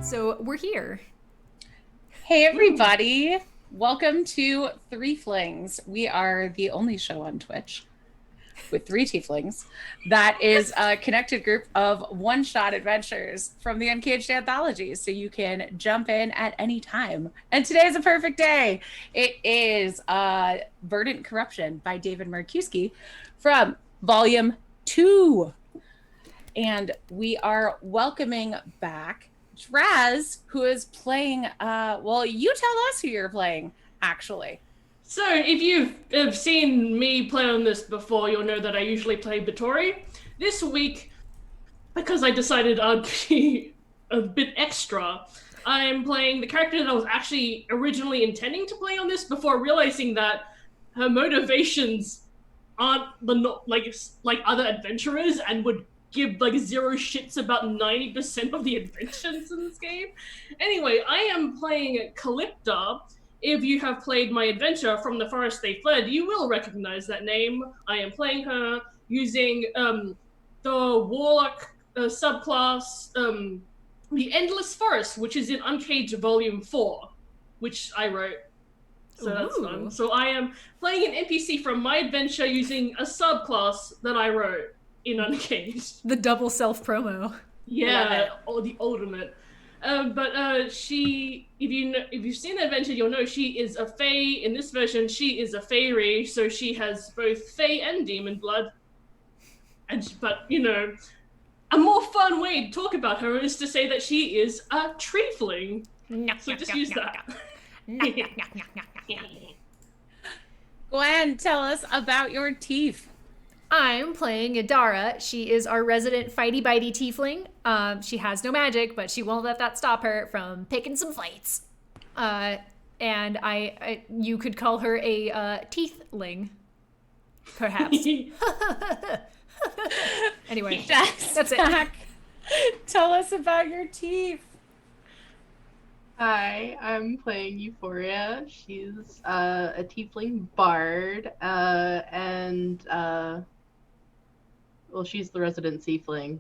So we're here. Hey everybody, welcome to Threeflings. We are the only show on Twitch with three tieflings that is a connected group of one-shot adventures from the UNCAGED Anthology, so you can jump in at any time. And today is a perfect day. It is Verdant Corruption by David Markuski from Volume 2. And we are welcoming back Draz, who is playing, well, you tell us who you're playing, actually. So, if you've seen me play on this before, you'll know that I usually play Bittori. This week, because I decided I'd be a bit extra, I'm playing the character that I was actually originally intending to play on this before realizing that her motivations aren't like other adventurers and would give like zero shits about 90% of the adventures in this game. Anyway, I am playing Calypta. If you have played my adventure From the Forest They Fled, you will recognize that name. I am playing her using the Warlock subclass, the Endless Forest, which is in Uncaged Volume 4, which I wrote. So that's fun. So I am playing an NPC from my adventure using a subclass that I wrote in Uncaged. The double self-promo. Yeah, or the ultimate. But she, if you've seen the adventure, you'll know she is a fae. In this version, she is a fairy, so she has both fae and demon blood. But you know, a more fun way to talk about her is to say that she is a Threefling. So just use that. Gwen, tell us about your teeth. I'm playing Adara. She is our resident fighty-bitey tiefling. She has no magic, but she won't let that stop her from picking some fights. And you could call her a teethling, perhaps. Anyway, that's it. Tell us about your teeth. Hi, I'm playing Euphoria. She's a tiefling bard, and well, she's the resident seafling,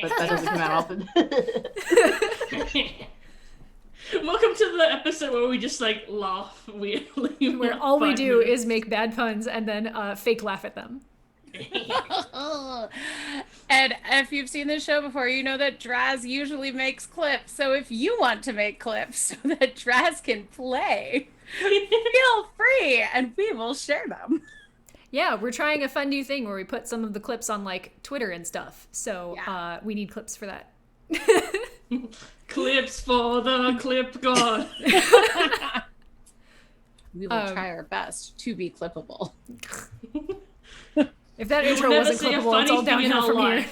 but that doesn't come out often. Welcome to the episode where we just like laugh weirdly. Where all we do is make bad puns and then fake laugh at them. And if you've seen this show before, you know that Draz usually makes clips. So if you want to make clips so that Draz can play, feel free and we will share them. Yeah, we're trying a fun new thing where we put some of the clips on like Twitter and stuff. So we need clips for that. Clips for the clip god. We will try our best to be clippable. If that intro wasn't clippable, it's all downhill from here.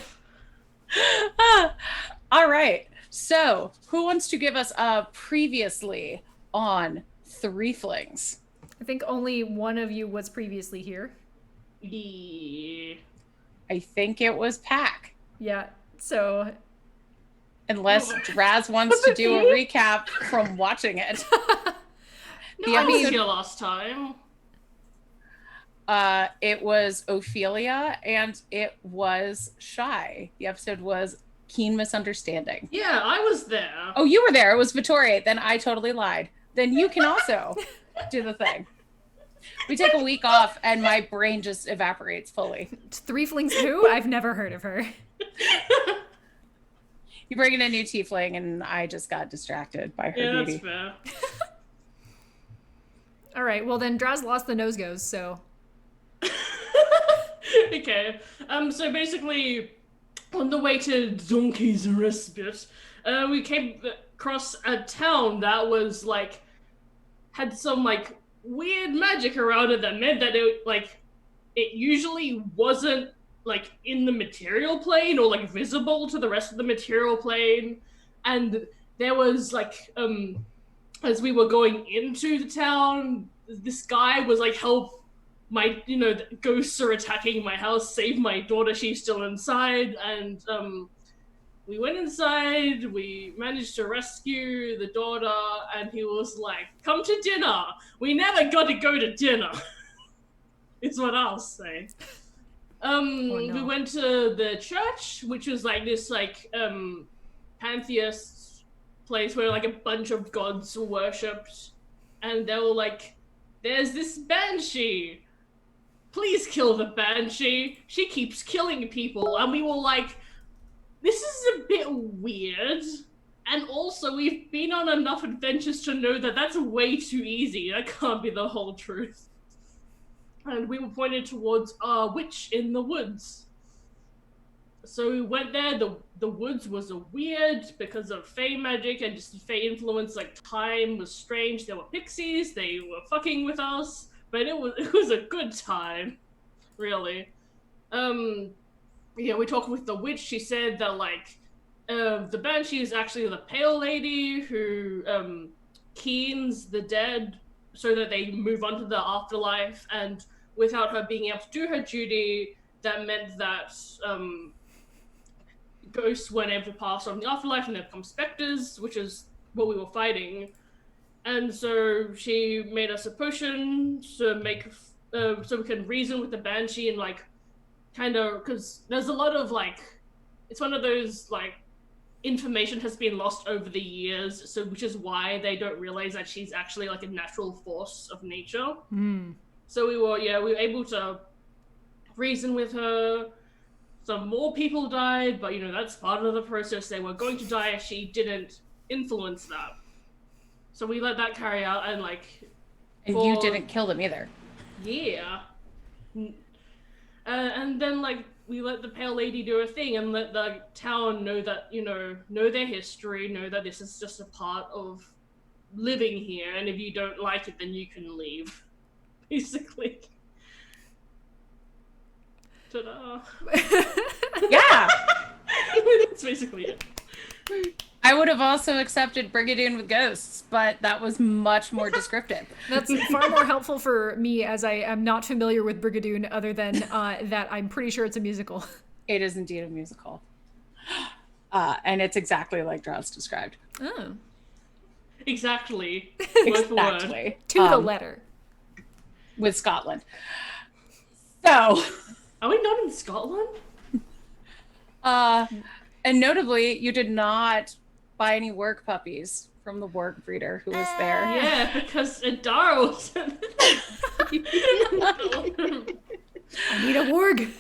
All right. So, who wants to give us a previously on Threeflings? I think only one of you was previously here. Yeah. I think it was Pack. Yeah, so... Unless Draz wants to do a recap from watching it. No, I was here last time. It was Ophelia and it was Shy. The episode was Keen Misunderstanding. Yeah, I was there. Oh, you were there. It was Vittoria. Then I totally lied. Then you can also do the thing. We take a week off and my brain just evaporates fully. Threeflings who? I've never heard of her. You bring in a new tiefling and I just got distracted by her beauty. That's fair. All right, well then Draz lost the nose goes, so... Okay, so basically, on the way to Donkey's Respite, we came across a town that was, like, had some, like, weird magic around it that meant that it usually wasn't, like, in the material plane or, like, visible to the rest of the material plane, and there was, like, as we were going into the town, this guy was, like, help my, the ghosts are attacking my house, save my daughter, she's still inside, and we went inside, we managed to rescue the daughter, and he was like, come to dinner, we never got to go to dinner, is what I'll say. We went to the church, which was like this, like, pantheist place where like a bunch of gods were worshipped, and they were like, "There's this banshee. Please kill the banshee. She keeps killing people." And we were like, "This is a bit weird." And also, we've been on enough adventures to know that that's way too easy. That can't be the whole truth. And we were pointed towards a witch in the woods. So we went there. The woods was weird because of fae magic and just the fae influence. Like, time was strange. There were pixies. They were fucking with us. But it was a good time, really. Yeah, we talked with the witch. She said that, like, the banshee is actually the pale lady who keens the dead so that they move on to the afterlife, and without her being able to do her duty, that meant that ghosts weren't able to pass on the afterlife and they become specters, which is what we were fighting. And so she made us a potion to make so we can reason with the banshee and, like, kind of, because there's a lot of, like, it's one of those, like, information has been lost over the years, so which is why they don't realize that she's actually like a natural force of nature. So we were able to reason with her. Some more people died, but that's part of the process. They were going to die if she didn't influence that, so we let that carry out. And you didn't kill them either. Yeah. And then, like, we let the pale lady do her thing and let the town know that, know their history, know that this is just a part of living here, and if you don't like it, then you can leave. Basically. Ta-da. Yeah! That's basically it. I would have also accepted Brigadoon with ghosts, but that was much more descriptive. That's far more helpful for me, as I am not familiar with Brigadoon, other than that I'm pretty sure it's a musical. It is indeed a musical. And it's exactly like Drows described. Oh. Exactly. Exactly. To the letter. With Scotland. So. Are we not in Scotland? And notably, you did not buy any work puppies from the work breeder who was there. Yeah, because Adara wasn't. I need a warg.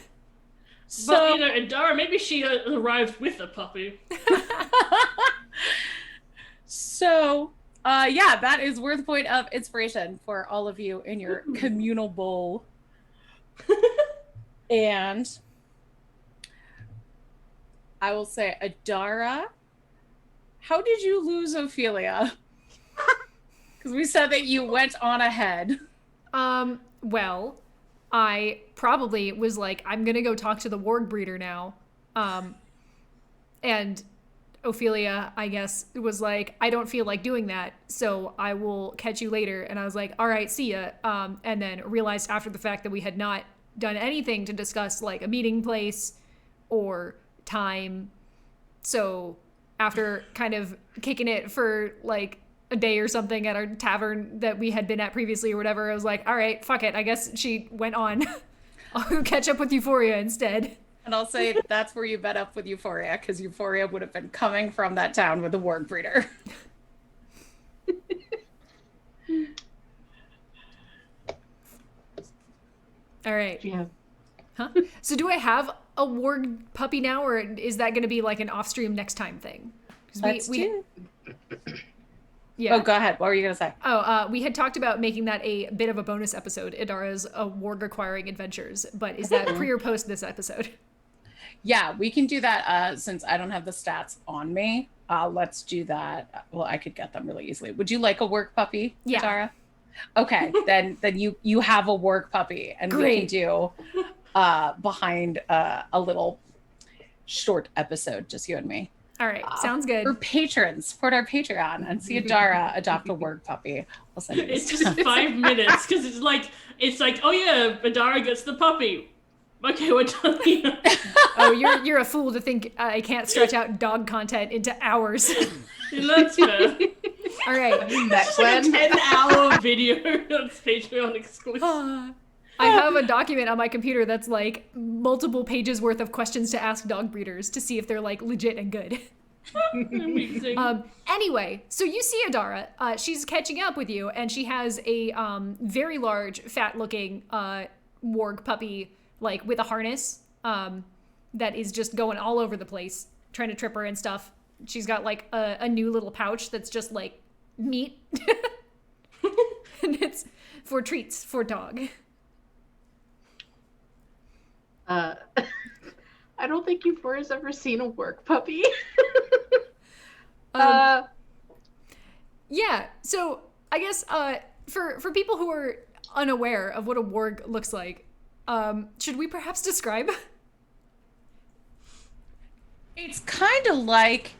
So, but, Adara, maybe she arrived with a puppy. So, yeah, that is worth a point of inspiration for all of you in your communal bowl. And I will say, Adara, how did you lose Ophelia? Because we said that you went on ahead. Well, I probably was like, I'm gonna go talk to the warg breeder now. And Ophelia, I guess, was like, I don't feel like doing that, so I will catch you later. And I was like, all right, see ya. And then realized after the fact that we had not done anything to discuss, like, a meeting place or time. So after kind of kicking it for like a day or something at our tavern that we had been at previously or whatever, I was like, all right, fuck it, I guess she went on. I'll catch up with Euphoria instead. And I'll say that's where you met up with Euphoria, because Euphoria would have been coming from that town with the warg breeder. All right. Yeah. Huh? So do I have a warg puppy now, or is that going to be like an off-stream next time thing? Let's do. Yeah. Oh, go ahead. What were you going to say? Oh, we had talked about making that a bit of a bonus episode, Idara's warg acquiring adventures, but is that pre or post this episode? Yeah, we can do that since I don't have the stats on me. Let's do that. Well, I could get them really easily. Would you like a work puppy, Yeah. Idara? Okay, then you have a work puppy, and Great. we can do behind a little short episode, just you and me. All right, sounds good. For patrons, support our Patreon and see Adara adopt a work puppy. I'll send you It's this. just 5 minutes, because it's like, oh yeah, Adara gets the puppy. Okay, we're done here. Oh, you're a fool to think I can't stretch out dog content into hours. That's fair. All right. That's Like a when 10-hour video that's Patreon exclusive. I have a document on my computer that's like multiple pages worth of questions to ask dog breeders to see if they're like legit and good. Amazing. Anyway, so you see Adara. She's catching up with you, and she has a very large, fat-looking warg puppy, like with a harness, that is just going all over the place, trying to trip her and stuff. She's got like a new little pouch that's just like meat, and it's for treats for dog. I don't think Euphoria's ever seen a work puppy. Yeah, so I guess for people who are unaware of what a warg looks like, should we perhaps describe? It's kind of like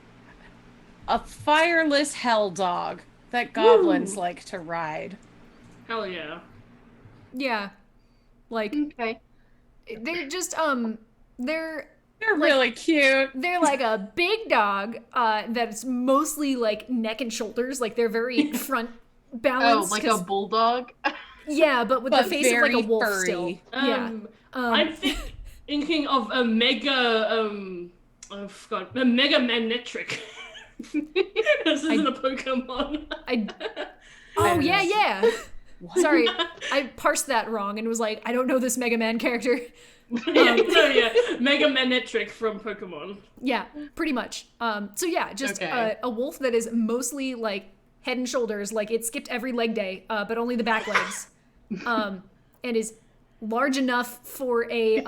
a fireless hell dog that goblins like to ride. Hell yeah. Yeah, like Okay. they're just they're really cute. they're like a big dog that's mostly like neck and shoulders, like they're very front Oh, balanced. like a bulldog? yeah, but with But the face of like a very wolf furry. still. Yeah. I'm thinking of a mega, I forgot, a mega magnetric. This isn't a Pokemon. Oh yeah. Sorry, I parsed that wrong and was like, I don't know this Mega Man character. yeah, Mega Magnetric from Pokemon. Yeah, pretty much. So yeah, just Okay. a wolf that is mostly like head and shoulders, like it skipped every leg day, but only the back legs, and is large enough for a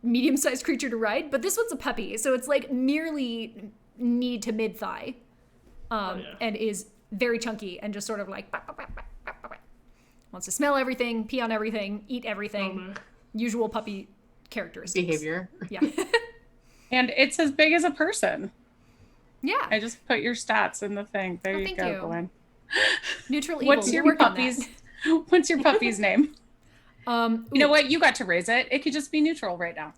medium-sized creature to ride. But this one's a puppy, so it's like merely knee to mid-thigh, and is very chunky and just sort of like wants to smell everything, pee on everything, eat everything. Oh, no. Usual puppy characteristics. Behavior. Yeah. And it's as big as a person. Yeah. I just put your stats in the thing. There you thank go, you. Gwen. Neutral evil. What's your We'll work on puppy's What's your puppy's name? that. You know what? You got to raise it. It could just be neutral right now.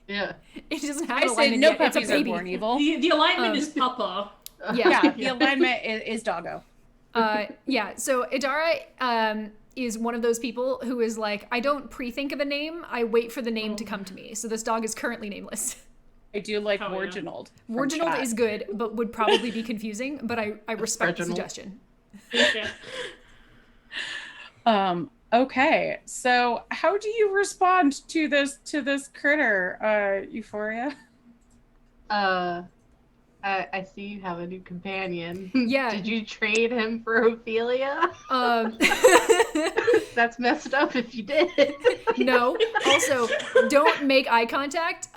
Yeah. It doesn't have I an said alignment no yet. It's a puppies are baby. born evil. The alignment is Papa. Yeah. Yeah, the alignment is doggo. Yeah. So Idara is one of those people who is like, I don't pre-think of a name. I wait for the name to come to me. So this dog is currently nameless. I do like Hell yeah. Warginold. from Warginold chat. is good, but would probably be confusing. But I respect the Reginald. suggestion. Yeah. Okay, so how do you respond to this critter, Euphoria? I see you have a new companion. Yeah. Did you trade him for Ophelia? That's messed up if you did. No. Also, don't make eye contact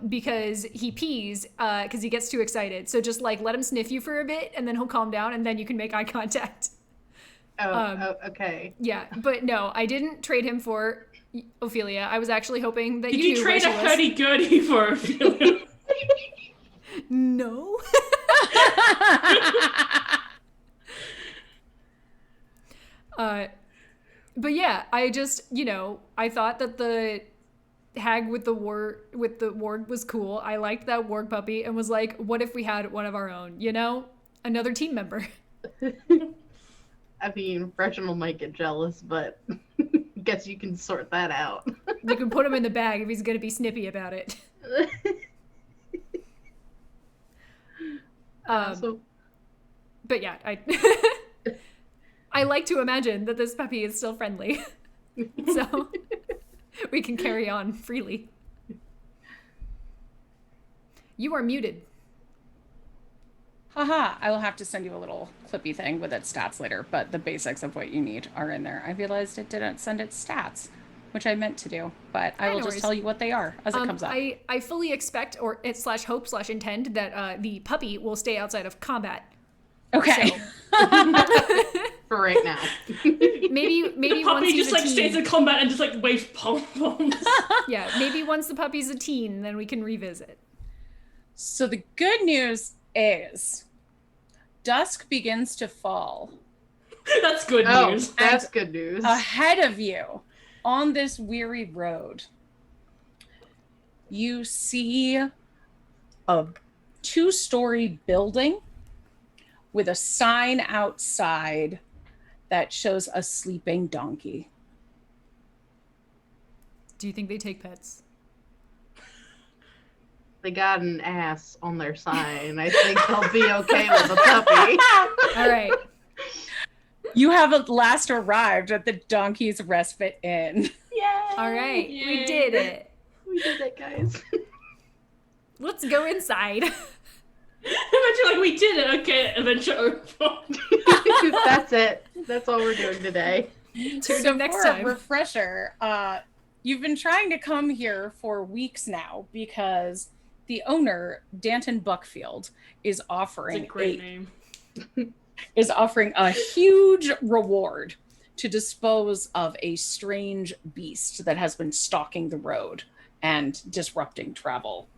because he pees because he gets too excited. So just like let him sniff you for a bit and then he'll calm down and then you can make eye contact. Okay. Yeah, but no, I didn't trade him for Ophelia. I was actually hoping that Did you you knew trade where a she was. hurdy-gurdy for Ophelia? No. But yeah, I just, I thought that the hag with the warg was cool. I liked that warg puppy and was like, what if we had one of our own, Another team member. I mean, Reginald might get jealous, but guess you can sort that out. You can put him in the bag if he's going to be snippy about it. So, But yeah, I like to imagine that this puppy is still friendly. So we can carry on freely. You are muted. Haha, I will have to send you a little clippy thing with its stats later, but the basics of what you need are in there. I realized it didn't send its stats, which I meant to do, but I will no just worries. tell you what they are as it comes up. I fully expect or it /hope/intend that the puppy will stay outside of combat. Okay. for right now. Maybe The once puppy he's just a like stays teen. in combat and just like waves pom-poms. Yeah, maybe once the puppy's a teen, then we can revisit. So the good news is dusk begins to fall. That's good Oh, news. that's good news. Ahead of you on this weary road, you see a 2-story building with a sign outside that shows a sleeping donkey. Do you think they take pets? they got an ass on their sign. I think they'll be okay with a puppy. All right. You have at last arrived at the Donkey's Respite Inn. Yay! All right. Yay. We did it. We did it, guys. Let's go inside. Imagine like we did it. Okay, adventure over. That's it. That's all we're doing today. Tune in next for time. a refresher, you've been trying to come here for weeks now because the owner, Danton Buckfield, is It's offering a great name. a huge reward to dispose of a strange beast that has been stalking the road and disrupting travel.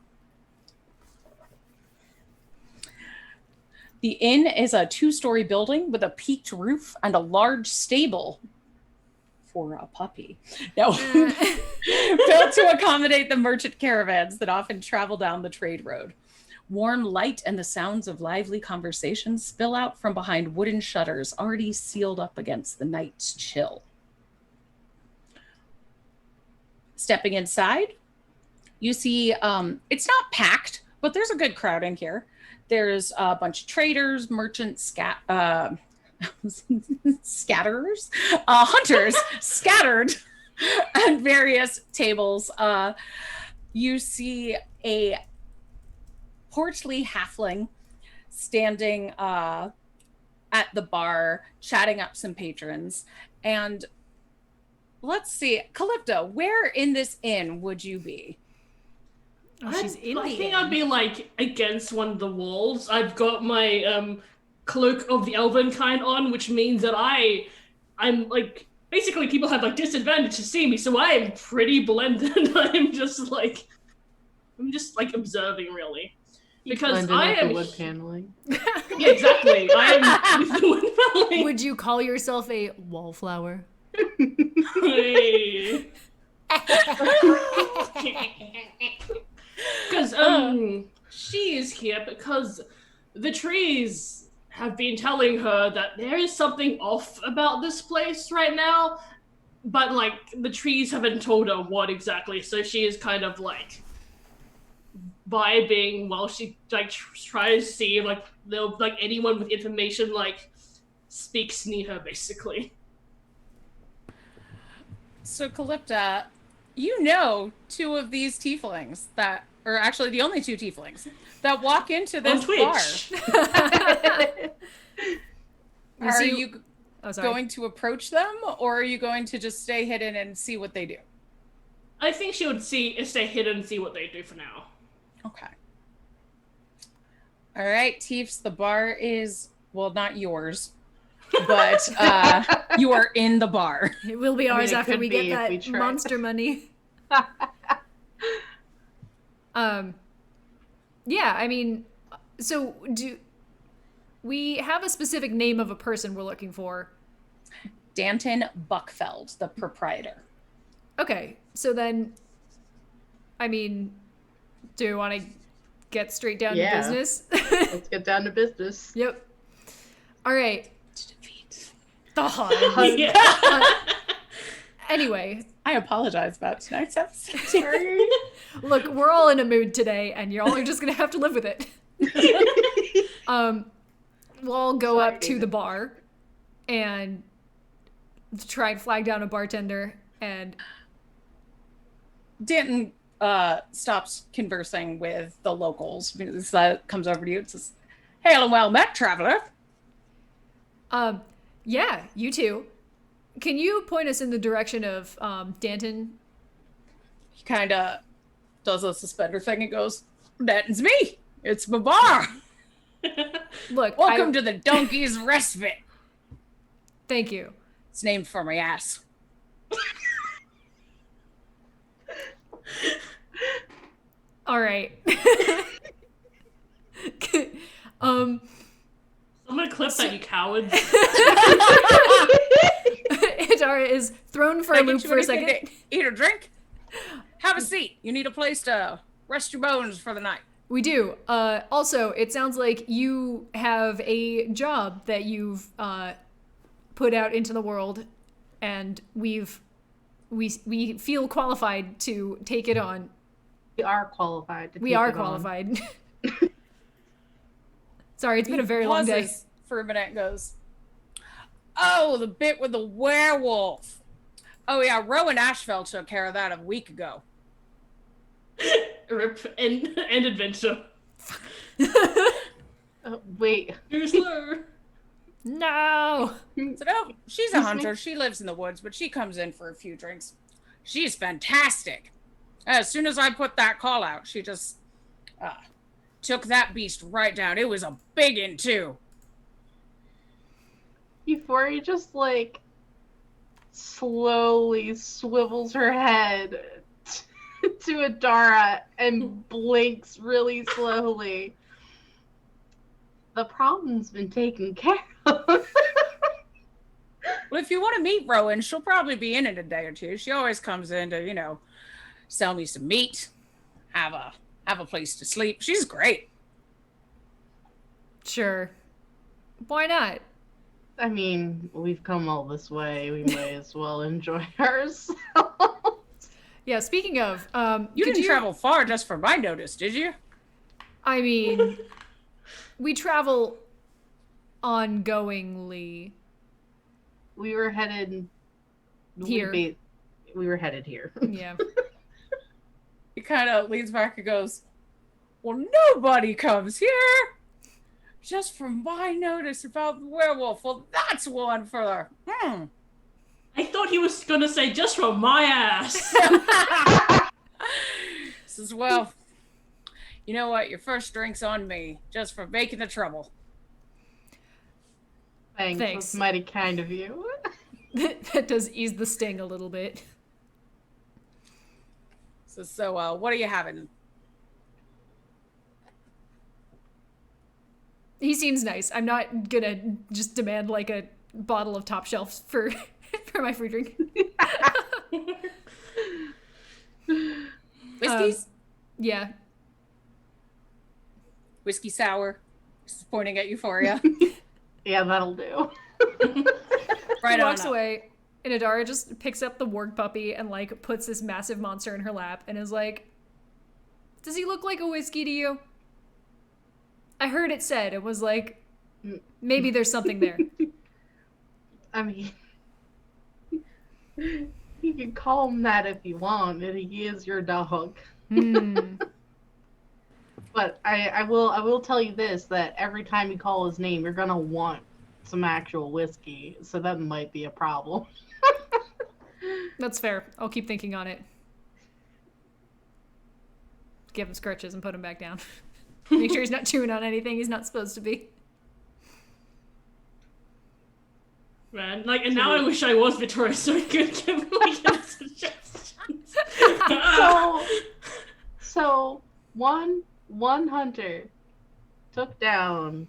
The inn is a 2-story building with a peaked roof and a large stable for a puppy. No. Built to accommodate the merchant caravans that often travel down the trade road. Warm light and the sounds of lively conversation spill out from behind wooden shutters already sealed up against the night's chill. Stepping inside, you see it's not packed, but there's a good crowd in here. There's a bunch of traders, merchants, scatterers, hunters scattered at various tables. You see a portly halfling standing at the bar, chatting up some patrons. And let's see, Calypto, where in this inn would you be? Oh, she's in I the think inn. I'd be like against one of the walls. I've got my cloak of the elven kind on, which means that I'm like basically people have like disadvantage to see me, so I am pretty blended. I'm just like observing really. Because Blend in I with am the wood paneling. Yeah, exactly. I am with the wood paneling. Would you call yourself a wallflower? Because she is here because the trees have been telling her that there is something off about this place right now, but like the trees haven't told her what exactly, so she is kind of like vibing while she like tries to see if like they'll like anyone with information like speaks near her basically. So, Calypta, you know 2 of these tieflings that, or actually the only 2 tieflings that walk into this On Twitch. bar. You Are see- you Oh, sorry. going to approach them, or are you going to just stay hidden and see what they do? I think she would stay hidden and see what they do for now. Okay. All right, Tiefs, the bar is, well, not yours, but you are in the bar. It will be I mean, ours it after could we be get if that we try. monster money. Yeah, I mean, so do we have a specific name of a person we're looking for? Danton Buckfeld, the proprietor. Okay, so then, I mean, do you want to get straight down to Yeah. business? Let's get down to business. Yep. All right. To defeat. Yeah. Anyway, I apologize about tonight's episode. Sorry. look, we're all in a mood today, and y'all are just gonna have to live with it. We'll all go up to the bar and try and flag down a bartender, and Danton stops conversing with the locals. Comes over to you and says, "Hail and well met, traveler." yeah, you two. Can you point us in the direction of Danton? He kind of does a suspender thing and goes, "Danton's me. It's my bar. Look, Welcome to the Donkey's Respite. Thank you. It's named for my ass." All right. I'm gonna clip that, you cowards. Idara is thrown for a Can I loop get you for a anything second. to eat or drink? Have a seat. You need a place to rest your bones for the night. We do. Also, it sounds like you have a job that you've put out into the world, and we feel qualified to take it on. We are qualified to We take are it on. qualified. Sorry, it's been a very long day. Pauses for a minute and goes, oh, the bit with the werewolf. Oh, yeah, Rowan Ashfeld took care of that a week ago. Rip and adventure. Wait. Too slow. No. So, no, she's a hunter. She lives in the woods, but she comes in for a few drinks. She's fantastic. As soon as I put that call out, she just took that beast right down. It was a big one, too. Euphoria just, like, slowly swivels her head to Adara and blinks really slowly. The problem's been taken care of. Well, if you want to meet Rowan, she'll probably be in a day or two. She always comes in to, you know, sell me some meat, have a place to sleep. She's great. Sure. Why not? I mean, we've come all this way. We may as well enjoy ourselves. Yeah, speaking of, You didn't travel far just for my notice, did you? I mean, we travel ongoingly. We were headed Here. We were headed here. Yeah. He kind of leans back and goes, well, nobody comes here. Just for my notice about the werewolf. Well, that's one for I thought he was gonna say just from my ass. Says, well, you know what? Your first drink's on me, just for making the trouble. Thanks. That's mighty kind of you. That does ease the sting a little bit. So, what are you having? He seems nice. I'm not gonna just demand like a bottle of top shelf for for my free drink. Whiskeys? Yeah. Whiskey sour. Just pointing at Euphoria. Yeah, that'll do. Right He on walks up. away, and Adara just picks up the warg puppy and like puts this massive monster in her lap and is like, "Does he look like a whiskey to you?" I heard it said. It was like, maybe there's something there. I mean, you can call him that if you want, and he is your dog. But I will tell you this, that every time you call his name, you're gonna want some actual whiskey, so that might be a problem. That's fair. I'll keep thinking on it. Give him scratches and put him back down. Make sure he's not chewing on anything he's not supposed to be. Man, like, and now I wish I was Victoria so I could give like suggestions. So one hunter took down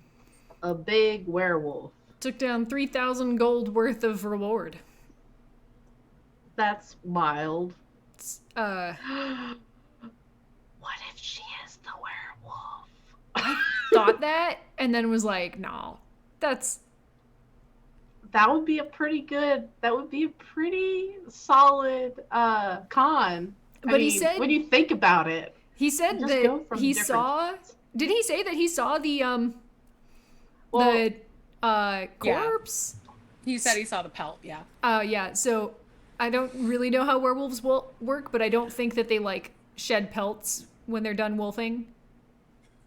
a big werewolf. Took down 3,000 gold worth of reward. That's wild. Uh, What if she is the werewolf? thought that and then was like, no, that would be a pretty solid con. But he said, when you think about it, he said just go that from he different- saw, did he say that he saw the corpse? He said he saw the pelt, yeah. Yeah, so I don't really know how werewolves work, but I don't think that they like shed pelts when they're done wolfing.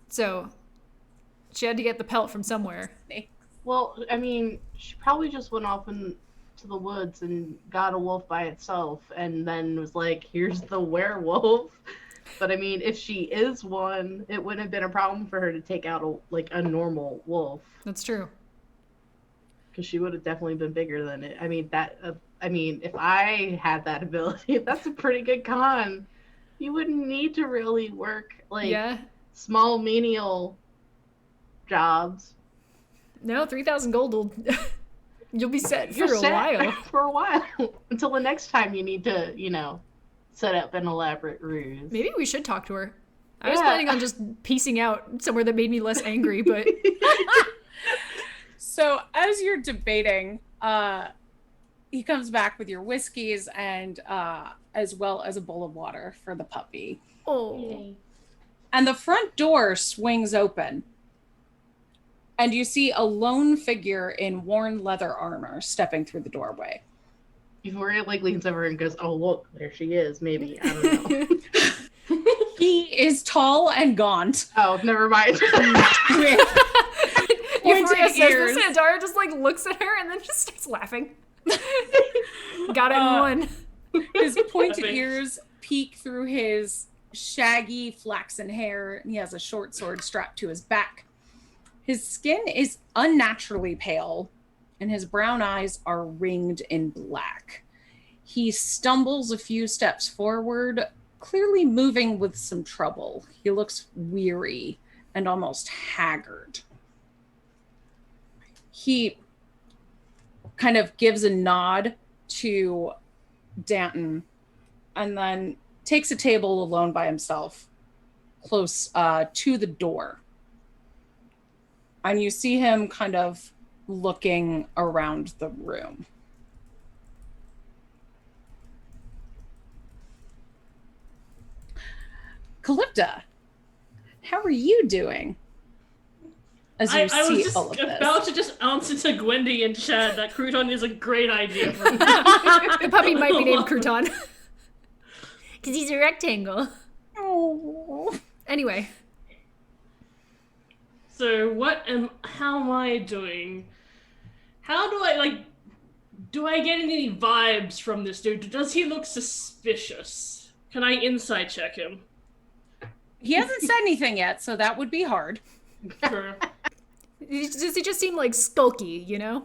So she had to get the pelt from somewhere. Well, I mean, she probably just went off into the woods and got a wolf by itself and then was like, here's the werewolf. But I mean, if she is one, it wouldn't have been a problem for her to take out a normal wolf. That's true. Because she would have definitely been bigger than it. I mean, if I had that ability, that's a pretty good con. You wouldn't need to really work small menial jobs. No, 3,000 gold will you'll be set You're for a set while. For a while. Until the next time you need to, set up an elaborate ruse. Maybe we should talk to her. I was planning on just piecing out somewhere that made me less angry, but So as you're debating, he comes back with your whiskeys and as well as a bowl of water for the puppy. Oh. And the front door swings open. And you see a lone figure in worn leather armor stepping through the doorway. Before it like leans over and goes, "Oh look, there she is." Maybe I don't know. He is tall and gaunt. Oh, never mind. Euphoria says ears. this, and Adara just like looks at her and then just starts laughing. Got it in one. His pointed Epic. ears peek through his shaggy flaxen hair, and he has a short sword strapped to his back. His skin is unnaturally pale, and his brown eyes are ringed in black. He stumbles a few steps forward, clearly moving with some trouble. He looks weary and almost haggard. He kind of gives a nod to Danton and then takes a table alone by himself close to the door. And you see him kind of looking around the room. Calypta, how are you doing? As you I see was just all of this. about to just answer to Gwendy and Chad that crouton is a great idea for me. The puppy might be named Crouton. Because he's a rectangle. Oh. Anyway. So how am I doing? How do I get any vibes from this dude? Does he look suspicious? Can I insight check him? He hasn't said anything yet, so that would be hard. Sure. Does he just seem like skulky, you know?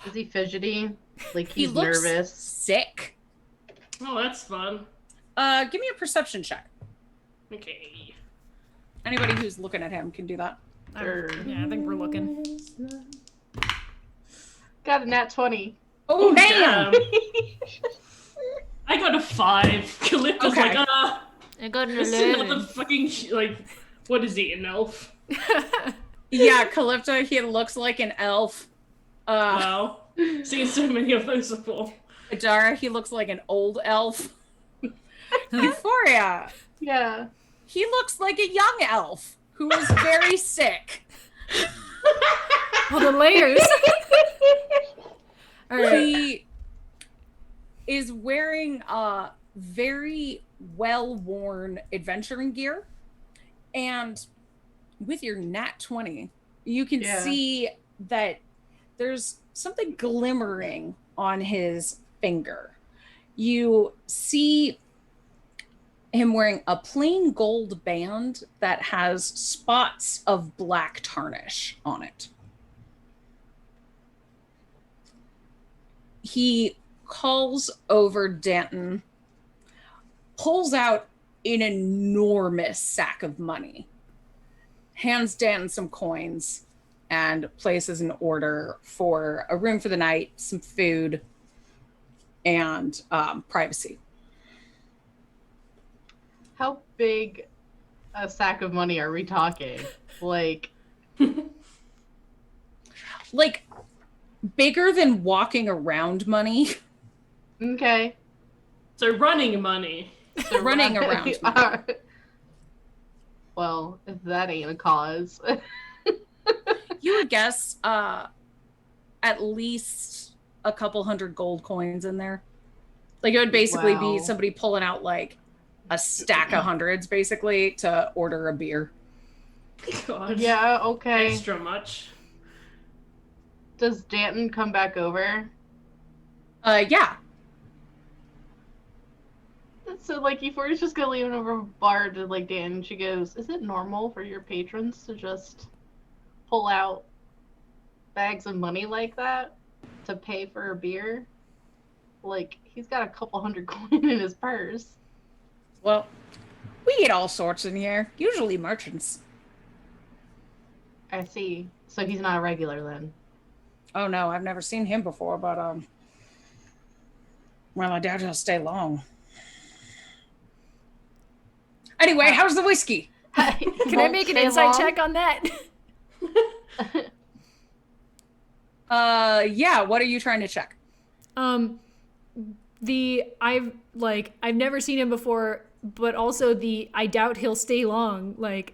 Is he fidgety? Like He he's looks nervous? sick. Oh, that's fun. Give me a perception check. Okay. Anybody who's looking at him can do that. Sure. Yeah, I think we're looking. Got a nat 20. Oh, damn! I got a 5. Calypto's Okay. like, I got an this is not 11. the fucking what is he, an elf? Yeah, Calypto, he looks like an elf. Wow. Seen so many of those before. Adara, he looks like an old elf. Euphoria, Yeah. he looks like a young elf who is very sick. Well, the layers. All right. He is wearing very well-worn adventuring gear, and with your nat 20 you can Yeah. see that there's something glimmering on his finger. You see him wearing a plain gold band that has spots of black tarnish on it. He calls over Danton, pulls out an enormous sack of money, hands Danton some coins, and places an order for a room for the night, some food, and privacy. How big a sack of money are we talking? Like, Like, bigger than walking around money. okay. So running money. So Running around. Well, if that ain't a cause. You would guess at least a couple hundred gold coins in there. Like, it would basically be Wow. somebody pulling out like a stack of hundreds basically to order a beer. God. Yeah, okay. Extra much. Does Danton come back over? Yeah. So, like, Euphoria's just gonna leave it over a bar to, like, Danton. She goes, is it normal for your patrons to just pull out bags of money like that to pay for a beer? Like, he's got a couple hundred coin in his purse. Well, we get all sorts in here. Usually merchants. I see. So he's not a regular then. Oh no, I've never seen him before, but well, I doubt he'll stay long. Anyway, how's the whiskey? Can I make an insight check on that? Yeah, what are you trying to check? I've never seen him before. but also I doubt he'll stay long. Like,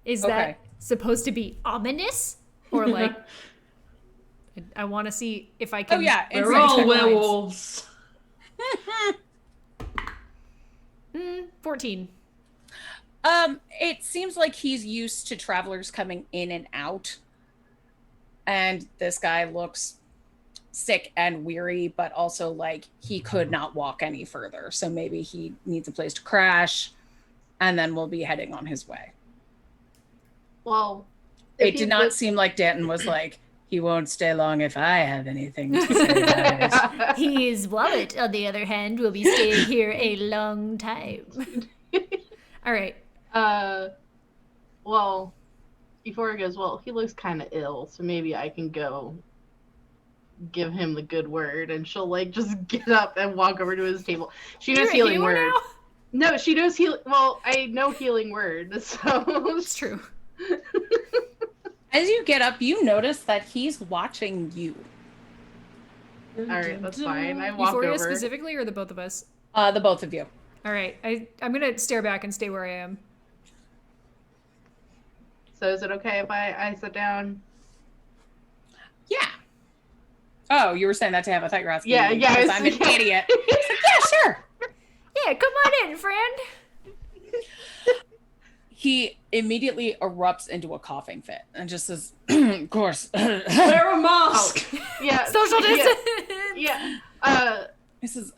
is that supposed to be ominous? Or like, I want to see if I can. Oh yeah, we're all werewolves. 14. It seems like he's used to travelers coming in and out. And this guy looks sick and weary, but also like he could not walk any further. So maybe he needs a place to crash, and then we'll be heading on his way. Well, it did not seem like Danton was like, he won't stay long if I have anything to say about it. His wallet, on the other hand, will be staying here a long time. All right. Well, before he goes, well, he looks kind of ill, so maybe I can go give him the good word, and she'll like just get up and walk over to his table. She knows healing word. Now? No, she knows well, I know healing word, so it's true. As you get up, you notice that he's watching you. All right, that's fine. I walk Euphoria over. Specifically, or the both of us? The both of you. All right, I'm gonna stare back and stay where I am. So is it okay if I sit down? Yeah. Oh, you were saying that to him. I thought you were asking me. Yeah. I'm an idiot. Yeah, sure. Yeah, come on in, friend. He immediately erupts into a coughing fit and just says, of course. Wear a mask. Oh, yeah. Social distance. Yeah. He says,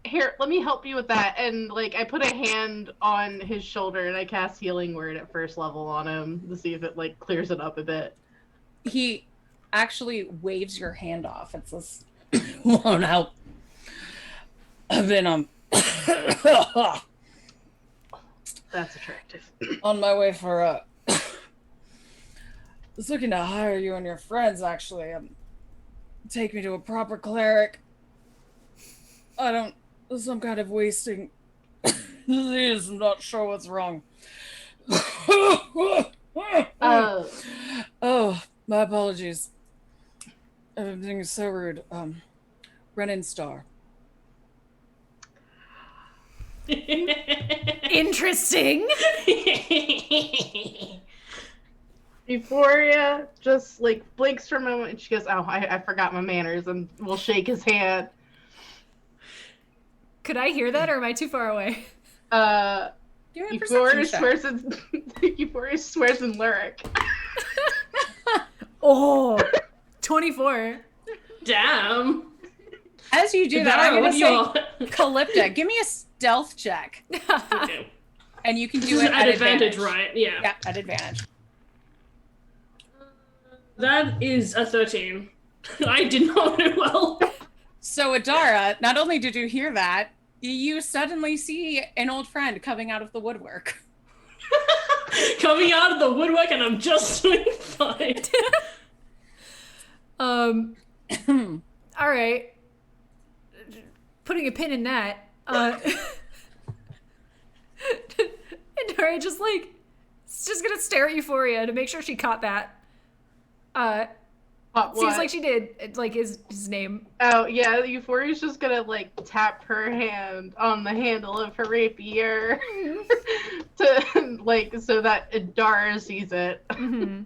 here, let me help you with that. And like, I put a hand on his shoulder and I cast healing word at first level on him to see if it like clears it up a bit. He actually waves your hand off and says, won't help. I've been That's attractive. on my way for I was looking to hire you and your friends, actually. Take me to a proper cleric. Some kind of wasting disease. I'm not sure what's wrong. Oh, my apologies. Everything is so rude. Renin Star. Interesting. Euphoria just like blinks for a moment and she goes, oh, I forgot my manners, and we'll shake his hand. Could I hear that, or am I too far away? Euphoria swears in lyric. Oh, 24. Damn. As you do that, I'm going to say, you Calypta, give me a stealth check. Okay. And you can This do is it at advantage, right? Yeah. Yeah, at advantage. That is a 13. I did not do well. So, Adara, not only did you hear that, you suddenly see an old friend coming out of the woodwork. Coming out of the woodwork, and I'm just doing fine. All right. Putting a pin in that. And Dara just gonna stare at Euphoria to make sure she caught that. Seems like she did. Like his name. Oh yeah, Euphoria's just gonna like tap her hand on the handle of her rapier to like so that Dara sees it. Mm-hmm.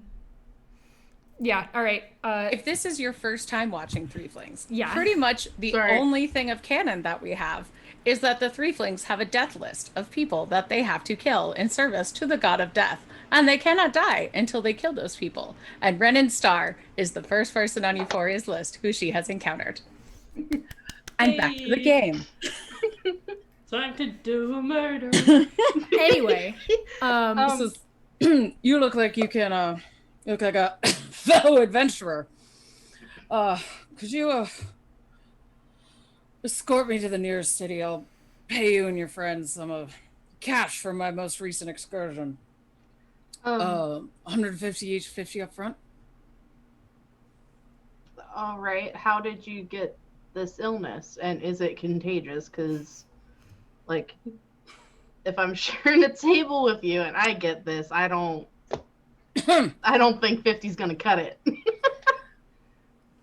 Yeah. All right. If this is your first time watching Threeflings, yeah, pretty much the only thing of canon that we have is that the Threeflings have a death list of people that they have to kill in service to the god of death. And they cannot die until they kill those people. And Renin Star is the first person on Euphoria's list who she has encountered. And back to the game. Time to do a murder. Anyway, this is, you look like you can, you look like a fellow adventurer. Could you, escort me to the nearest city? I'll pay you and your friends some cash for my most recent excursion. 150 each, 50 up front. All right. How did you get this illness, and is it contagious? Because, like, if I'm sharing a table with you and I get this, I don't think 50's gonna cut it.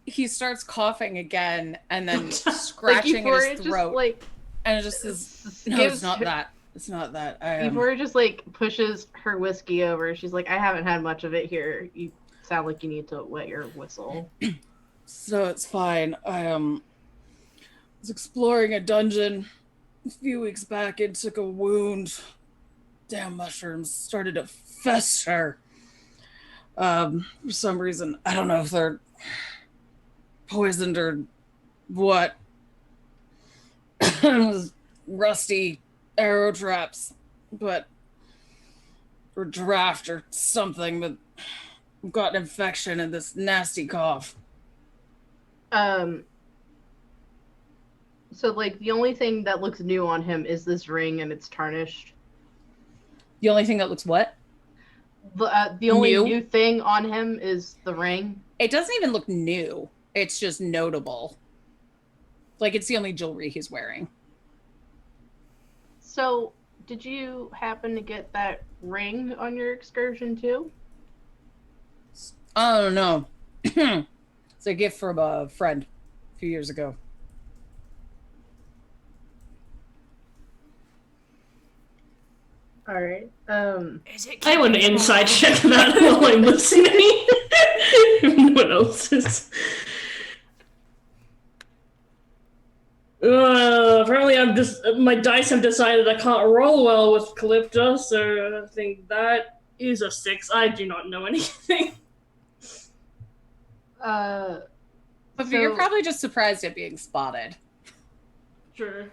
He starts coughing again and then scratching like at his throat. Just, And it just says, no, it's not that. It's not that. Before just like pushes her whiskey over, she's like, I haven't had much of it here. You sound like you need to wet your whistle. So it's fine. I was exploring a dungeon a few weeks back and took a wound. Damn mushrooms started to fester. For some reason, I don't know if they're poisoned or what. It was rusty arrow traps, or draft or something, but I've got an infection and this nasty cough. So like the only thing that looks new on him is this ring, and it's tarnished. The only thing that looks what? The only new thing on him is the ring. It doesn't even look new. It's just notable. Like, it's the only jewelry he's wearing. So, did you happen to get that ring on your excursion too? Oh, no. It's a gift from a friend a few years ago. All right. I want to inside check that while I'm listening. If no one else is. Apparently my dice have decided I can't roll well with Calypta, so I think that is a 6. I do not know anything. But you're probably just surprised at being spotted. Sure.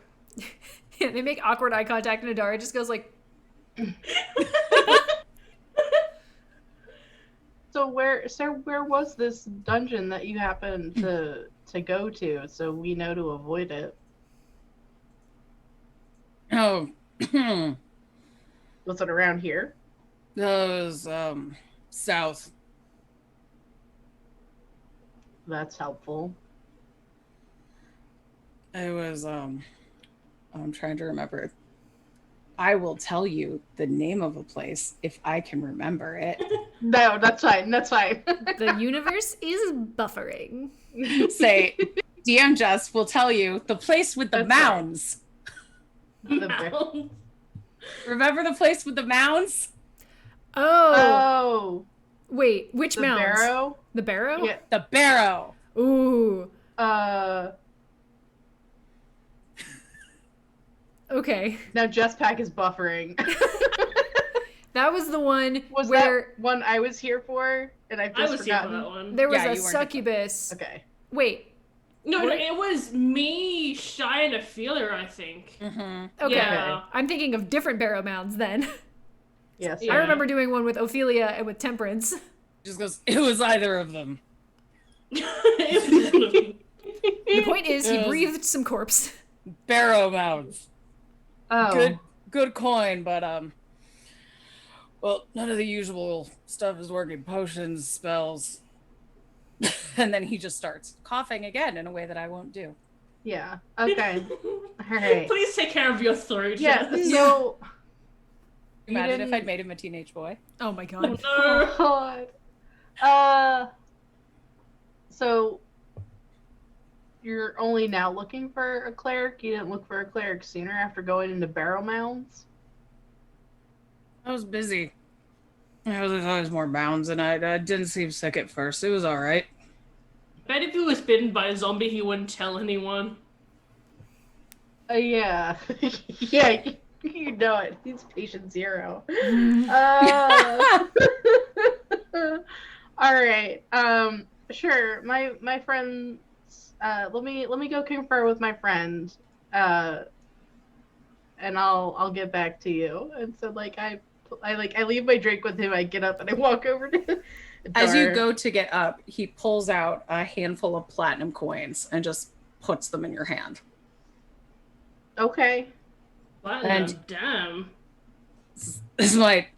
Yeah, they make awkward eye contact and Adara just goes like, So where was this dungeon that you happened to go to, so we know to avoid it? Oh. Was it around here? Those, south. That's helpful. It was, I'm trying to remember. I will tell you the name of a place if I can remember it. No, that's fine. That's fine. the universe is buffering. Say, DM Jess will tell you the place with the That's mounds. The Remember the place with the mounds? Oh. Wait, which the mounds? barrow? The barrow? Yeah. The barrow. Ooh. Uh. Okay. Now Jesspack is buffering. That was the one Was where that one I was here for, and I've I just was here for forgotten? that one. there was Yeah, a you weren't succubus. Okay. Wait. No, What? it was me, Shy, and a feeler, I think. Mm-hmm. Okay. Yeah. I'm thinking of different barrow mounds then. Yes. Yeah. I remember doing one with Ophelia and with Temperance. Just goes, it was either of them. The point is, he Yes. breathed some corpse. Barrow mounds. Oh. Good coin, but well, none of the usual stuff is working. Potions, spells. And then he just starts coughing again in a way that I won't do. Yeah. Okay. All right. Please take care of your throat. Yeah. Jess. So. You Imagine if didn't- I'd made him a teenage boy. Oh my god. No. God. So. You're only now looking for a cleric? You didn't look for a cleric sooner after going into barrow mounds? I was busy. There's always more mounds, and I didn't seem sick at first. It was all right. Bet if he was bitten by a zombie, he wouldn't tell anyone. Yeah. Yeah, you know it. He's patient 0. All right. Sure. My friend. Let me go confer with my friend. And I'll get back to you. And so like I leave my drink with him. I get up and I walk over to. As you go to get up, he pulls out a handful of platinum coins and just puts them in your hand. Okay. Platinum, damn. This might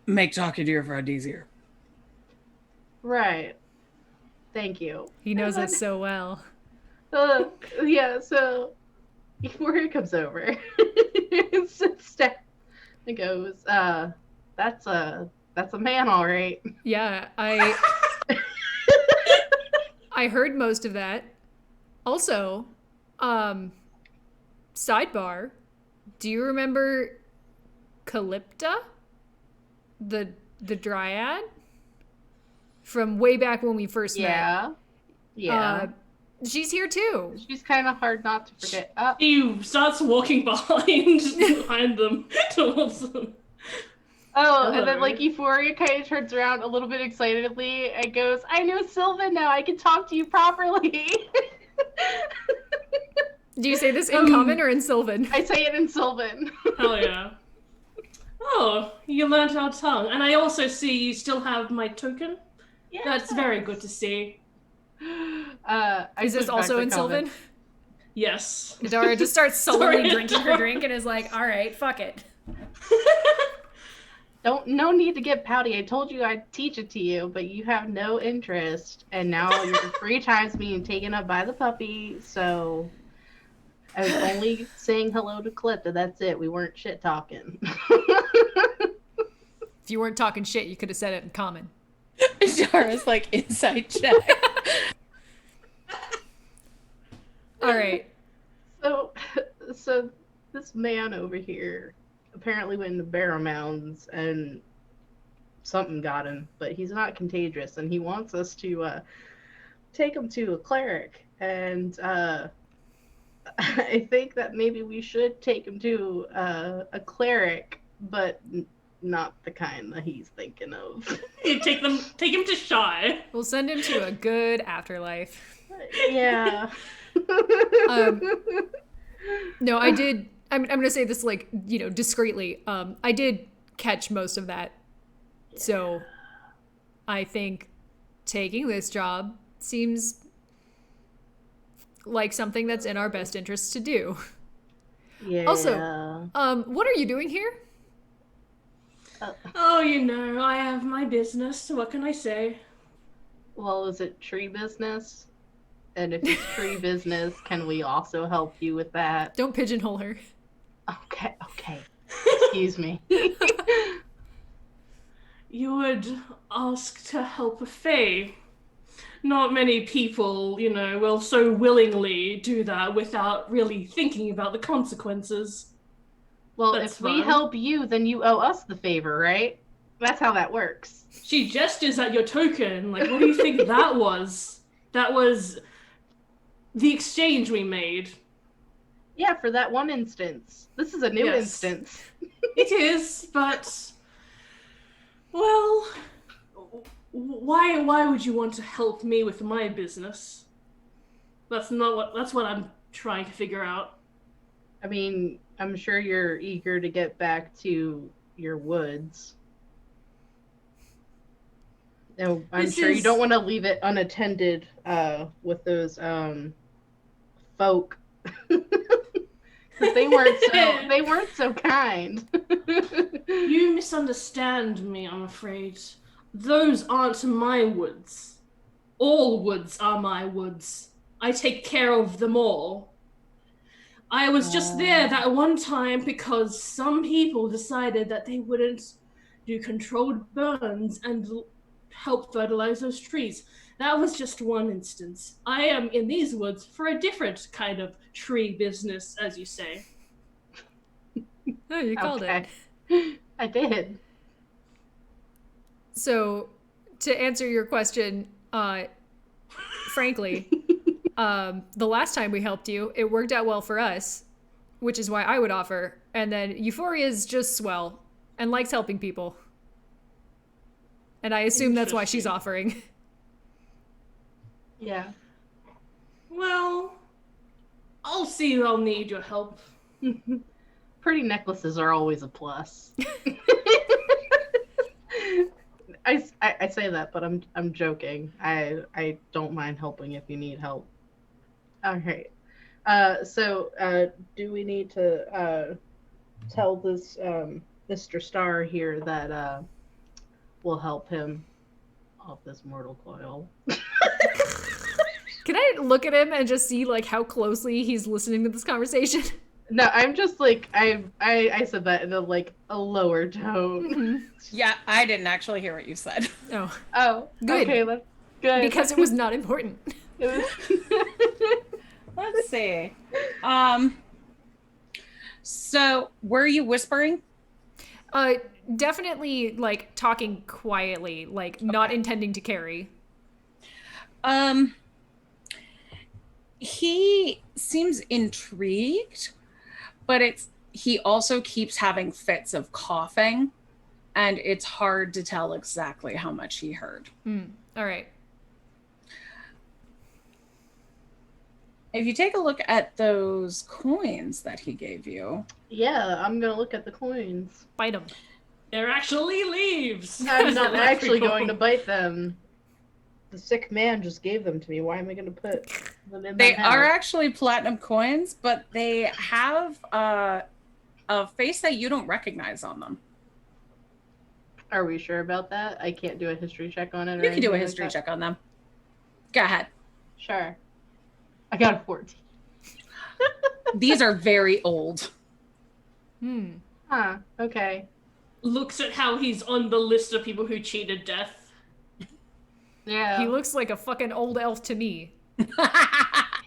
make talking to your friend easier. Right. Thank you. He knows us so well. Yeah, so Mori comes over and sits down and goes, that's a man, all right. Yeah, I heard most of that. Also, sidebar, do you remember Calypta? The dryad? From way back when we first met. Yeah. She's here too. She's kind of hard not to forget. He starts walking behind them towards them. Oh, Hello. and then like Euphoria kind of turns around a little bit excitedly and goes, "I know Sylvan now. I can talk to you properly." Do you say this in Common or in Sylvan? I say it in Sylvan. Hell yeah. Oh, you learned our tongue. And I also see you still have my token. Yeah. That's very good to see. Is this also in Sylvan? Yes. Adara just starts sullenly drinking her drink and is like, all right, fuck it. No need to get pouty. I told you I'd teach it to you, but you have no interest. And now your free time's being taken up by the puppy, so I was only saying hello to Clip, and that's it. We weren't shit talking. If you weren't talking shit, you could have said it in Common. Jara's like, inside check. All right. So this man over here apparently went into Barrow Mounds and something got him, but he's not contagious, and he wants us to take him to a cleric, and I think that maybe we should take him to a cleric, but not the kind that he's thinking of. You take him to Shy. We'll send him to a good afterlife. Yeah. No, I did. I'm going to say this, like, you know, discreetly. I did catch most of that. So I think taking this job seems like something that's in our best interest to do. Yeah. Also, what are you doing here? Oh, you know, I have my business. What can I say? Well, is it tree business? And if it's tree business, can we also help you with that? Don't pigeonhole her. Okay. Excuse me. You would ask to help a fae. Not many people, you know, will so willingly do that without really thinking about the consequences. Well, That's if we fine. help you, then you owe us the favor, right? That's how that works. She gestures at your token. Like, what do you think that was? That was the exchange we made. Yeah, for that one instance. This is a new Yes. instance. It is, but well, why would you want to help me with my business? That's what I'm trying to figure out. I mean, I'm sure you're eager to get back to your woods. No, I'm sure you don't want to leave it unattended with those folk. 'Cause they weren't so kind. You misunderstand me, I'm afraid. Those aren't my woods. All woods are my woods. I take care of them all. I was just there that one time because some people decided that they wouldn't do controlled burns and help fertilize those trees. That was just one instance. I am in these woods for a different kind of tree business, as you say. Oh, you called it. I did. So, to answer your question, frankly, the last time we helped you, it worked out well for us, which is why I would offer. And then Euphoria's just swell and likes helping people. And I assume that's why she's offering. Yeah. Well, I'll see I'll need your help. Pretty necklaces are always a plus. I say that, but I'm joking. I don't mind helping if you need help. All right. So do we need to tell this Mr. Star here that we'll help him off this mortal coil? Can I look at him and just see like how closely he's listening to this conversation? No, I'm just like I said that in a lower tone. Yeah, I didn't actually hear what you said. Oh, Oh, Good. Okay, that's good. because it was not important. It was... Let's see. So, were you whispering? Definitely like talking quietly, like not intending to carry. He seems intrigued, but he also keeps having fits of coughing, and it's hard to tell exactly how much he heard. All right. If you take a look at those coins that he gave you, Yeah, I'm gonna look at the coins. Bite them. They're actually leaves. I'm not actually going to bite them. The sick man just gave them to me. Why am I going to put them in they my house? are actually platinum coins, but they have a face that you don't recognize on them. Are we sure about that? I can't do a history check on it. You can do a history check on them. Go ahead. Sure. I got a 14. These are very old. Huh. Okay. Looks at how he's on the list of people who cheated death. Yeah. He looks like a fucking old elf to me.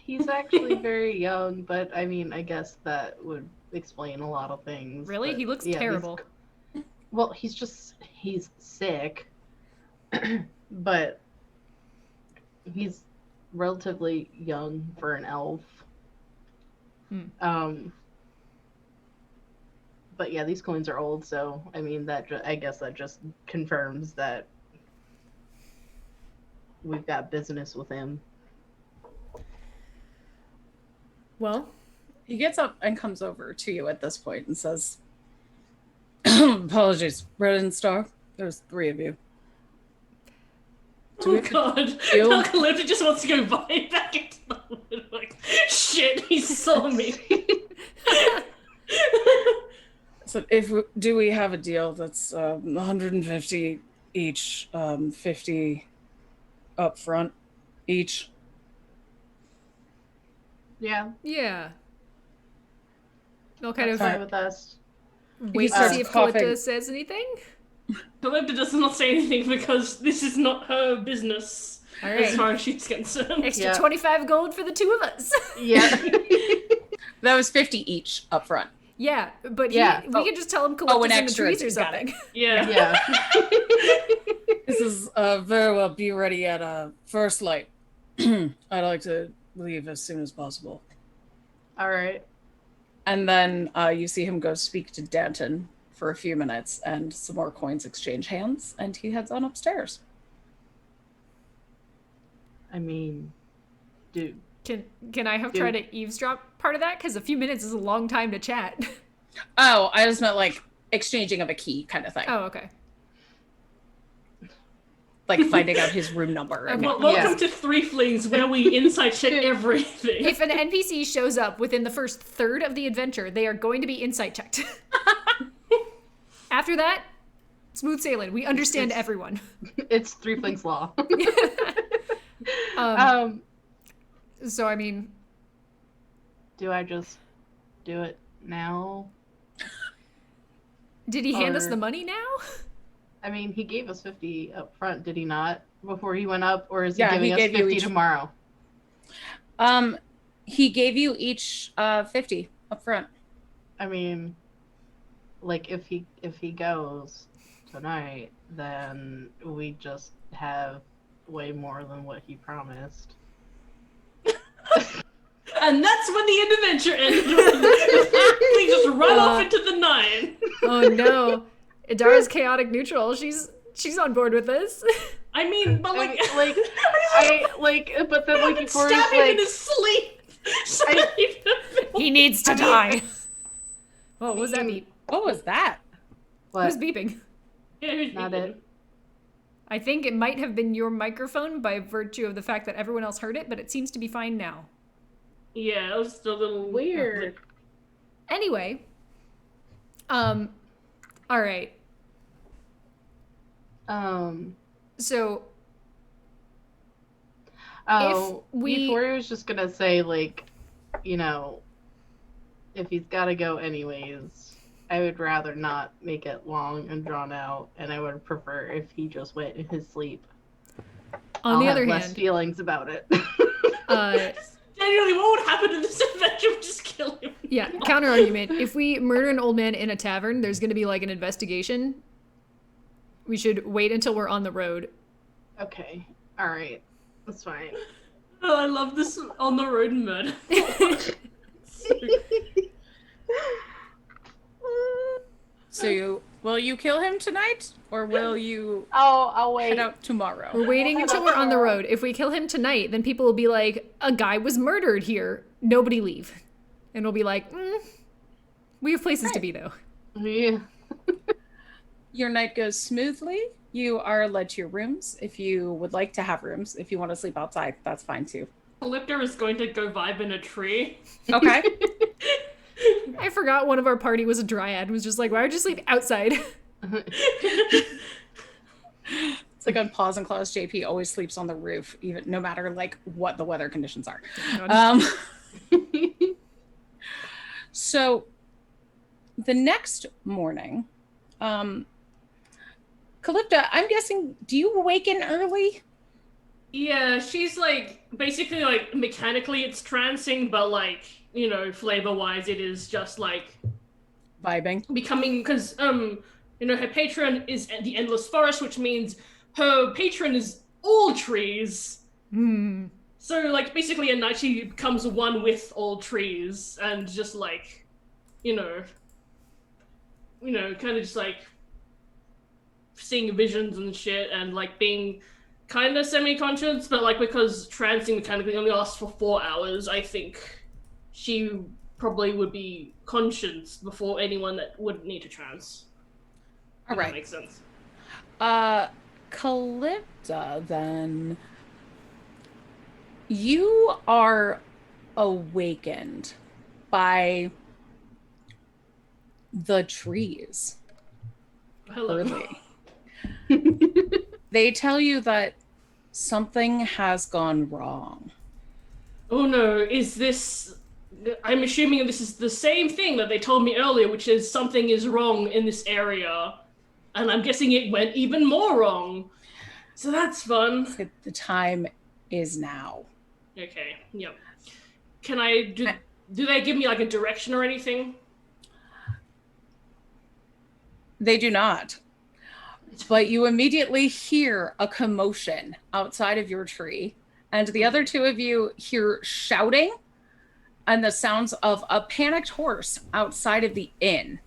He's actually very young, but I mean, I guess that would explain a lot of things. Really? But, He looks yeah, terrible. Well, he's sick, but he's relatively young for an elf. But yeah, these coins are old, so I mean I guess that just confirms that we've got business with him. Well, He gets up and comes over to you at this point and says, apologies, Red Star. There's 3 of you. Oh god. Alcalypta just wants to go back into the wood. Like, shit, he saw me. So do we have a deal that's 150 each, 50 up front each? Yeah. yeah. I'll kind That's of fine with us. wait to starts see if coughing. Calypta says anything. Calypta does not say anything because this is not her business. All As right. far as she's concerned. Extra 25 gold for the 2 of us. Yeah. That was 50 each up front. Yeah, but Yeah. we can just tell him Calypta's an in the extra, trees or got something. Yeah. Yeah. This is very well. Be ready at first light. I'd like to leave as soon as possible. All right. And then you see him go speak to Danton for a few minutes, and some more coins exchange hands, and he heads on upstairs. I mean, dude. Can I have tried to eavesdrop part of that? Because a few minutes is a long time to chat. Oh, I just meant like exchanging of a key kind of thing. Oh, okay. Like finding out his room number. And Welcome to Threeflings, where we insight check everything. If an NPC shows up within the first third of the adventure, they are going to be insight checked. After that, smooth sailing. We understand everyone. It's Threeflings law. So, I mean... Do I just do it now? Did he hand us the money now? I mean, he gave us 50 up front, did he not? Before he went up? Or is he Yeah, giving he us gave you 50 each- tomorrow? He gave you each 50 up front. I mean, like, if he goes tonight, then we just have way more than what he promised. And that's when the adventure ended. They just run off into the 9. Oh no. Idara's chaotic neutral. She's on board with this. I mean, but like, But then like before he's stab him in like, his sleep. He needs to die. Oh, what was that beep? What was that? Who's what? beeping? Not it. I think it might have been your microphone by virtue of the fact that everyone else heard it, but it seems to be fine now. Yeah, it was just a little Weird. Anyway. All right. So Oh, If we- before he was just gonna say like, you know, if he's gotta go anyways, I would rather not make it long and drawn out, and I would prefer if he just went in his sleep. on I'll the have other less hand, feelings about it. Genuinely, what would happen in this adventure? Just kill him. Yeah, counter argument. If we murder an old man in a tavern, there's going to be like an investigation. We should wait until we're on the road. Okay. All right. That's fine. Oh, I love this on the road murder. So will you kill him tonight, or will you I'll wait. head out tomorrow? We're waiting until we're on the road. If we kill him tonight, then people will be like, a guy was murdered here. Nobody leave. And we'll be like, we have places to be, though. Yeah. Your night goes smoothly. You are led to your rooms. If you would like to have rooms, if you want to sleep outside, that's fine too. Calypto is going to go vibe in a tree. Okay. I forgot one of our party was a dryad and was just like, why would you sleep outside? It's like on Paws and Claws, JP always sleeps on the roof, even no matter like what the weather conditions are. So the next morning, Calypta, I'm guessing, do you awaken early? Yeah, she's like, basically like, mechanically it's trancing, but like, you know, flavor-wise it is just like... Vibing. Becoming, because, you know, her patron is the Endless Forest, which means her patron is all trees. So, like, basically at night she becomes one with all trees, and just like, you know, kind of just like seeing visions and shit, and like being kind of semi-conscious, but like because trancing mechanically only lasts for 4 hours, I think she probably would be conscious before anyone that would need to trance. All right. That makes sense. Calypta, then, you are awakened by the trees. Hello. Early. They tell you that something has gone wrong. Oh no, is this... I'm assuming this is the same thing that they told me earlier, which is something is wrong in this area. And I'm guessing it went even more wrong. So that's fun. The time is now. Okay, yep. Can I... Do they give me like a direction or anything? They do not. But you immediately hear a commotion outside of your tree. And the other two of you hear shouting and the sounds of a panicked horse outside of the inn.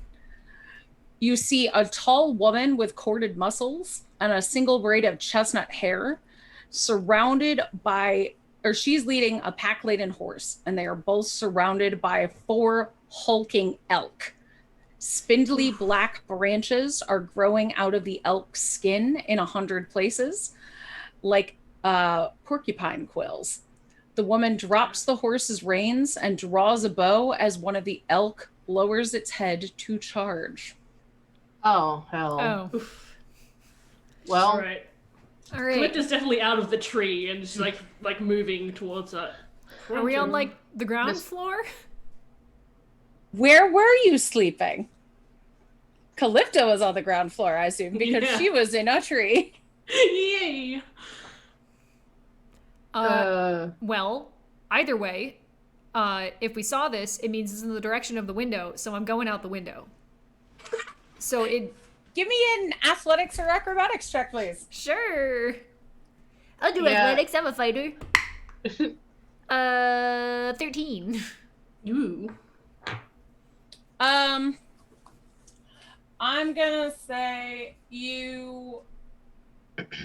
You see a tall woman with corded muscles and a single braid of chestnut hair surrounded by, or she's leading a pack-laden horse, and they are both surrounded by 4 hulking elk. Spindly black branches are growing out of the elk's skin in 100 places, like porcupine quills. The woman drops the horse's reins and draws a bow as one of the elk lowers its head to charge. Oh, hell. Oh. Well, All right. Alright. Calypta's definitely out of the tree and just like moving towards that. Are we on, like, the ground floor? Where were you sleeping? Calypto was on the ground floor, I assume, because Yeah. she was in a tree. Yay! Well, either way, if we saw this, it means it's in the direction of the window, so I'm going out the window. So it... Give me an athletics or acrobatics check, please. Sure. I'll do Yeah. athletics, I'm a fighter. 13. Ooh. I'm gonna say you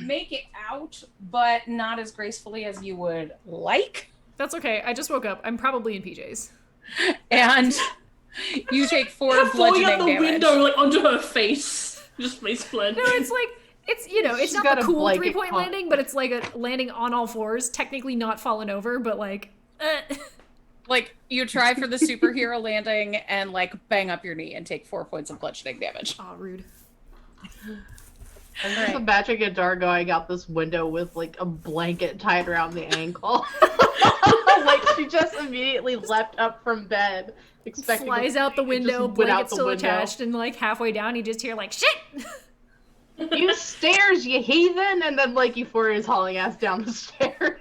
make it out, but not as gracefully as you would like. That's okay, I just woke up. I'm probably in PJs. And you take 4 Falling bludgeoning out the damage. window like onto her face. Just face plant. No, it's like, it's, you know, it's She's not got the a cool blanket 3-point con- landing, but it's like a landing on all fours, technically not fallen over, but like, Like, you try for the superhero landing and, like, bang up your knee and take 4 points of bludgeoning damage. Aw, rude. I'm just imagining a door going out this window with like a blanket tied around the ankle. Like she just immediately leapt up from bed, expecting Flies out the it just window, went out blanket the still window. attached, and like halfway down you just hear like, shit! You stairs, you heathen! And then like Euphoria is hauling ass down the stairs.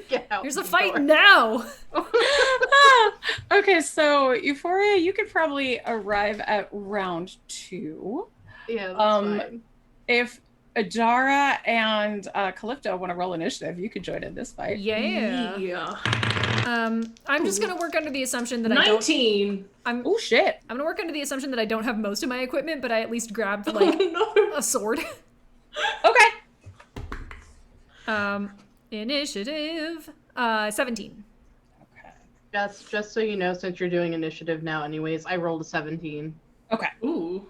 Get out There's the a fight door. now. Okay, so Euphoria, you could probably arrive at round 2. Yeah, that's fine. If Adara and Calypto want to roll initiative, you could join in this fight. Yeah. I'm just gonna work under the assumption that 19. Oh shit! I'm gonna work under the assumption that I don't have most of my equipment, but I at least grabbed like Oh, no. a sword. Okay. Initiative. 17. Okay. Just so you know, since you're doing initiative now anyways, I rolled a 17. Okay. Ooh.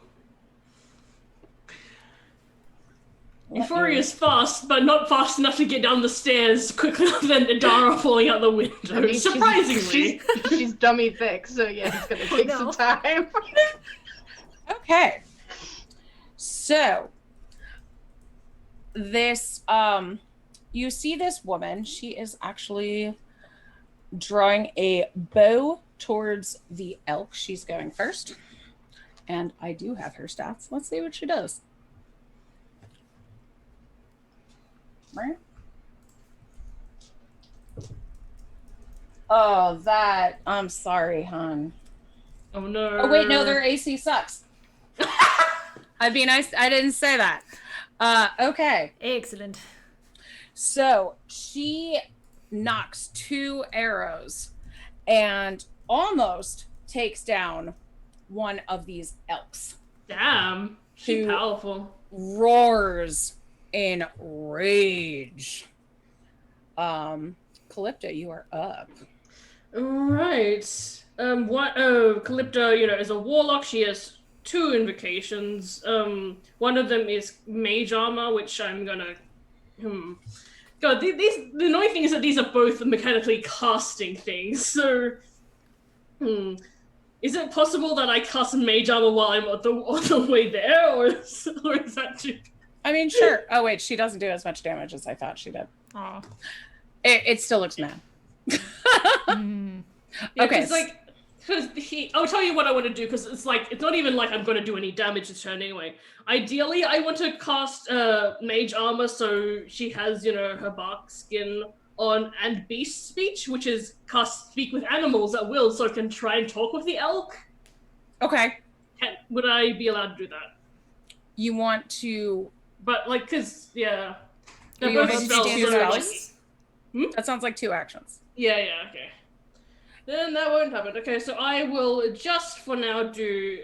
Euphoria's fast, but not fast enough to get down the stairs quicker than Adara falling out the window. I mean, surprisingly. she's dummy thick, so yeah, it's gonna take some time. Okay. So this you see this woman, she is actually drawing a bow towards the elk. She's going first. And I do have her stats. Let's see what she does. Right? Oh, I'm sorry, hon. Oh no. Oh wait, no, their AC sucks. I mean, I didn't say that. Okay. Excellent. So she knocks 2 arrows and almost takes down one of these elks. Damn. She's Who powerful. roars in rage. Calypto, you are up. Right. Calypto, is a warlock. She has 2 invocations. One of them is mage armor, which I'm gonna. God, the annoying thing is that these are both mechanically casting things. So, is it possible that I cast mage armor while I'm on the way there, or is that too? I mean, sure. Oh wait, she doesn't do as much damage as I thought she did. Aw. It still looks mad. Yeah, Okay. I'll tell you what I want to do, because it's not even like I'm going to do any damage this turn anyway. Ideally, I want to cast mage armor, so she has, her bark skin on, and beast speech, which is cast speak with animals at will, so I can try and talk with the elk. Okay. Would I be allowed to do that? You want to... But, because, yeah. You They're want both to spells, do so, spells? That sounds like 2 actions. Yeah, okay. Then that won't happen. Okay, so I will just for now do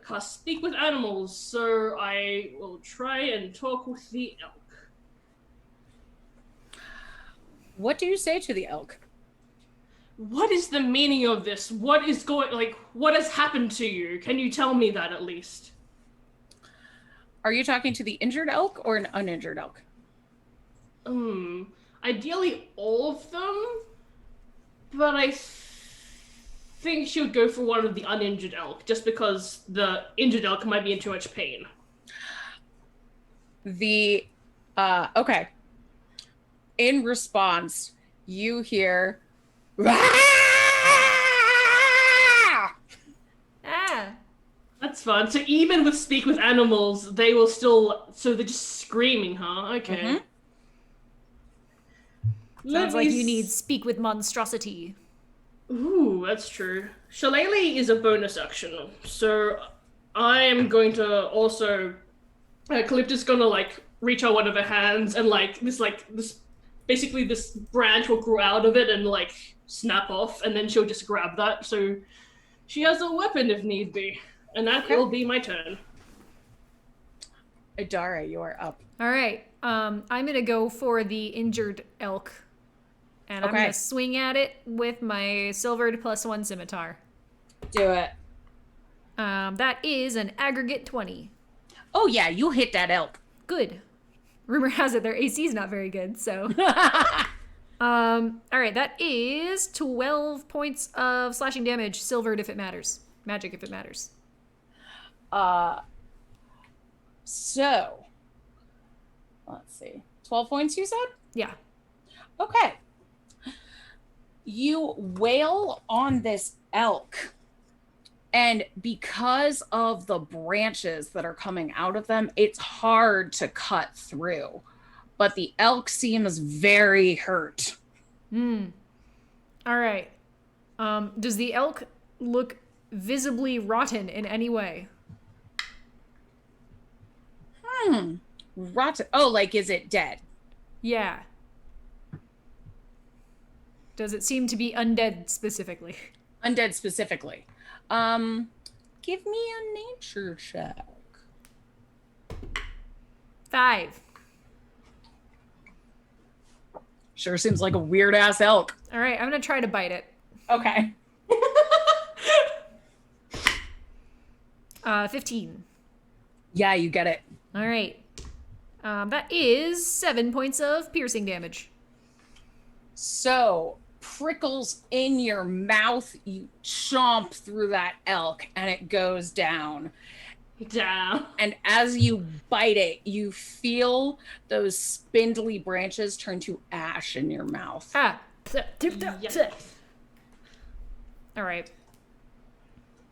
cast speak with animals. So I will try and talk with the elk. What do you say to the elk? What is the meaning of this? What has happened to you? Can you tell me that at least? Are you talking to the injured elk or an uninjured elk? Ideally all of them, but I think she would go for one of the uninjured elk, just because the injured elk might be in too much pain. Okay. In response, you hear... That's fun. So even with speak with animals, they will still... So they're just screaming, huh? Okay. Sounds like you need speak with monstrosity. Ooh, that's true. Shillelagh is a bonus action, so I am going to also... Calypto's gonna, reach out one of her hands, and, this basically this branch will grow out of it and, snap off, and then she'll just grab that, so she has a weapon if need be. And that will be my turn. Adara, you are up. All right. I'm gonna go for the injured elk, and I'm gonna swing at it with my silvered +1 scimitar. Do it. That is an aggregate 20. Oh yeah, you hit that elk. Good. Rumor has it their AC is not very good, so. All right, that is 12 points of slashing damage, silvered if it matters, magic if it matters. So, let's see. 12 points, you said? Yeah. Okay. You wail on this elk, and because of the branches that are coming out of them, it's hard to cut through. But the elk seems very hurt. All right. Does the elk look visibly rotten in any way? Rotten. Oh, like, is it dead? Yeah. Does it seem to be undead specifically? Undead specifically. Give me a nature check. 5. Sure seems like a weird ass elk. All right, I'm gonna try to bite it. Okay. 15. Yeah, you get it. All right. That is 7 points of piercing damage. So, prickles in your mouth, you chomp through that elk and it goes down. Damn. And as you bite it, you feel those spindly branches turn to ash in your mouth. Ah. Yes. All right.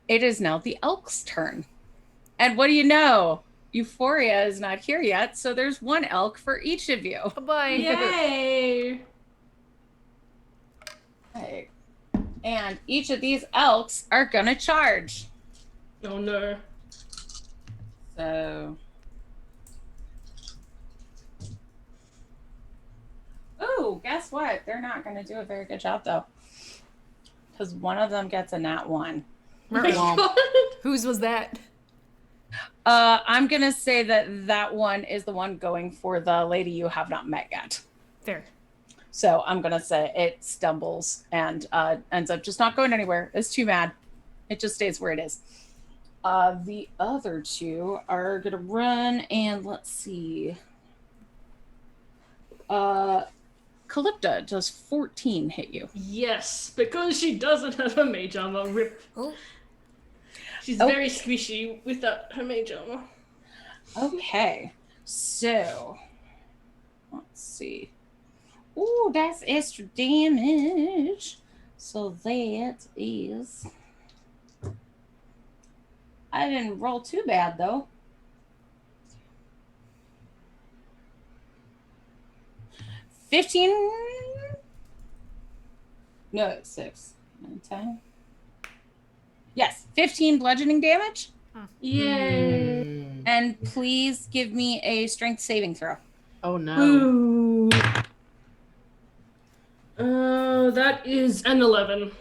It is now the elk's turn. And what do you know? Euphoria is not here yet, so there's one elk for each of you. Bye. Yay! Okay. And each of these elks are gonna charge. Oh no. So. Oh, guess what? They're not gonna do a very good job though. Because one of them gets a nat 1. Whose was that? I'm gonna say that one is the one going for the lady you have not met yet. There. So I'm gonna say it stumbles and ends up just not going anywhere. It's too mad. It just stays where it is. The other two are gonna run and let's see. Calypta, does 14 hit you? Yes, because she doesn't have a mage armor. Rip. Oh. She's very squishy without her mage armor. Okay, so let's see. Ooh, that's extra damage. So that is. I didn't roll too bad though. 15. No, it's 6. 9, 10. Yes, 15 bludgeoning damage. Yay! And please give me a strength saving throw. Oh no. Ooh. That is an 11.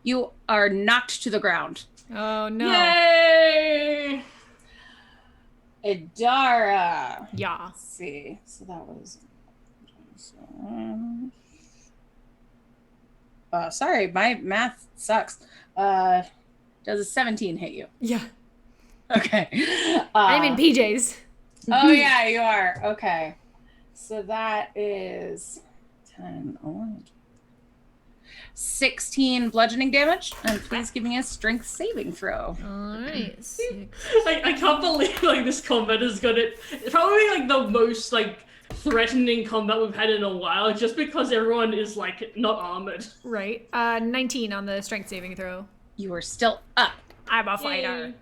You are knocked to the ground. Oh no. Yay! Idara. Yeah. Let's see. So that was. Sorry, my math sucks. Does a 17 hit you? Yeah. Okay. I'm in PJs. Oh yeah, you are. Okay. So that is 10, 11, 16 bludgeoning damage. And please give me a strength saving throw. All right. 6. I can't believe like this combat is gonna. It's probably like the most like threatening combat we've had in a while, just because everyone is like not armored. Right. 19 on the strength saving throw. You are still up. I'm a fighter.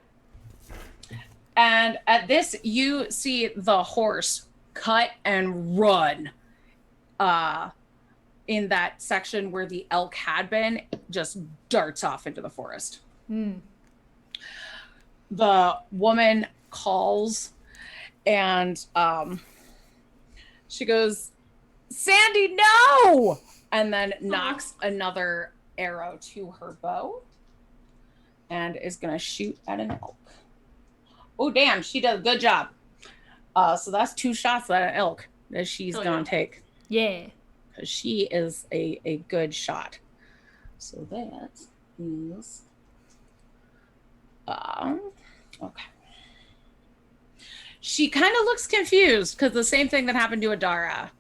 Yay. And at this, you see the horse cut and run in that section where the elk had been, just darts off into the forest. The woman calls and she goes, Sandy, no! And then knocks another arrow to her bow and is going to shoot at an elk. Oh, damn, she does a good job. So that's 2 shots at an elk that she's going to take. Yeah. Because she is a good shot. So that is... okay. She kind of looks confused because the same thing that happened to Adara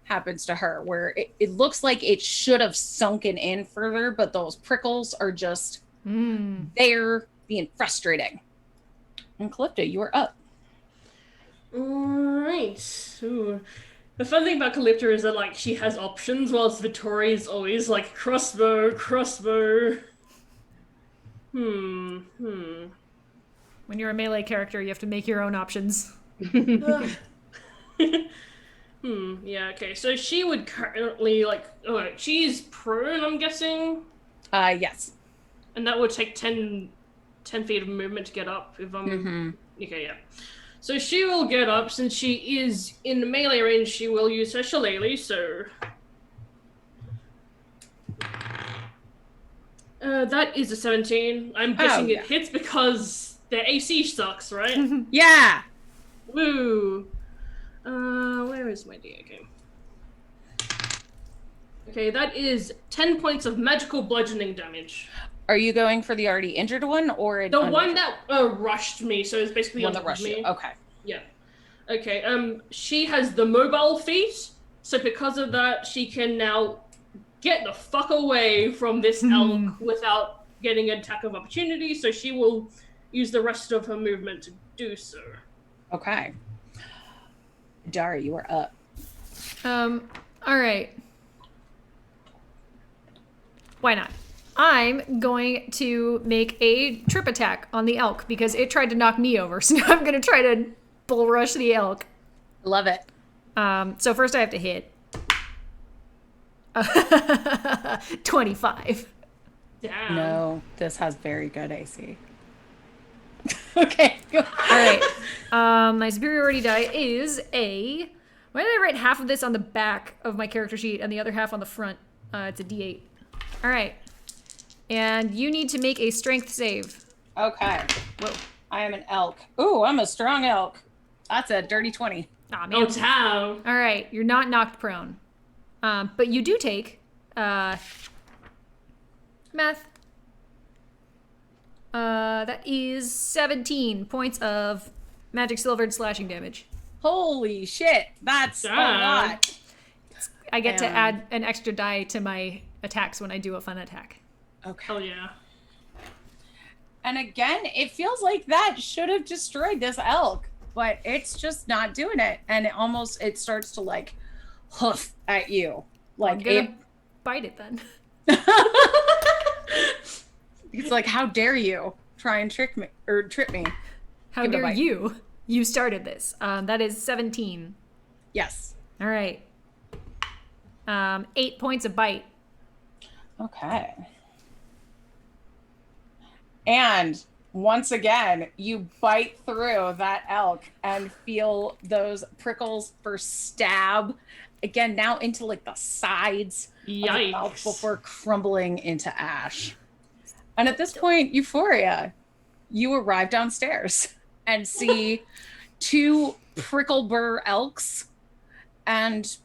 happens to her, where it looks like it should have sunken in further, but those prickles are just there being frustrating. And Calypta, you are up. Alright. Ooh. The fun thing about Calypta is that like she has options, whilst Vittori is always like crossbow. When you're a melee character, you have to make your own options. Yeah, okay. So she would currently, like... Oh, she's prone, I'm guessing? Yes. And that would take 10 feet of movement to get up, if I'm... Okay, yeah. So she will get up, since she is in melee range, she will use her shillelagh, so... that is a 17. I'm guessing it hits because their AC sucks, right? Yeah! Woo! Where is my D? Okay. Okay, that is 10 points of magical bludgeoning damage. Are you going for the already injured one or The one that rushed me, so it's basically one on that rushed me. you? Okay. Yeah. Okay, she has the mobile feat, so because of that, she can now get the fuck away from this elk without getting an attack of opportunity, so she will use the rest of her movement to do so. Okay. Dara, you are up. All right. Why not? I'm going to make a trip attack on the elk because it tried to knock me over. So now I'm going to try to bull rush the elk. Love it. So first I have to hit. 25. Damn. No, this has very good AC. Okay, go. All right. My superiority die is a... Why did I write half of this on the back of my character sheet and the other half on the front? It's a D8. All right. And you need to make a strength save. Okay. Whoa. I am an elk. Ooh, I'm a strong elk. That's a dirty 20. Aw, man. Oh, damn. All right. You're not knocked prone. But you do take... math. That is 17 points of magic silvered slashing damage. Holy shit, that's a lot. I get to add an extra die to my attacks when I do a fun attack. Okay. Hell yeah. And again, it feels like that should have destroyed this elk, but it's just not doing it. And it starts to like hoof at you. Like I'm gonna bite it then. It's like, how dare you try and trip me? How Give it a dare bite. you? You started this. That is 17. Yes. All right. 8 points of bite. Okay. And once again, you bite through that elk and feel those prickles first stab again now into like the sides of the mouth Yikes. before crumbling into ash. And at this point, Euphoria, you arrive downstairs and see two prickle burr elks, and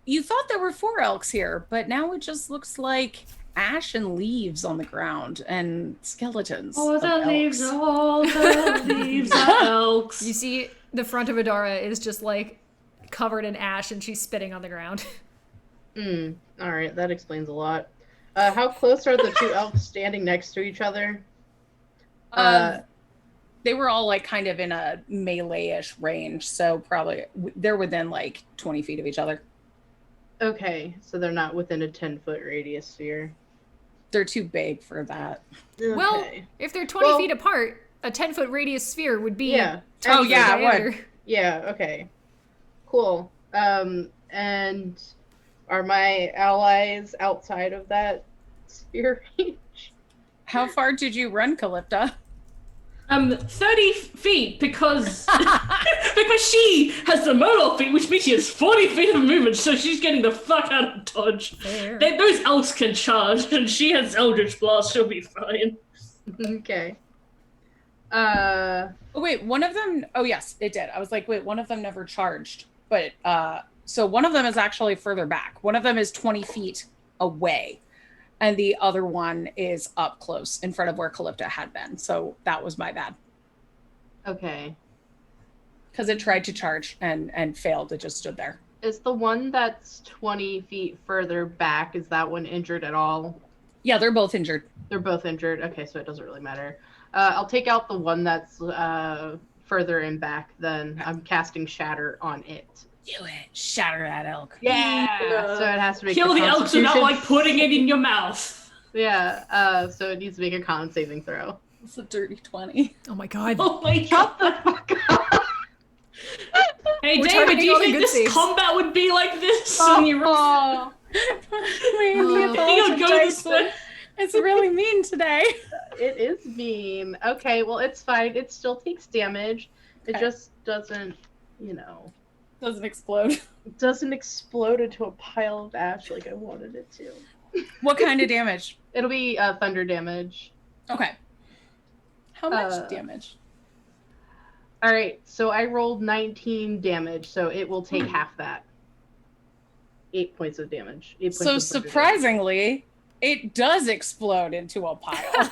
you thought there were 4 elks here, but now it just looks like ash and leaves on the ground and skeletons. All of the elks. leaves, all the leaves are elks. You see the front of Adara is just like covered in ash and she's spitting on the ground. All right, that explains a lot. How close are the two elks standing next to each other? They were all like kind of in a melee-ish range, so probably they're within like 20 feet of each other. Okay, so they're not within a 10-foot radius sphere. They're too big for that. Okay. Well, if they're 20 feet apart, a 10-foot radius sphere would be yeah. Oh, yeah, it diameter. would. Yeah, okay. Cool. And are my allies outside of that sphere range? How far did you run, Calypta? 30 feet because because she has the mobile feet, which means she has 40 feet of movement, so she's getting the fuck out of dodge. Those elves can charge, and she has Eldritch Blast, she'll be fine. Okay. Oh, wait, one of them... Oh, yes, it did. I was like, wait, one of them never charged. But, so one of them is actually further back. One of them is 20 feet away. And the other one is up close in front of where Calypta had been. So that was my bad. Okay. Because it tried to charge and failed. It just stood there. Is the one that's 20 feet further back, is that one injured at all? Yeah, they're both injured. They're both injured. Okay, so it doesn't really matter. I'll take out the one that's further in back, then. I'm casting Shatter on it. Do it. Shatter that elk. Yeah! So it has to make Kill a the elks without, Constitution- like, putting it in your mouth. Yeah, so it needs to make a con saving throw. It's a dirty 20. Oh my god. Oh my god. Shut the fuck up! Hey, We're David, do targeting you all the think good this saves. combat would be like this? And you Oh, man, the think I'd intelligent go this dice way? is really mean today. It is mean. Okay, well, it's fine. It still takes damage. It Okay. just doesn't, you know, Doesn't explode. it doesn't explode into a pile of ash like I wanted it to. What kind of damage? It'll be thunder damage. Okay. How much damage? All right, so I rolled 19 damage, so it will take half that. 8 points of damage. 8 points So of thunder surprisingly, it does explode into a pile. damage.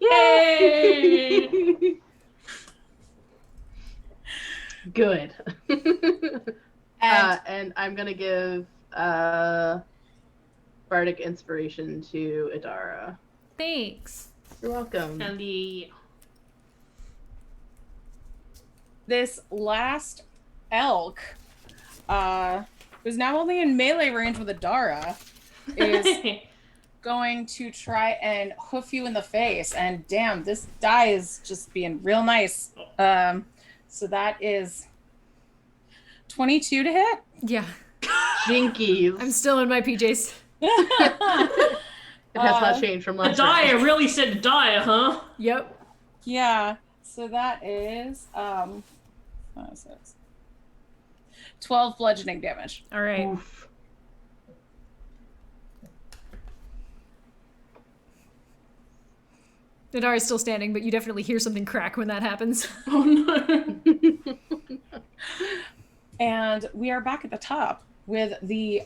Yay! Yay! Good. And I'm gonna give bardic inspiration to Adara. Thanks. You're welcome. And the This last elk, who's now only in melee range with Adara, is going to try and hoof you in the face. And damn, this die is just being real nice. So that is 22 to hit. Yeah. Jinkies. I'm still in my PJs. It has not changed from the last dire round. really said dire, huh? Yep. Yeah, so that is 12 bludgeoning damage. All right. Oof. Nadar is still standing, but you definitely hear something crack when that happens. Oh no. And we are back at the top with the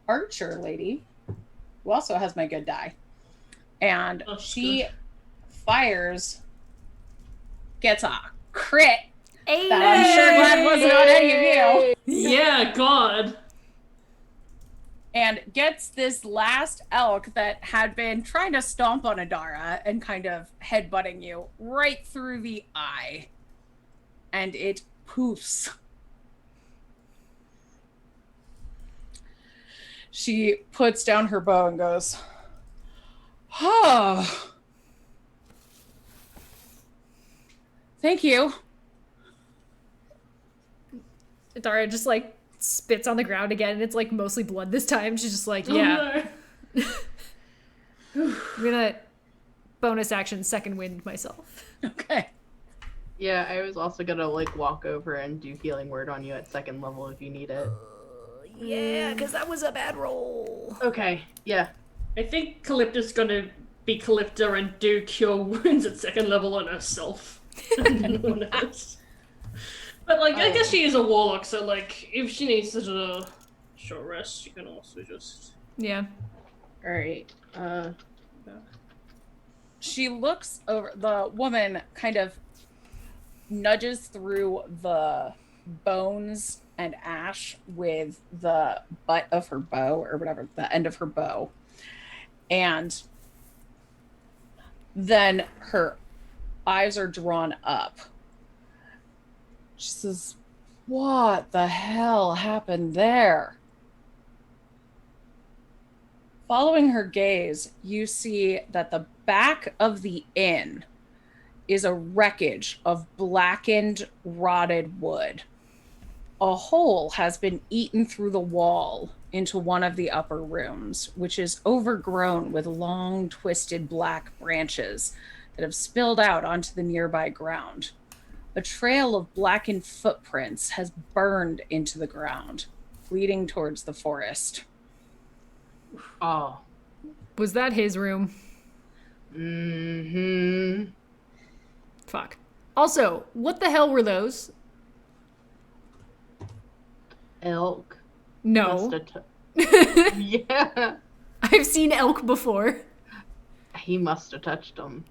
archer lady, who also has my good die. And Oh, she good. fires, gets a crit Hey! that I'm sure glad wasn't on any of you, Yeah, God. and gets this last elk that had been trying to stomp on Adara and kind of headbutting you right through the eye. And it poofs. She puts down her bow and goes, "Oh, thank you." Dara just like spits on the ground again, and it's like mostly blood this time. She's just like, Oh, yeah, no. I'm gonna bonus action second wind myself. Okay. Yeah, I was also gonna like walk over and do healing word on you at second level if you need it. Yeah, because that was a bad roll. Okay, yeah. I think Calypta's gonna be Calypta and do cure wounds at second level on herself. No one else. But like, I guess she is a warlock, so like, if she needs to do a short rest, she can also just. Yeah. Alright. She looks over, the woman kind of nudges through the bones and ash with the butt of her bow, or whatever, the end of her bow. And then her eyes are drawn up. She says, "What the hell happened there?" Following her gaze, you see that the back of the inn is a wreckage of blackened, rotted wood. A hole has been eaten through the wall into one of the upper rooms, which is overgrown with long, twisted black branches that have spilled out onto the nearby ground. A trail of blackened footprints has burned into the ground, leading towards the forest. Oh. Was that his room? Mm-hmm. Fuck. Also, what the hell were those? Elk. No. Yeah. I've seen elk before. He must have touched them.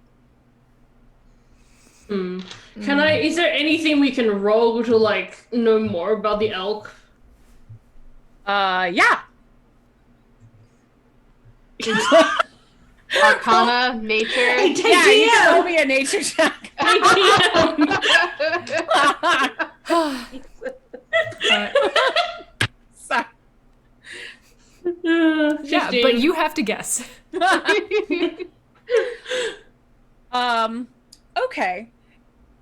Can I? Is there anything we can roll to like know more about the elk? Yeah. Arcana, nature. Hey, Yeah, you can DM! roll me a nature check. Hey, DM! Sorry. Yeah, 15. but you have to guess. Okay.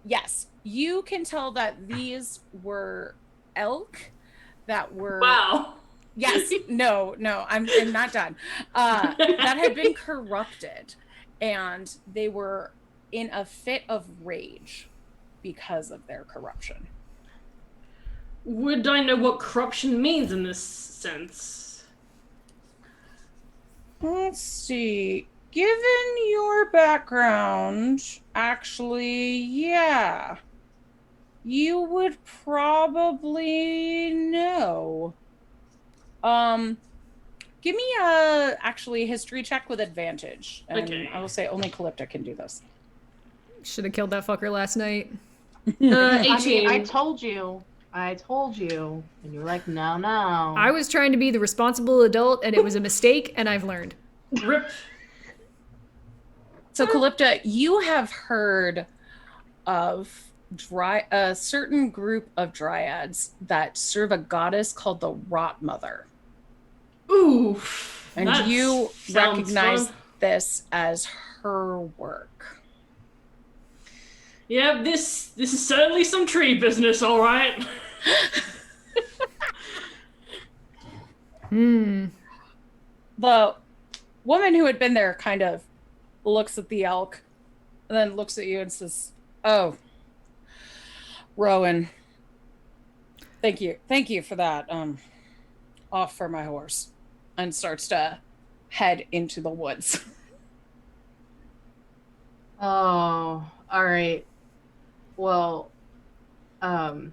Yes. You can tell that these were elk that were Wow. yes, no, I'm not done. That had been corrupted, and they were in a fit of rage because of their corruption. Would I know what corruption means in this sense? Let's see. Given your background, actually, yeah, you would probably know. Give me a actually history check with advantage, and Okay. I will say only Calypta can do this. Should have killed that fucker last night. 18. I mean, I told you, and you're like, no. I was trying to be the responsible adult, and it was a mistake, and I've learned. Rip. So, Calypta, you have heard of a certain group of dryads that serve a goddess called the Rot Mother. Ooh. And that you sounds recognize fun. this as her work. Yeah, this is certainly some tree business, all right. The woman who had been there kind of looks at the elk and then looks at you and says, "Oh, Rowan, thank you for that. Off for my horse," and starts to head into the woods. Oh, all right. Well, I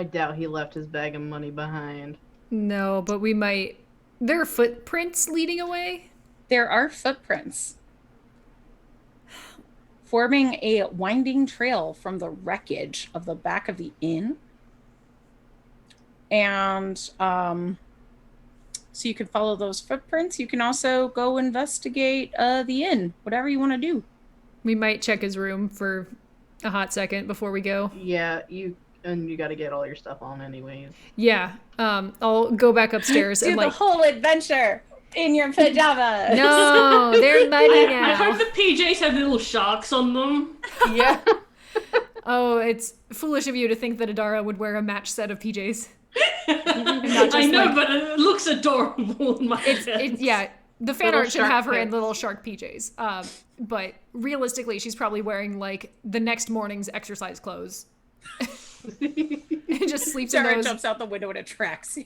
doubt he left his bag of money behind. No, but we might. There are footprints leading away? There are footprints forming a winding trail from the wreckage of the back of the inn. And so you can follow those footprints. You can also go investigate the inn, whatever you want to do. We might check his room for a hot second before we go. Yeah, you got to get all your stuff on anyways. Yeah, I'll go back upstairs Do and the whole adventure in your pajamas. No, they're muddy I now. hope the PJs have little sharks on them. Yeah. Oh, it's foolish of you to think that Adara would wear a match set of PJs. I know, but it looks adorable in my head. Yeah, the fan Little art should shark have her in pants. little shark PJs. But realistically, she's probably wearing like the next morning's exercise clothes. And just sleeps in Sarah those. jumps out the window in a tracksuit.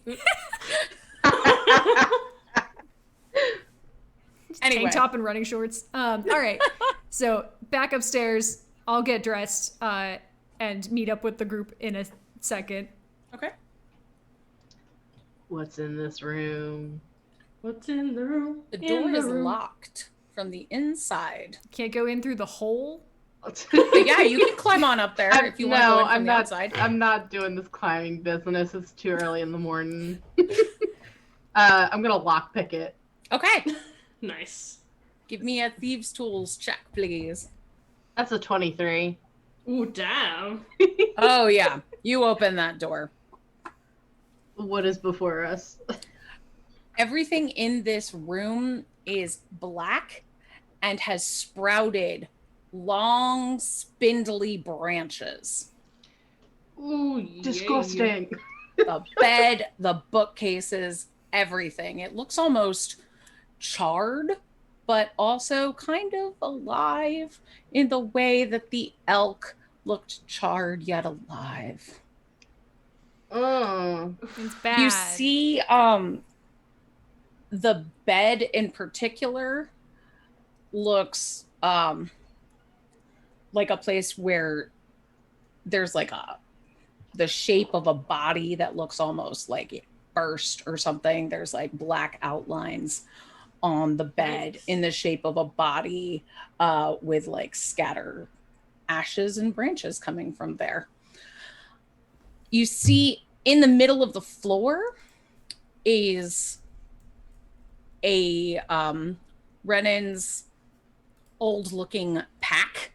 Anyway. Tank top and running shorts. All right. So back upstairs. I'll get dressed and meet up with the group in a second. Okay. What's in this room? What's in the room? The door is locked from the inside. Can't go in through the hole. But yeah, you can climb on up there if you want to go in from the outside. I'm not doing this climbing business. It's too early in the morning. I'm gonna lockpick it. Okay. Nice. Give me a thieves' tools check, please. That's a 23. Ooh, damn. Oh yeah, you open that door. What is before us? Everything in this room is black and has sprouted long, spindly branches. Ooh, yay. Disgusting. The bed, the bookcases, everything. It looks almost charred, but also kind of alive in the way that the elk looked charred yet alive. Oh. It's bad. You see the bed in particular looks like a place where there's like the shape of a body that looks almost like it burst or something. There's like black outlines on the bed in the shape of a body with like scattered ashes and branches coming from there. You see in the middle of the floor is a Renan's old looking pack,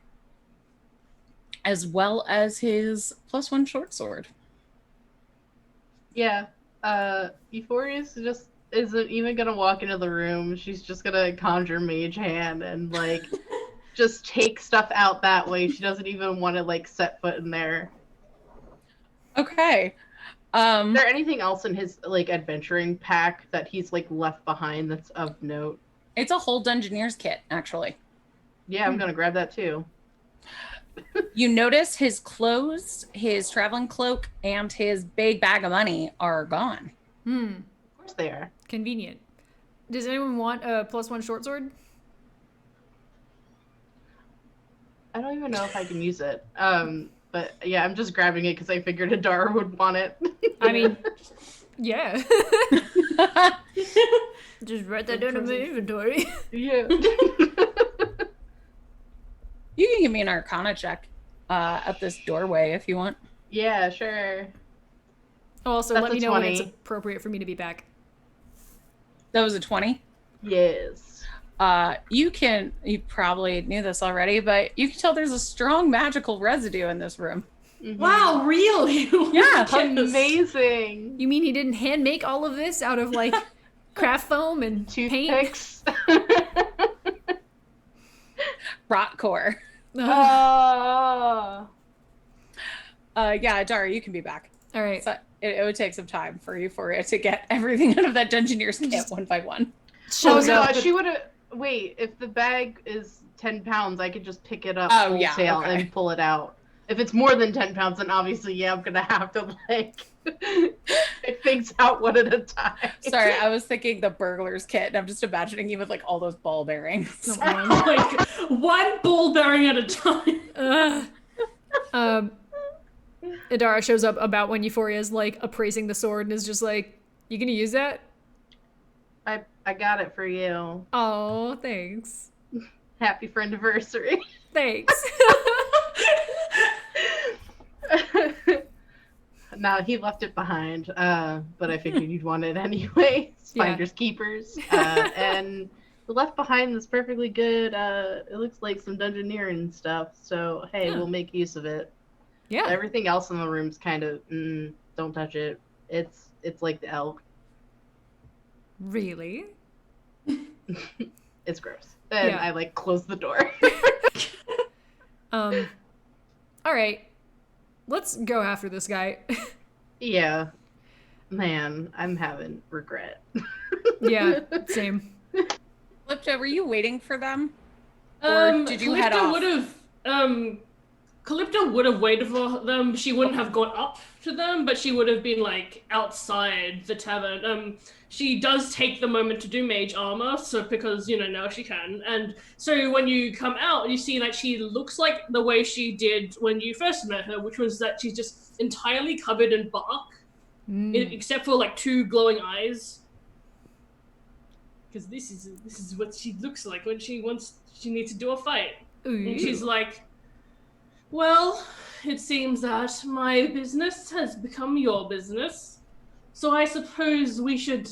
as well as his +1 short sword. Yeah. Euphoria's just isn't even gonna walk into the room. She's just gonna conjure mage hand and like just take stuff out that way. She doesn't even want to like set foot in there. Okay. Is there anything else in his like adventuring pack that he's like left behind that's of note? It's a whole Dungeoneer's kit, actually. Yeah, I'm gonna grab that too. You notice his clothes, his traveling cloak, and his big bag of money are gone. Of course they are. Convenient. Does anyone want a +1 short sword? I don't even know if I can use it. But yeah, I'm just grabbing it because I figured Adara would want it. I mean, yeah. Just write that down in my inventory. Yeah. You can give me an Arcana check at this doorway if you want. Yeah, sure. Also, That's let me a know when it's 20. appropriate for me to be back. That was a 20. Yes. You probably knew this already, but you can tell there's a strong magical residue in this room. Mhm. Wow, really? Yeah. Amazing. You mean he didn't hand make all of this out of like craft foam and paint? Toothpicks. Rot core. Oh. Yeah, Dara, you can be back. All right. So it would take some time for you to get everything out of that Dungeoneer's kit one by one. Oh Shows no, up. she would have. Wait, if the bag is 10 pounds, I could just pick it up Oh, yeah, wholesale okay. and pull it out. If it's more than 10 pounds, then obviously, yeah, I'm gonna have to like pick things out one at a time. Sorry, I was thinking the burglar's kit, and I'm just imagining you with like all those ball bearings. Like one ball bearing at a time. Adara shows up about when Euphoria's like appraising the sword and is just like, "You gonna use that?" I got it for you. Oh, thanks. Happy friendiversary. Thanks. No, he left it behind, but I figured you'd want it anyway. Yeah. Finders keepers. And the left behind is perfectly good. It looks like some dungeoneering stuff. So, hey, Yeah. we'll make use of it. Yeah. Everything else in the room's kind of, don't touch it. It's like the elk. Really? It's gross. And Yeah. I, like, close the door. All right. Let's go after this guy. Yeah. Man, I'm having regret. Yeah, same. Lipta, were you waiting for them? Or did you head off? Calypto would have waited for them. She wouldn't have gone up to them, but she would have been like outside the tavern. She does take the moment to do mage armor, so because now she can. And so when you come out, you see that she looks like the way she did when you first met her, which was that she's just entirely covered in bark, except for like 2 glowing eyes. Because this is what she looks like when she needs to do a fight. And she's like, well, it seems that my business has become your business, so I suppose we should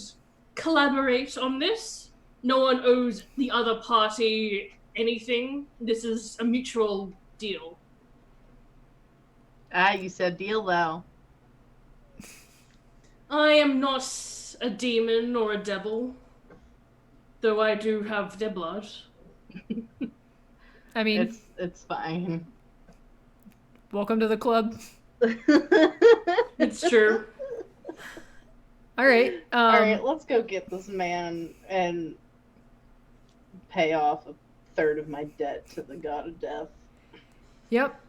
collaborate on this. No one owes the other party anything. This is a mutual deal. You said deal, though. I am not a demon or a devil, though I do have their blood. I mean, It's fine. welcome to the club. It's true. All right. All right, let's go get this man and pay off a third of my debt to the god of death. Yep.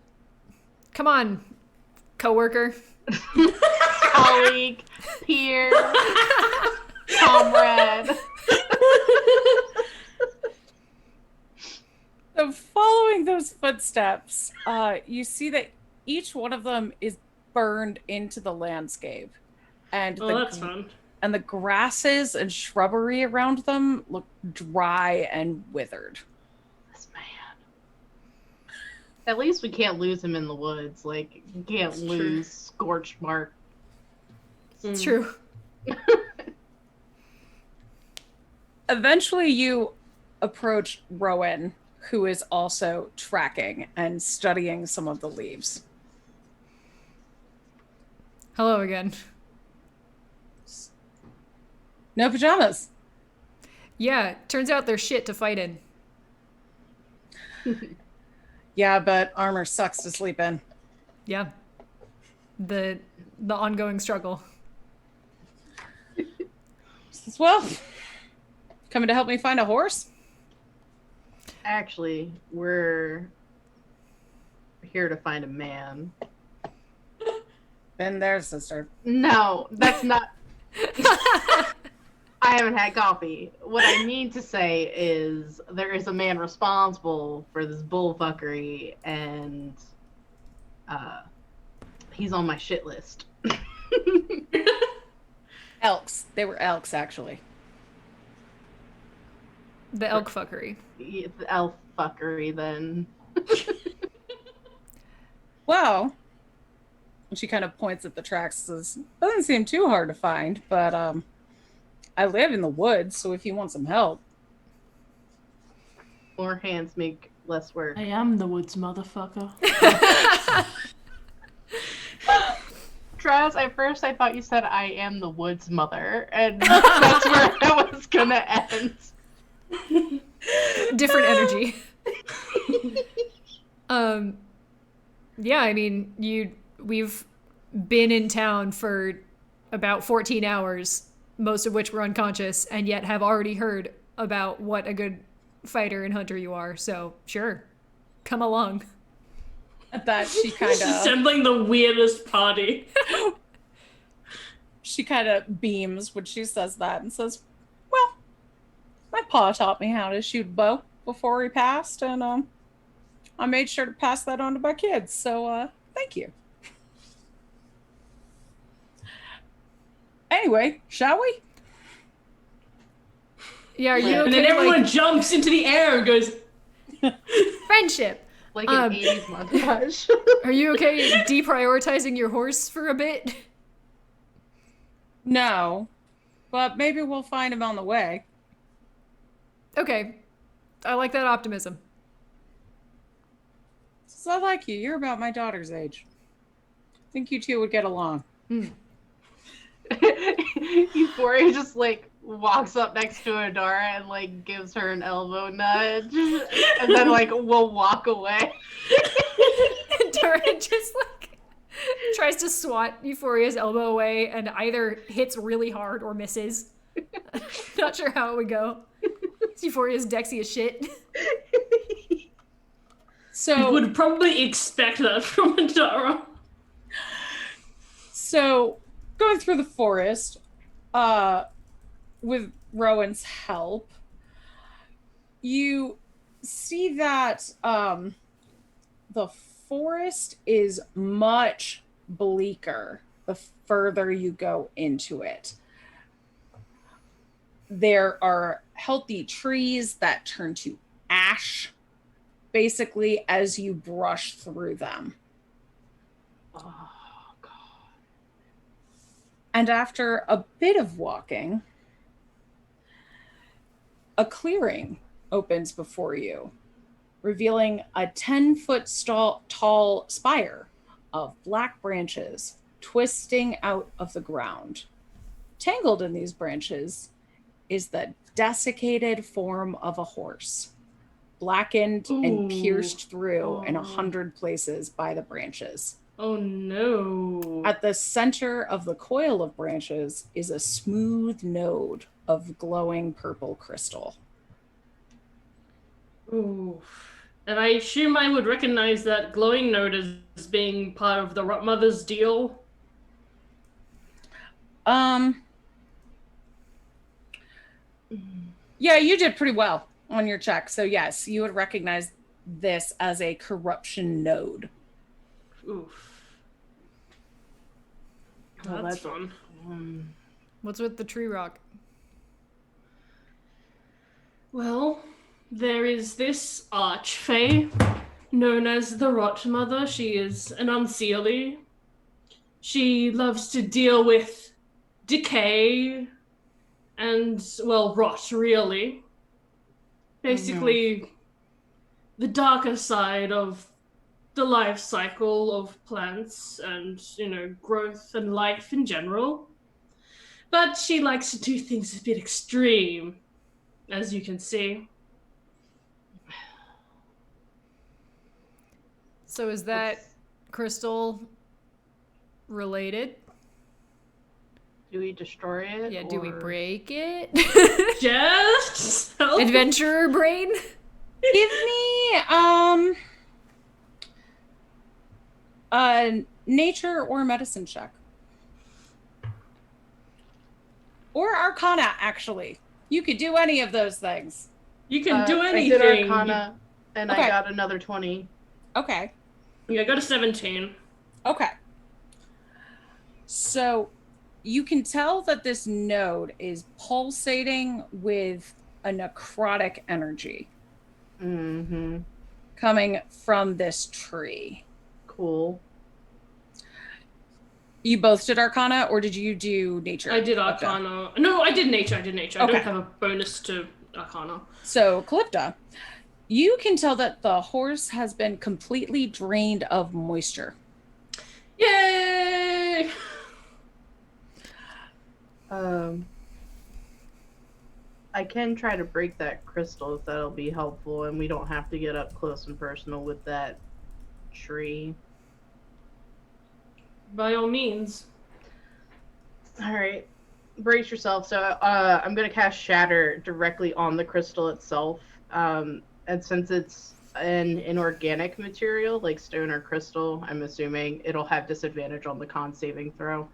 Come on, coworker. Colleague, peer, comrade. So following those footsteps, you see that each one of them is burned into the landscape. And That's fun. And the grasses and shrubbery around them look dry and withered. This man. At least we can't lose him in the woods. Like, you can't lose Scorched Mark. It's true. Eventually you approach Rowan, who is also tracking and studying some of the leaves. Hello again. No pajamas. Yeah, turns out there's shit to fight in. Yeah, but armor sucks to sleep in. Yeah. The ongoing struggle. Says, well, coming to help me find a horse? Actually, we're here to find a man. Been there, sister. No, that's not. I haven't had coffee. What I mean to say is there is a man responsible for this bullfuckery, and he's on my shit list. Elks. They were elks, actually. The elk fuckery. The elf fuckery, then. Well, she kind of points at the tracks and says, doesn't seem too hard to find, but I live in the woods, so if you want some help. More hands make less work. I am the woods motherfucker. Traz, at first I thought you said I am the woods mother, and that's where I was gonna end. Different energy. Yeah, I mean, we've been in town for about 14 hours, most of which were unconscious, and yet have already heard about what a good fighter and hunter you are. So, sure. Come along. At that, she kind of... Assembling the weirdest party. She kind of beams when she says that and says, well, my pa taught me how to shoot a bow before he passed, and I made sure to pass that on to my kids, so thank you. Anyway, shall we? Yeah, are you And okay? then everyone Like, jumps into the air and goes, friendship. Like an 80s montage. Are you okay deprioritizing your horse for a bit? No, but maybe we'll find him on the way. Okay. I like that optimism. So I like you. You're about my daughter's age. I think you two would get along. Euphoria just like walks up next to Adara and like gives her an elbow nudge, and then like will walk away. And Dara just like tries to swat Euphoria's elbow away and either hits really hard or misses. Not sure how it would go. Euphoria's dexy as shit. So you would probably expect that from Adara. So, going through the forest, with Rowan's help, you see that the forest is much bleaker the further you go into it. There are healthy trees that turn to ash, basically, as you brush through them. Oh god. And after a bit of walking, a clearing opens before you, revealing a 10-foot tall spire of black branches twisting out of the ground. Tangled in these branches is the desiccated form of a horse, blackened and pierced through in 100 places by the branches. Oh no. At the center of the coil of branches is a smooth node of glowing purple crystal. Ooh. And I assume I would recognize that glowing node as being part of the Rot Mother's deal. Yeah, you did pretty well on your check. So yes, you would recognize this as a corruption node. Oof. Well, That's that's- fun. What's with the tree rock? Well, there is this archfey known as the Rot Mother. She is an unseelie. She loves to deal with decay and, well, rot, really. Basically, the darker side of the life cycle of plants and, growth and life in general. But she likes to do things a bit extreme, as you can see. So is that crystal related? Do we destroy it? Yeah, do we or- break it? Just Adventurer brain? Give me a nature or medicine check. Or Arcana, actually. You could do any of those things. You can do I anything. did Arcana, and Okay. I got another 20. Okay. Yeah, I got a 17. Okay. So you can tell that this node is pulsating with a necrotic energy Mm-hmm. coming from this tree. Cool. You both did Arcana, or did you do Nature? I did Calypta? Arcana. No, I did Nature. I Okay. don't have a bonus to Arcana. So, Calypta, you can tell that the horse has been completely drained of moisture. Yay! I can try to break that crystal if that'll be helpful, and we don't have to get up close and personal with that tree. By all means. All right, brace yourself. So I'm gonna cast Shatter directly on the crystal itself, and since it's an inorganic material like stone or crystal, I'm assuming it'll have disadvantage on the con saving throw.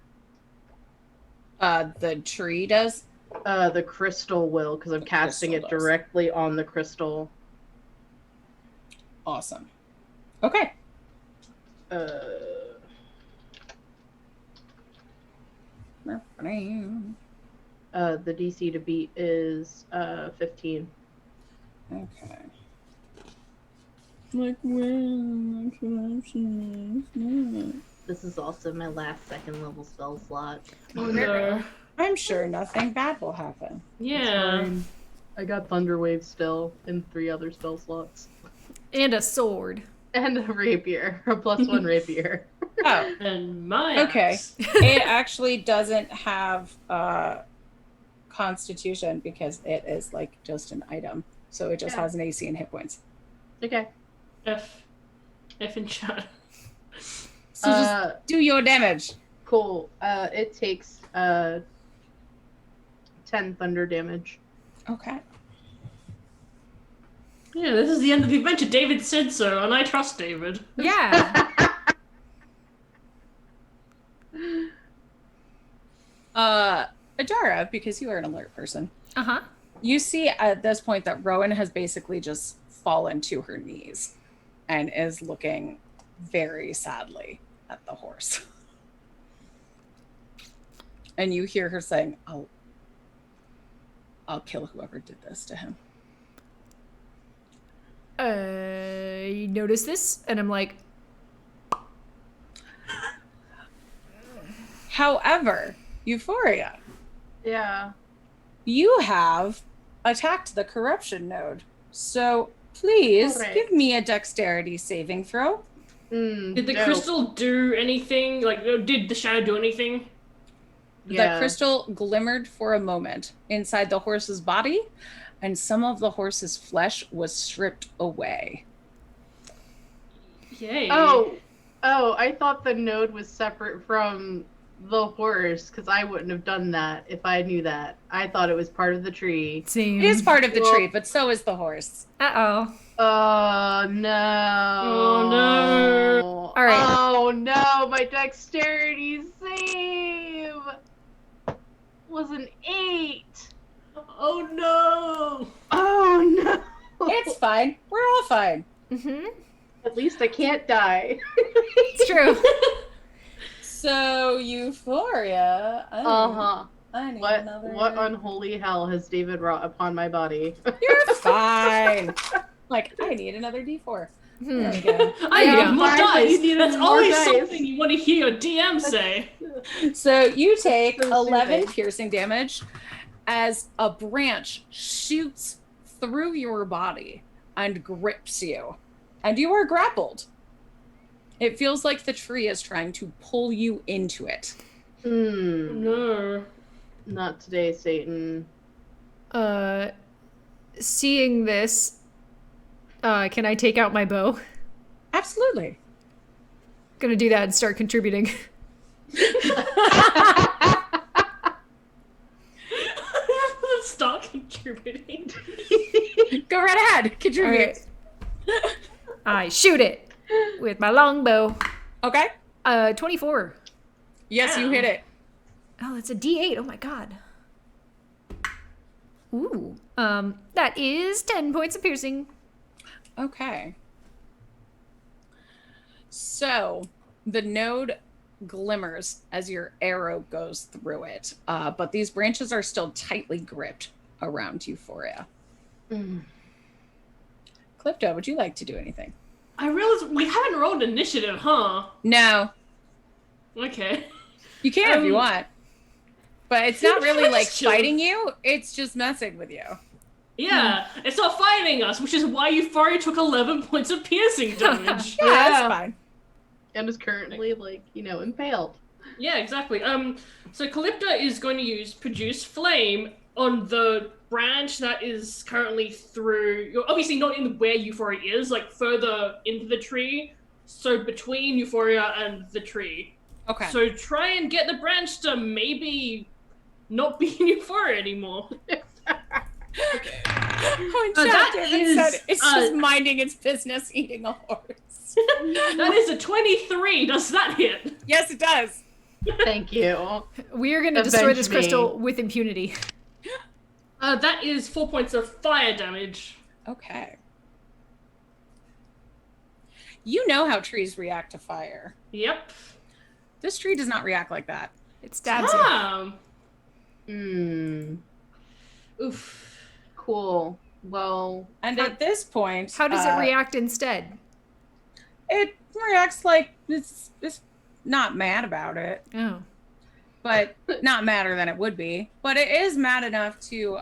The tree does. The crystal will, because I'm casting it crystal does. directly on the crystal. Awesome. Okay. The DC to beat is 15. Okay. Like when? This is also my last second level spell slot. Oh no. I'm sure nothing bad will happen. Yeah. Fine. I got Thunderwave still in 3 other spell slots. And a sword. And a rapier, a +1 rapier. Oh, And my okay. axe. It actually doesn't have Constitution because it is like just an item, so it just Yeah. has an AC and hit points. Okay. F in chat. So just do your damage. Cool. It takes 10 thunder damage. Okay. Yeah, this is the end of the adventure. David said so, and I trust David. Yeah. Adara, because you are an alert person, Uh-huh. you see at this point that Rowan has basically just fallen to her knees and is looking very sadly at the horse. And you hear her saying, I'll kill whoever did this to him. You notice this? And I'm like, However, Euphoria, Yeah. you have attacked the corruption node. So please Correct. give me a dexterity saving throw. Did the No. crystal do anything? Like, did the shadow do anything? The crystal glimmered for a moment inside the horse's body, and some of the horse's flesh was stripped away. Yay. Oh, I thought the node was separate from the horse, because I wouldn't have done that if I knew that. I thought it was part of the tree. same. It is part of the Well- tree, but so is the horse. Uh-oh. Oh, no. Oh, no. All right. Oh, no. My dexterity save was an 8. Oh no. Oh, no. It's fine. We're all fine. Mm-hmm. At least I can't die. It's true. So, Euphoria. Uh-huh. I need What another. unholy hell has David wrought upon my body? You're fine. Like, I need another D4. There we go. I Yeah. need more Fine, but dice. you needed That's more always dice. something you want to hear your DM say. So you take So 11 soothing. piercing damage as a branch shoots through your body and grips you. And you are grappled. It feels like the tree is trying to pull you into it. No. Not today, Satan. Seeing this, can I take out my bow? Absolutely. Gonna do that and start contributing. Start contributing. Go right ahead. Contribute. Alright. I shoot it with my longbow. Okay. 24. Yes, you hit it. Oh, that's a D8. Oh my god. Ooh. That is 10 points of piercing. Okay. So the node glimmers as your arrow goes through it, but these branches are still tightly gripped around Euphoria. Clipto, would you like to do anything? I realize we haven't rolled initiative, huh? No. Okay. You can if you want. But it's not really like Just chill. fighting you, it's just messing with you. Yeah, it's not fighting us, which is why Euphoria took 11 points of piercing damage. Yeah, that's fine. And is currently, like, impaled. Yeah, exactly. So Calypta is going to use Produce Flame on the branch that is currently through. You're obviously not in where Euphoria is, like further into the tree. So between Euphoria and the tree. Okay. So try and get the branch to maybe not be in Euphoria anymore. It's just minding its business eating a horse. That is a 23. Does that hit? Yes, it does. Thank you. We are gonna destroy Avenge this me. crystal with impunity. That is 4 points of fire damage. Okay. You know how trees react to fire. Yep. This tree does not react like that. It stabs you. Oof. Cool. Well, And at this point, How does it react instead? It reacts like it's not mad about it, Oh. but not madder than it would be. But it is mad enough to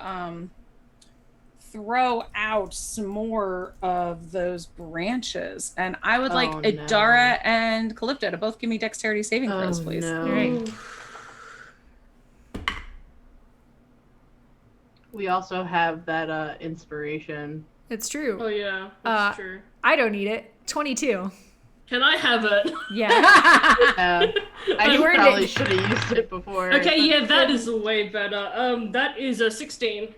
throw out some more of those branches. And I would like Oh, Idara and Calypto to both give me dexterity saving throws, please. No. All right. We also have that inspiration. It's true. Oh yeah, that's true. I don't need it. 22. Can I have it? Yeah. I You earned probably it. should have used it before. Okay, yeah, that is way better. That is a 16.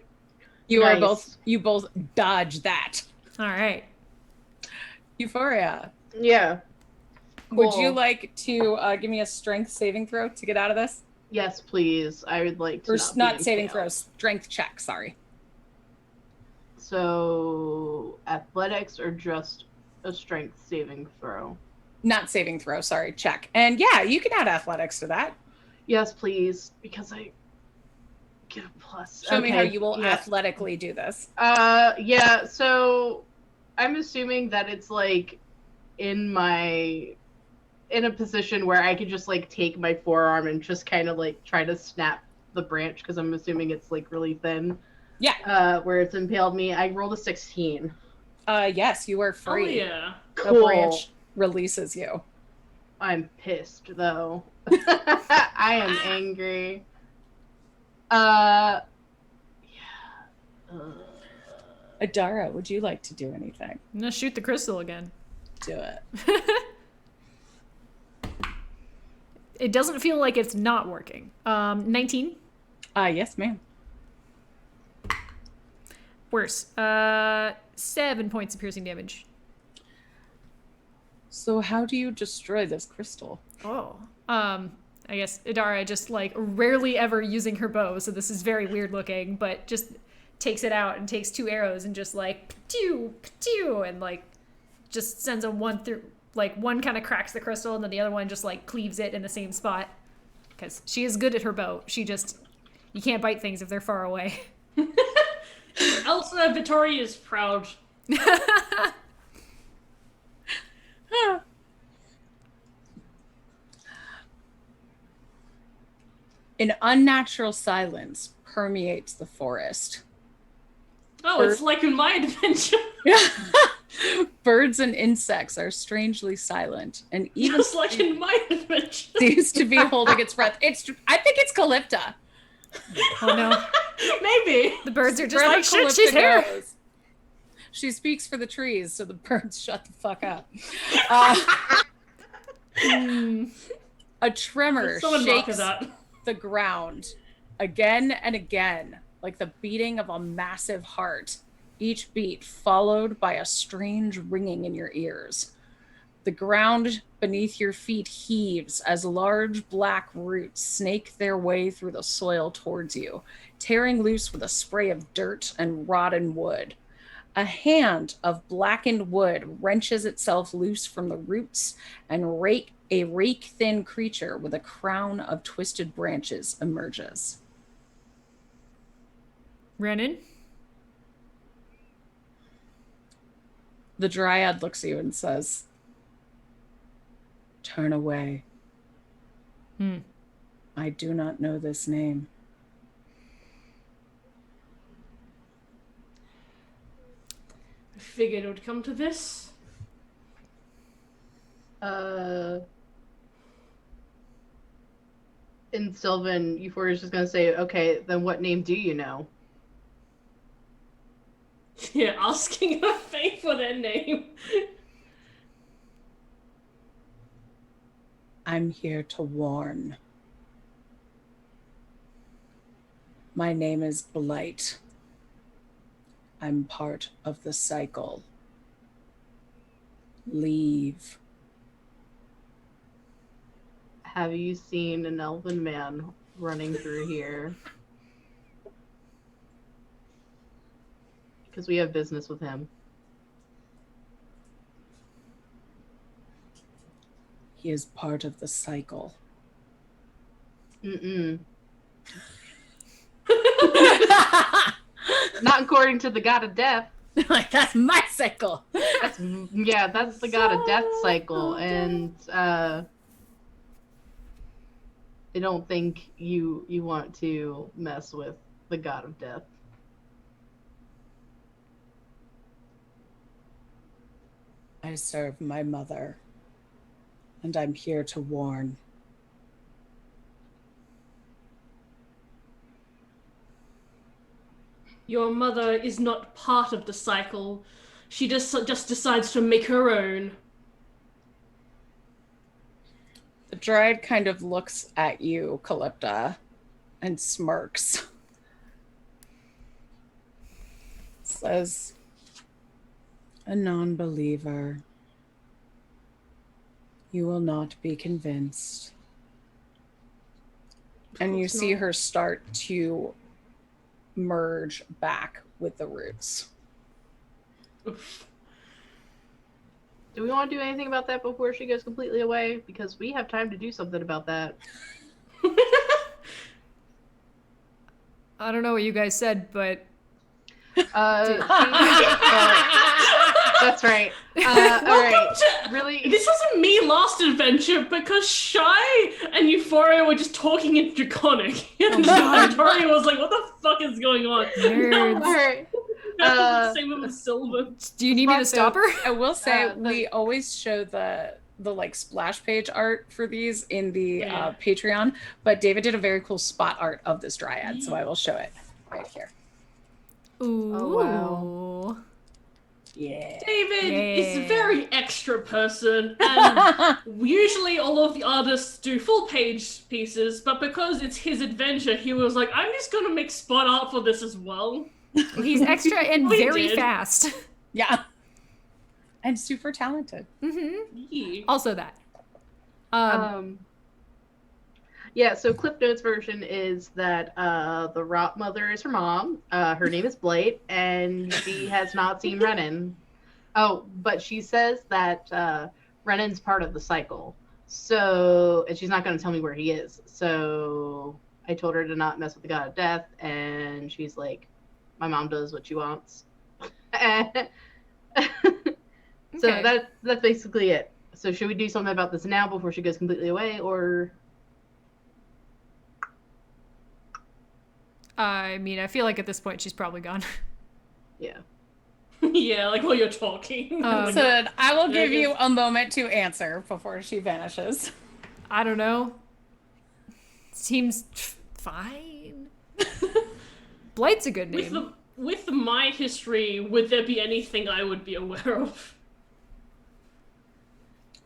You Nice. both dodge that. All right. Euphoria. Yeah. Would Cool. you like to give me a strength saving throw to get out of this? Yes, please. I would like to. Or not be saving impaled. throws, strength check, sorry. So, athletics or just a strength saving throw? Not saving throw, sorry, check. And yeah, you can add athletics to that. Yes, please, because I get a plus. Show me how Okay, you will yeah. athletically do this. Yeah, so I'm assuming that it's like in a position where I could just like take my forearm and just kind of like try to snap the branch because I'm assuming it's like really thin. Yeah. Where it's impaled me. I rolled a 16. Yes, you are Oh free. yeah. The Cool. branch releases you. I'm pissed though. I am angry. Yeah. Adara, would you like to do anything? I'm gonna shoot the crystal again. Do it. It doesn't feel like it's not working. 19. Yes, ma'am. Worse. 7 points of piercing damage. So how do you destroy this crystal? Oh. I guess Idara just like rarely ever using her bow, so this is very weird looking, but just takes it out and takes 2 arrows and just like pew, pew, and like just sends a one through, like one kind of cracks the crystal and then the other one just like cleaves it in the same spot. Because she is good at her bow. She just, you can't bite things if they're far away. Elsa Vittoria is proud. An unnatural silence permeates the forest. Oh, it's like in my adventure. Birds and insects are strangely silent, and even Just like in my adventure. seems to be holding its breath. I think it's Calypta. Oh no. Maybe. The birds are just Where like, the shit, Calypta she's here. goes. She speaks for the trees, so the birds shut the fuck up. A tremor Someone mark shakes that. the ground again and again, like the beating of a massive heart, each beat followed by a strange ringing in your ears. The ground beneath your feet heaves as large black roots snake their way through the soil towards you, tearing loose with a spray of dirt and rotten wood. A hand of blackened wood wrenches itself loose from the roots, and a rake-thin creature with a crown of twisted branches emerges. Renan? The dryad looks at you and says, "Turn away. I do not know this name." I figured it would come to this. In Sylvan, Euphoria's just gonna say, okay, then what name do you know? Yeah, asking a Fae for their name. I'm here to warn. My name is Blight. I'm part of the cycle. Leave. Have you seen an elven man running through here? Because we have business with him. He is part of the cycle. Mm-mm. Not according to the god of death. Like, that's my cycle. That's the god of death cycle, and I don't think you want to mess with the god of death. I serve my mother, and I'm here to warn. Your mother is not part of the cycle. She just decides to make her own. The dryad kind of looks at you, Calypta, and smirks. Says, "A non-believer. You will not be convinced." And you see her start to merge back with the roots. Oof. Do we want to do anything about that before she goes completely away? Because we have time to do something about that. I don't know what you guys said, but That's right. All right. Really? This wasn't me last adventure because Shy and Euphoria were just talking in Draconic. And Victoria was like, what the fuck is going on? nerds. All right. Same with Sylvan. Do you need me to stop her? I will say we always show the like splash page art for these in the Patreon, but David did a very cool spot art of this dryad, so I will show it right here. Ooh. Oh, wow. Yeah. David is a very extra person, and usually all of the artists do full page pieces, but because it's his adventure, he was like, I'm just gonna make spot art for this as well. He's extra and We very did. fast. Yeah. And super talented. Yeah. Also that. Yeah, so Cliff Notes version is that the Rot Mother is her mom. Her name is Blade, and she has not seen Renan. Oh, but she says that Renan's part of the cycle. So, and she's not going to tell me where he is. So I told her to not mess with the god of death, and she's like, my mom does what she wants. So Okay. that's basically it. So should we do something about this now before she goes completely away, or... I mean, I feel like at this point she's probably gone. Yeah. Yeah, like while you're talking. So I will give you a moment to answer before she vanishes. I don't know. Seems fine. Blight's a good name. With my history, would there be anything I would be aware of?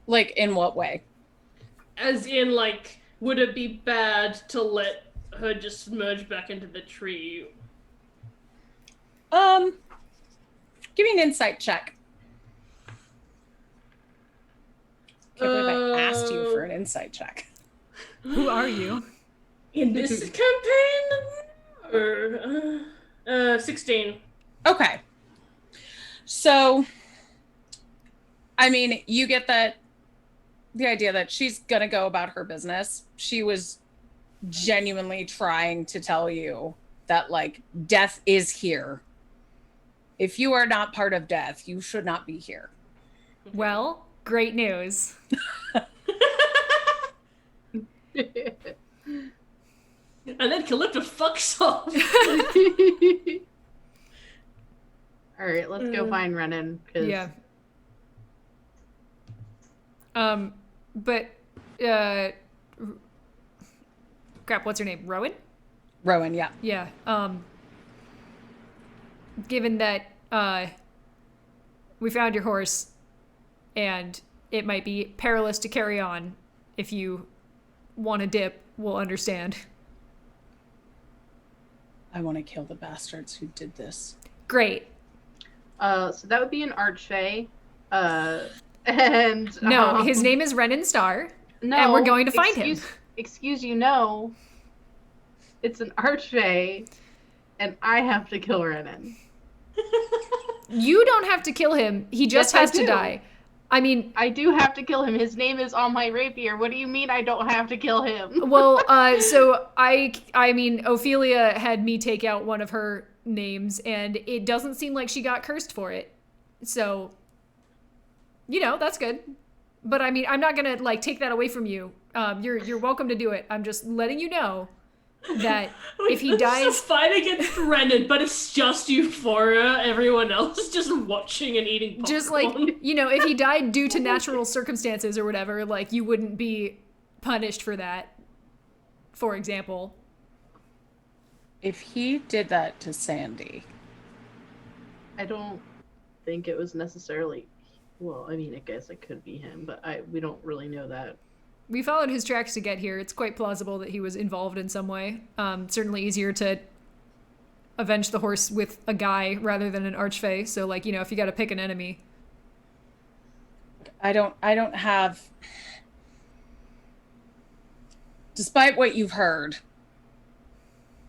Like, in what way? As in, like, would it be bad to let her just merge back into the tree? Give me an insight check. Can't believe I asked you for an insight check. Who are you? In this campaign? Or, 16. Okay. So, I mean, you get the idea that she's gonna go about her business. She was genuinely trying to tell you that, like, death is here. If you are not part of death, you should not be here. Well, great news. And then Calypto fucks off. All right, let's go find Renan. Yeah. But, crap, what's her name? Rowan? Rowan, yeah. Yeah. Given that, we found your horse, and it might be perilous to carry on, if you want to dip, we'll understand. I want to kill the bastards who did this. Great. So that would be an archfey. And No, his name is Renan Starr, no, and we're going to find him. Excuse you, no. It's an archfey, and I have to kill Renan. You don't have to kill him. He just Yes, I has to do. die. I mean, I do have to kill him. His name is on my rapier. What do you mean I don't have to kill him? well, so I mean, Ophelia had me take out one of her names, and it doesn't seem like she got cursed for it. So, you know, that's good. But I mean, I'm not gonna like take that away from you. You're welcome to do it. I'm just letting you know that if he This is dies, a fight against Renan, but it's just Euphoria. Everyone else is just watching and eating popcorn. just like, you know, if he died due to natural circumstances or whatever, like you wouldn't be punished for that, for example. If he did that to Sandy, I don't think it was necessarily. Well, I mean, I guess it could be him, but we don't really know that. We followed his tracks to get here. It's quite plausible that he was involved in some way. Certainly easier to avenge the horse with a guy rather than an archfey. So, like, you know, if you got to pick an enemy. I don't have, despite what you've heard,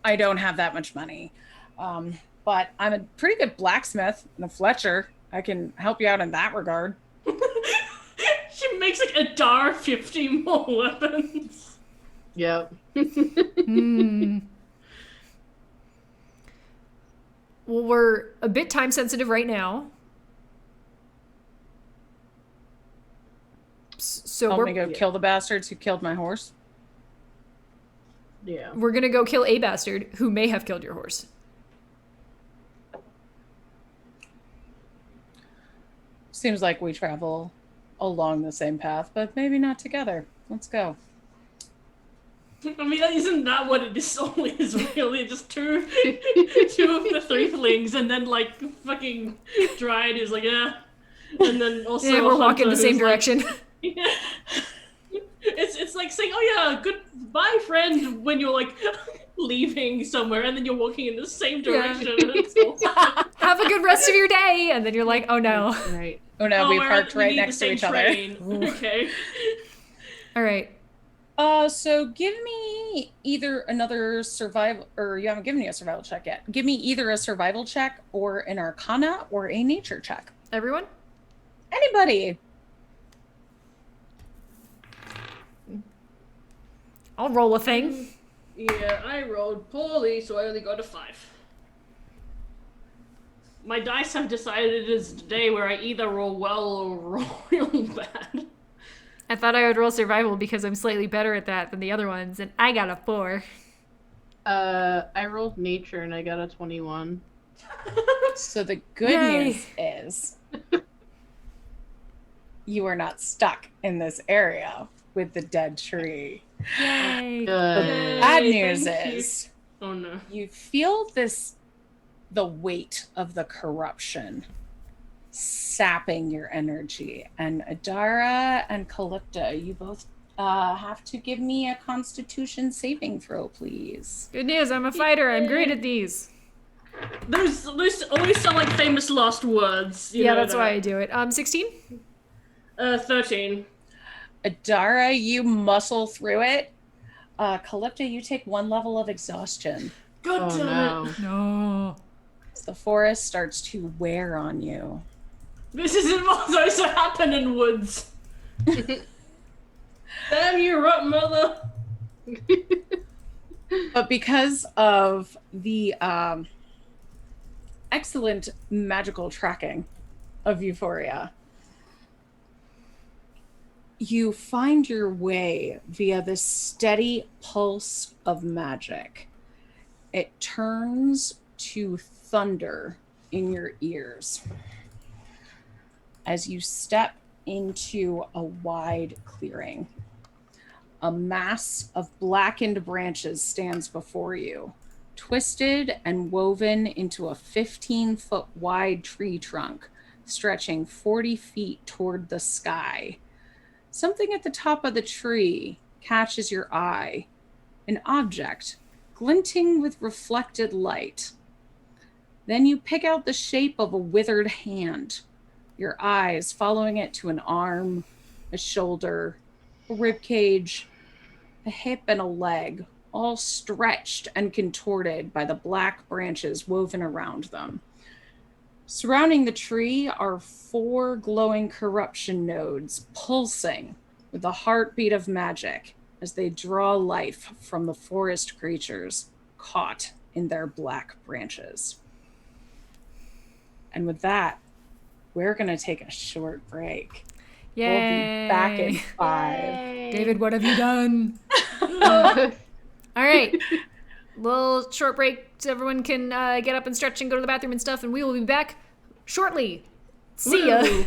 I don't have that much money. But I'm a pretty good blacksmith and a Fletcher. I can help you out in that regard. She makes like $1.50 more weapons. Yep. Hmm. Well, we're a bit time sensitive right now. So Help me go kill the bastards who killed my horse. Yeah. we're going to go kill a bastard who may have killed your horse. Seems like we travel along the same path, but maybe not together. Let's go. I mean, isn't that what it is? Only is really just two of the Threeflings, and then like fucking Dryad is like, yeah, and then also Yeah, we're walking Hunter the same who's like- direction. Yeah. It's like saying, oh yeah, goodbye friend, when you're like leaving somewhere, and then you're walking in the same direction. And it's also Have a good rest of your day. And then you're like, oh no. Right. Oh no, we we're parked we right need next the to same each other. train. Okay. All right. So give me either another survival, or you haven't given me a survival check yet. Give me either a survival check or an arcana or a nature check. Everyone? Anybody. I'll roll a thing. Yeah, I rolled poorly, so I only got a 5. My dice have decided it is the day where I either roll well or roll real bad. I thought I would roll survival because I'm slightly better at that than the other ones, and I got a 4. I rolled nature and I got a 21. So the good Yay. news is you are not stuck in this area with the dead tree. Yay. The Good. bad Yay, news thank you. is Oh no. you feel the weight of the corruption sapping your energy. And Adara and Calypta, you both have to give me a Constitution saving throw, please. Good news, I'm a fighter. I'm great at these. Those always sound like famous last words. You Yeah, know that's that. why I do it. 16? 13. Adara, you muscle through it. Calypta, you take 1 level of exhaustion. God Oh damn no. it. No. As the forest starts to wear on you. This isn't what supposed to happen in woods. Damn you, rot mother. But because of the excellent magical tracking of Euphoria, you find your way via this steady pulse of magic. It turns to thunder in your ears as you step into a wide clearing. A mass of blackened branches stands before you, twisted and woven into a 15-foot wide tree trunk, stretching 40 feet toward the sky. Something at the top of the tree catches your eye, an object glinting with reflected light. Then you pick out the shape of a withered hand, your eyes following it to an arm, a shoulder, a rib cage, a hip, and a leg, all stretched and contorted by the black branches woven around them. Surrounding the tree are 4 glowing corruption nodes, pulsing with the heartbeat of magic as they draw life from the forest creatures caught in their black branches. And with that, we're going to take a short break. Yay. We'll be back in 5. Yay. David, what have you done? All right. Little short break so everyone can get up and stretch and go to the bathroom and stuff, and we will be back shortly. See ya. Woo.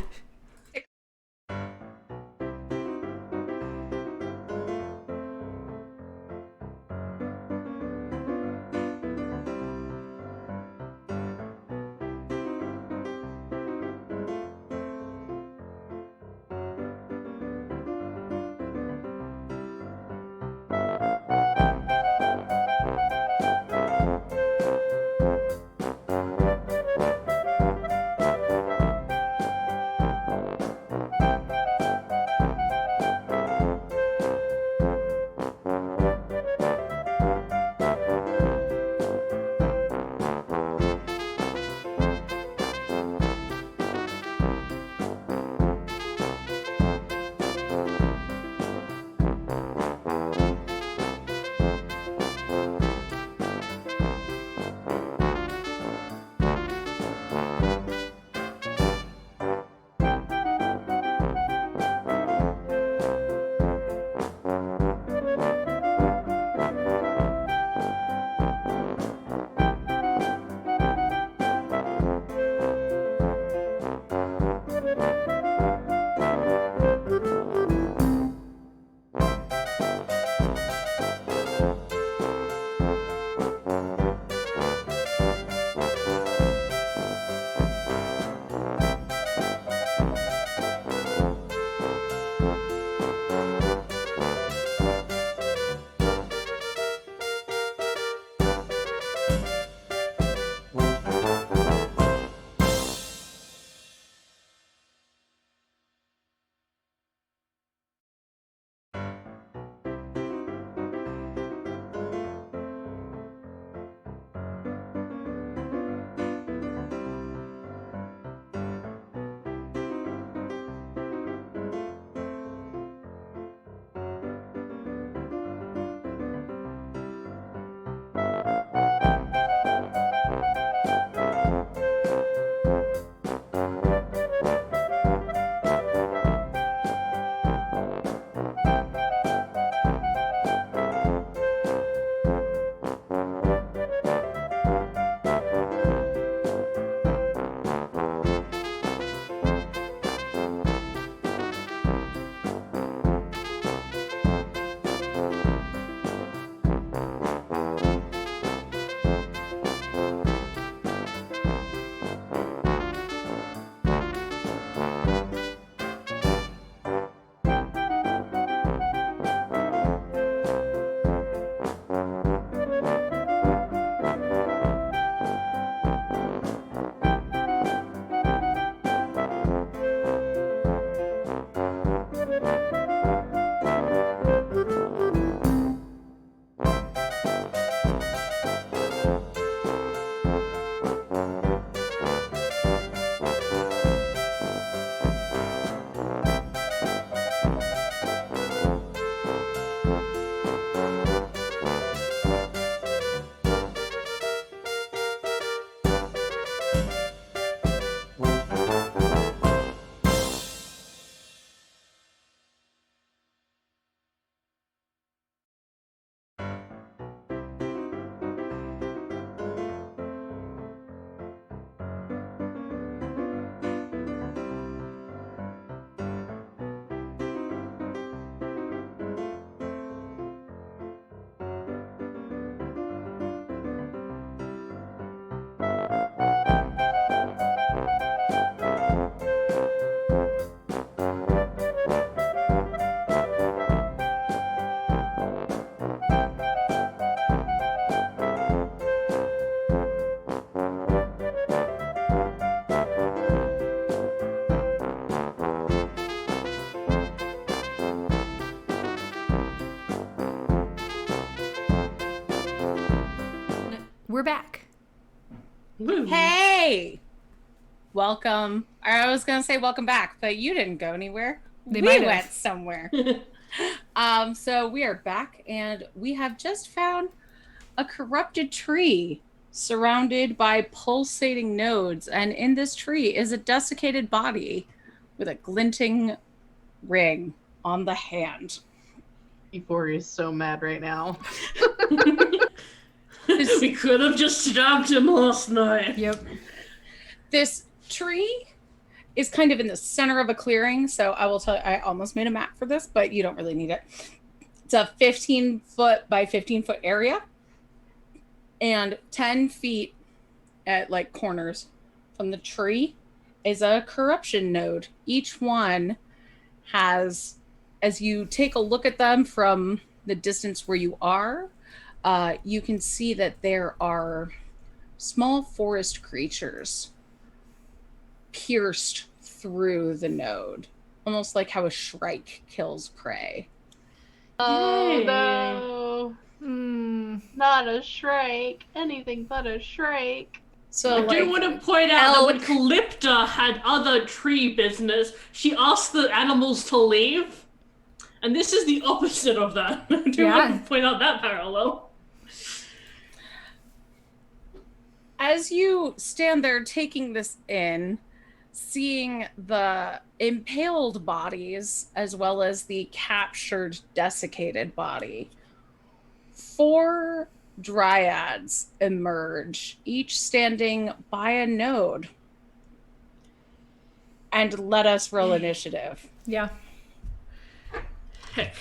we're back. Woo. Hey! Welcome. I was going to say welcome back, but you didn't go anywhere. They we might have. went somewhere. So we are back, and we have just found a corrupted tree surrounded by pulsating nodes. And in this tree is a desiccated body with a glinting ring on the hand. Euphoria is so mad right now. We could have just stabbed him last night. Yep. This tree is kind of in the center of a clearing. So I will tell you, I almost made a map for this, but you don't really need it. It's a 15-foot by 15-foot area. And 10 feet at like corners from the tree is a corruption node. Each one has, as you take a look at them from the distance where you are, you can see that there are small forest creatures pierced through the node, almost like how a shrike kills prey. Oh Yay. no. Not a shrike. Anything but a shrike. So I do like, want to point out that when elk. Calypta had other tree business, she asked the animals to leave. And this is the opposite of that. I do want to point out that parallel. as you stand there taking this in, seeing the impaled bodies as well as the captured, desiccated body, 4 dryads emerge, each standing by a node. And let us roll initiative. Yeah. Heck.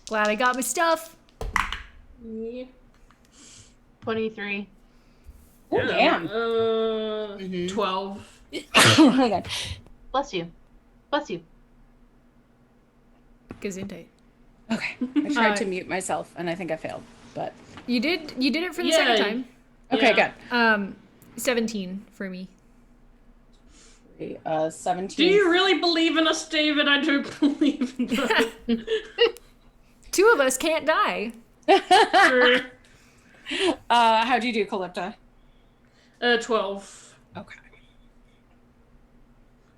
Glad I got my stuff. Yeah. 23. Oh, damn. 12. Oh my god. Bless you. Bless you. Gesundheit. Okay. I tried to mute myself and I think I failed, but You did it for the Yeah. second time. okay, Yeah. good. 17 for me. 17. Do you really believe in us, David? I don't believe in that. 2 of us can't die. Sure. How'd you do, Calypta? 12. Okay.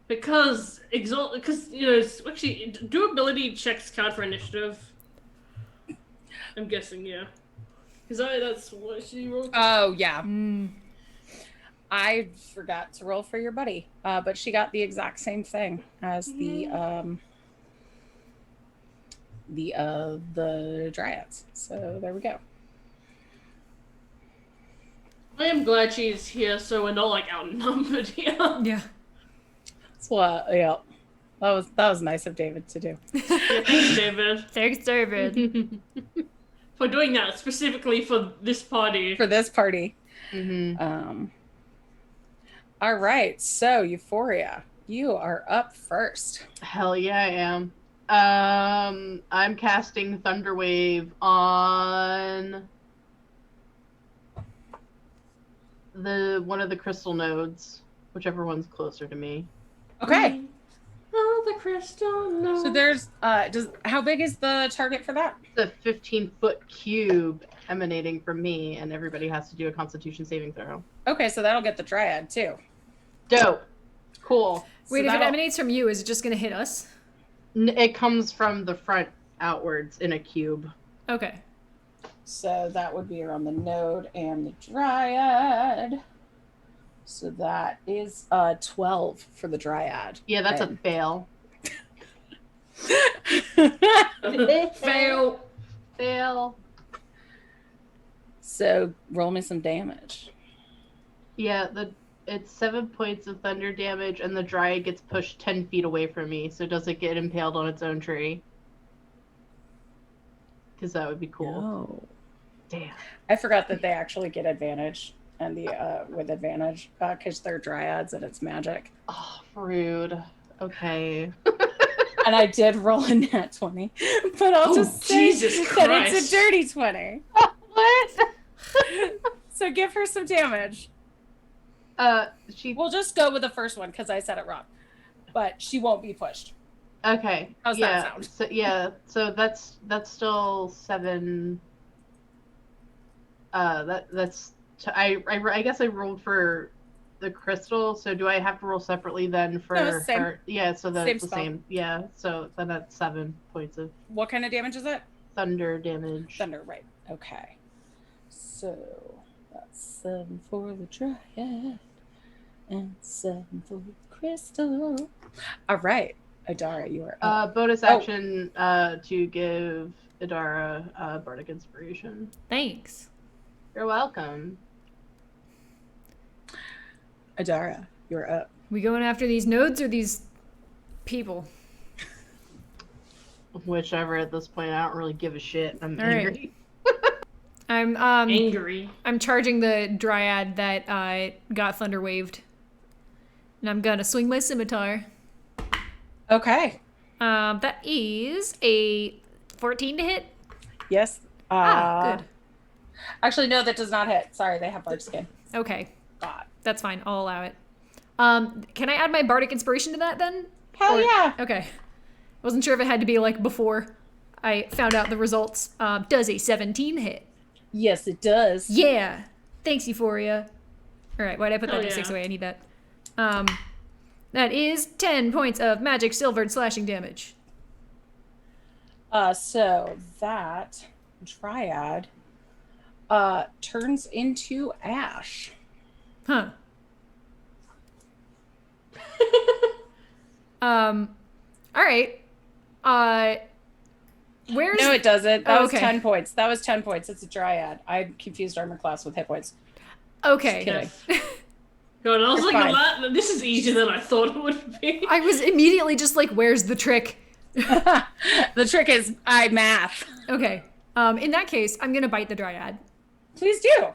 Because you know, actually, do ability checks count for initiative? I'm guessing, yeah. Because that's what she rolled. Oh, yeah. Mm. I forgot to roll for your buddy, but she got the exact same thing as the dryads. So there we go. I am glad she's here, so we're not like outnumbered here. Yeah. So yeah, that was nice of David to do. Yeah, thanks, David, Thanks, David. for doing that specifically for this party. For this party. Mm-hmm. All right, so Euphoria, you are up first. Hell yeah, I am. I'm casting Thunderwave on one of the crystal nodes, whichever one's closer to me. Okay. Oh, the crystal. No. So there's how big is the target for that? It's a 15-foot cube emanating from me, and everybody has to do a Constitution saving throw. Okay, so that'll get the dryad too. Dope. Cool. Wait, So if it that'll- emanates from you, is it just going to hit us? It comes from the front outwards in a cube. Okay. So that would be around the node and the dryad. So that is 12 for the dryad. Yeah, that's a And- fail. Fail. Fail. So roll me some damage. Yeah, it's 7 points of thunder damage, and the dryad gets pushed 10 feet away from me, so does it get impaled on its own tree? Because that would be cool. No. Damn. I forgot that they actually get advantage and the with advantage because they're dryads and it's magic. Oh, rude. Okay. And I did roll a nat 20, but I'll Oh, just say Jesus that it's Christ. a dirty 20. What? So give her some damage. She. We'll just go with the first one because I said it wrong. But she won't be pushed. Okay. How's yeah. that sound? So yeah. So that's still 7. I guess I rolled for the crystal. So do I have to roll separately then for No, same. her? Yeah. So Same that's the spell. same. Yeah. So then that's 7 points of What kind of damage is it? thunder damage. Thunder, right. Okay. So that's 7 for the dryad and 7 for the crystal. All right. Adara, you are up. Bonus action to give Idara bardic inspiration. Thanks. You're welcome. Adara, you're up. We going after these nodes or these people? Whichever at this point, I don't really give a shit. I'm All right. angry. I'm Angry. I'm charging the dryad that got thunder waved. And I'm gonna swing my scimitar. Okay. That is a 14 to hit. Yes. Good. Actually, no, that does not hit. Sorry, they have large skin. Okay, God. that's fine. I'll allow it. Can I add my bardic inspiration to that then? Hell yeah. Okay. Wasn't sure if it had to be like before I found out the results. Does a 17 hit? Yes, it does. Yeah. Thanks, Euphoria. All right, why'd I put that Hell D6 yeah. away? I need that. That is 10 points of magic silvered slashing damage. So that dryad turns into ash. Huh. All right. Where's No, it doesn't. That was okay. 10 points. That was 10 points. It's a dryad. I confused armor class with hit points. Okay. Just kidding. God, I was You're like, fine. this is easier than I thought it would be. I was immediately just like, where's the trick? The trick is math. Okay. In that case, I'm gonna bite the dryad. Please do.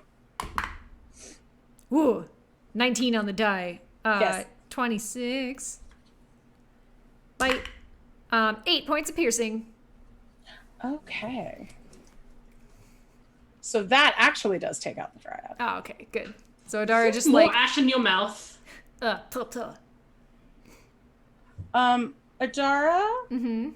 Ooh. 19 on the die. Yes. 26. Bite. 8 points of piercing. Okay. So that actually does take out the dryad. Oh, okay, good. So Adara just More like ash in your mouth. tuh, tuh. Adara, Mm-hmm.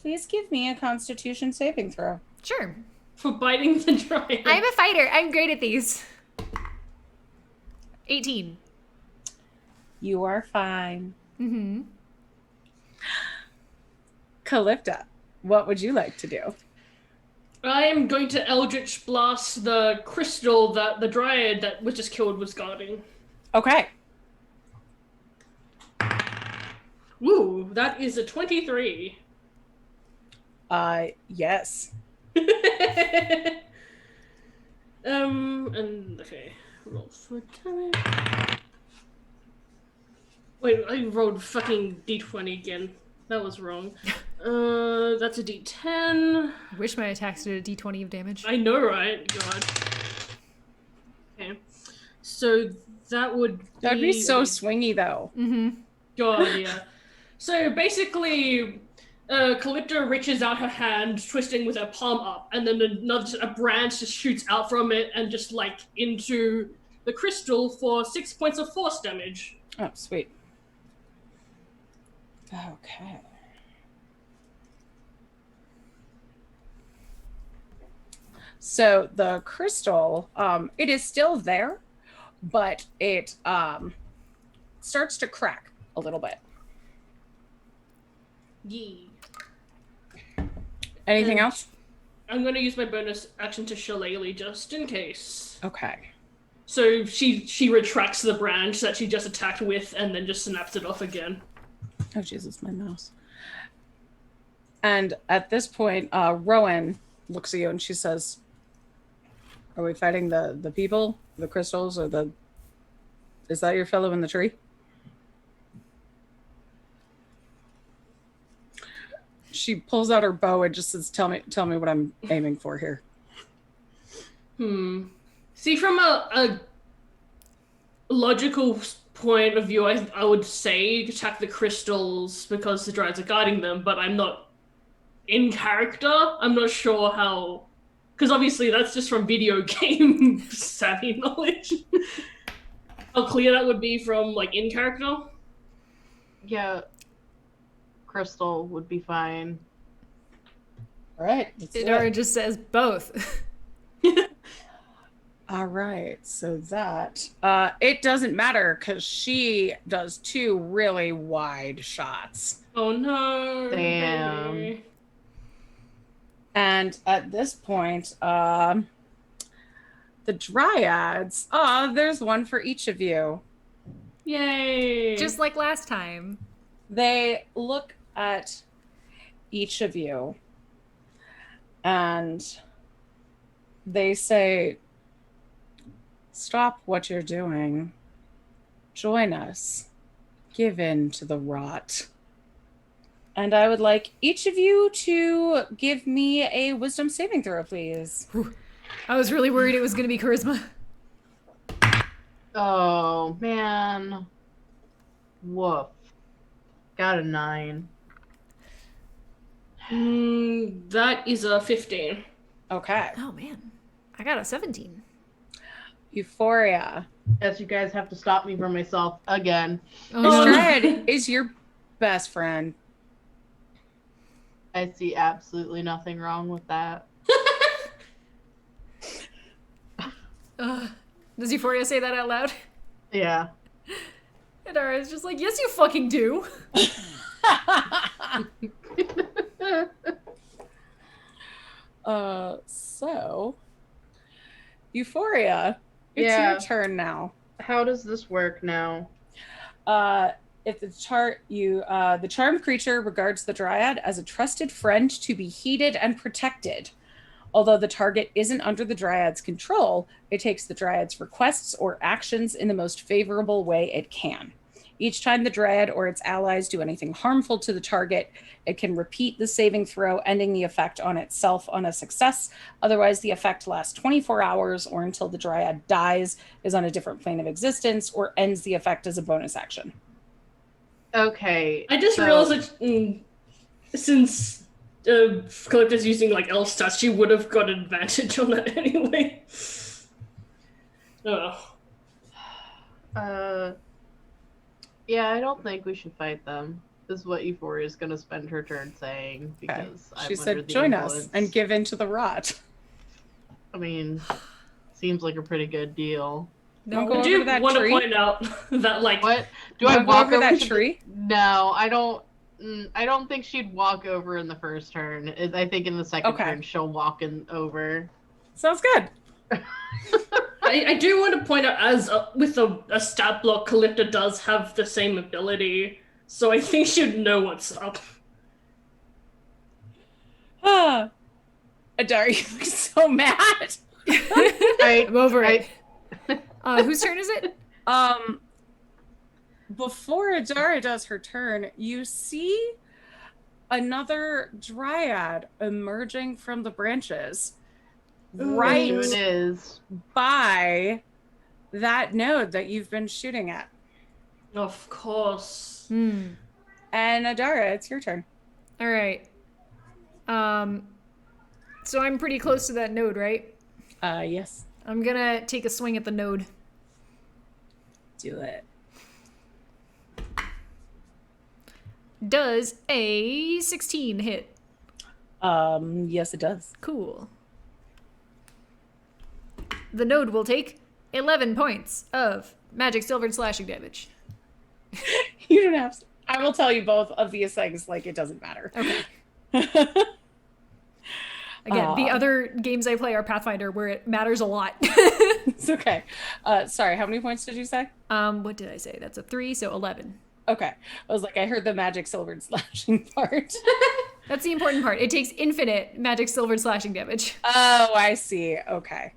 please give me a Constitution saving throw. Sure. For biting the dryad. I'm a fighter. I'm great at these. 18. You are fine. Mm-hmm. Calypta, what would you like to do? I am going to Eldritch Blast the crystal that the dryad that was just killed was guarding. Okay. Woo, that is a 23. Yes. And okay, roll for damage. Wait, I rolled fucking d20 again. That was wrong. That's a d10. Wish my attacks did a d20 of damage. I know, right? God. Okay. So that would That'd be so swingy, though. Mm-hmm. God, yeah. So basically, Calypto reaches out her hand, twisting with her palm up, and then a branch just shoots out from it and just like into the crystal for 6 points of force damage. Oh, sweet. Okay. So the crystal, it is still there, but it starts to crack a little bit. Yee. Anything else? I'm going to use my bonus action to shillelagh just in case. Okay. So she retracts the branch that she just attacked with and then just snaps it off again. Oh, Jesus, my mouse. And at this point, Rowan looks at you and she says, are we fighting the people, the crystals, or the... Is that your fellow in the tree? She pulls out her bow and just says, tell me what I'm aiming for here. See, from a logical point of view, I would say attack the crystals because the dryads are guarding them, but I'm not in character. I'm not sure how, because obviously that's just from video game savvy knowledge. How clear that would be from like in character. Yeah. Crystal would be fine. All right. Let's do Adara it. just says both. All right, so that it doesn't matter because she does 2 really wide shots. Oh no. Damn. Baby. And at this point, the dryads, there's one for each of you. Yay. Just like last time. They look at each of you and they say, stop what you're doing. Join us. Give in to the rot. And I would like each of you to give me a wisdom saving throw, please. I was really worried it was going to be charisma. Oh, man. Woof. Got a 9. That is a 15. Okay. Oh, man. I got a 17. Euphoria. Guess you guys have to stop me from myself again. Oh, This no. dread is your best friend. I see absolutely nothing wrong with that. Does Euphoria say that out loud? Yeah. And Ara's just like, yes, you fucking do. So Euphoria, it's Yeah. your turn now. How does this work now? If the the charmed creature regards the dryad as a trusted friend to be heeded and protected. Although the target isn't under the dryad's control, it takes the dryad's requests or actions in the most favorable way it can. Each time the dryad or its allies do anything harmful to the target, it can repeat the saving throw, ending the effect on itself on a success. Otherwise, the effect lasts 24 hours or until the dryad dies, is on a different plane of existence, or ends the effect as a bonus action. Okay. I just realized that since Calypto's using like elf stats, she would have got advantage on that anyway. Oh. Yeah, I don't think we should fight them. This is what Euphoria is going to spend her turn saying because She I'm under said, the join influence. us and give in to the rot. I mean, seems like a pretty good deal. Wanna No. go I over do to that want to tree? point out that like What? Do Wanna I go walk over that to tree? No, I don't. I don't think she'd walk over in the first turn. I think in the second Okay. turn she'll walk over. Sounds good. I do want to point out as with a stat block, Calypto does have the same ability, so I think she'd know what's up. Adari, you look so mad. I'm over it. Whose turn is it? Before Adara does her turn, you see another dryad emerging from the branches right Who it is? by that node that you've been shooting at. Of course. Hmm. And Adara, it's your turn. All right. So I'm pretty close to that node, right? Yes. I'm gonna take a swing at the node. Do it. Does a 16 hit? Yes, it does. Cool. The node will take 11 points of magic silvered slashing damage. You don't have to. I will tell you both of these things like it doesn't matter. Okay. Again, the other games I play are Pathfinder, where it matters a lot. It's okay. Sorry, how many points did you say? What did I say? That's a 3, so 11. Okay. I was like, I heard the magic silvered slashing part. That's the important part. It takes infinite magic silvered slashing damage. Oh, I see. Okay.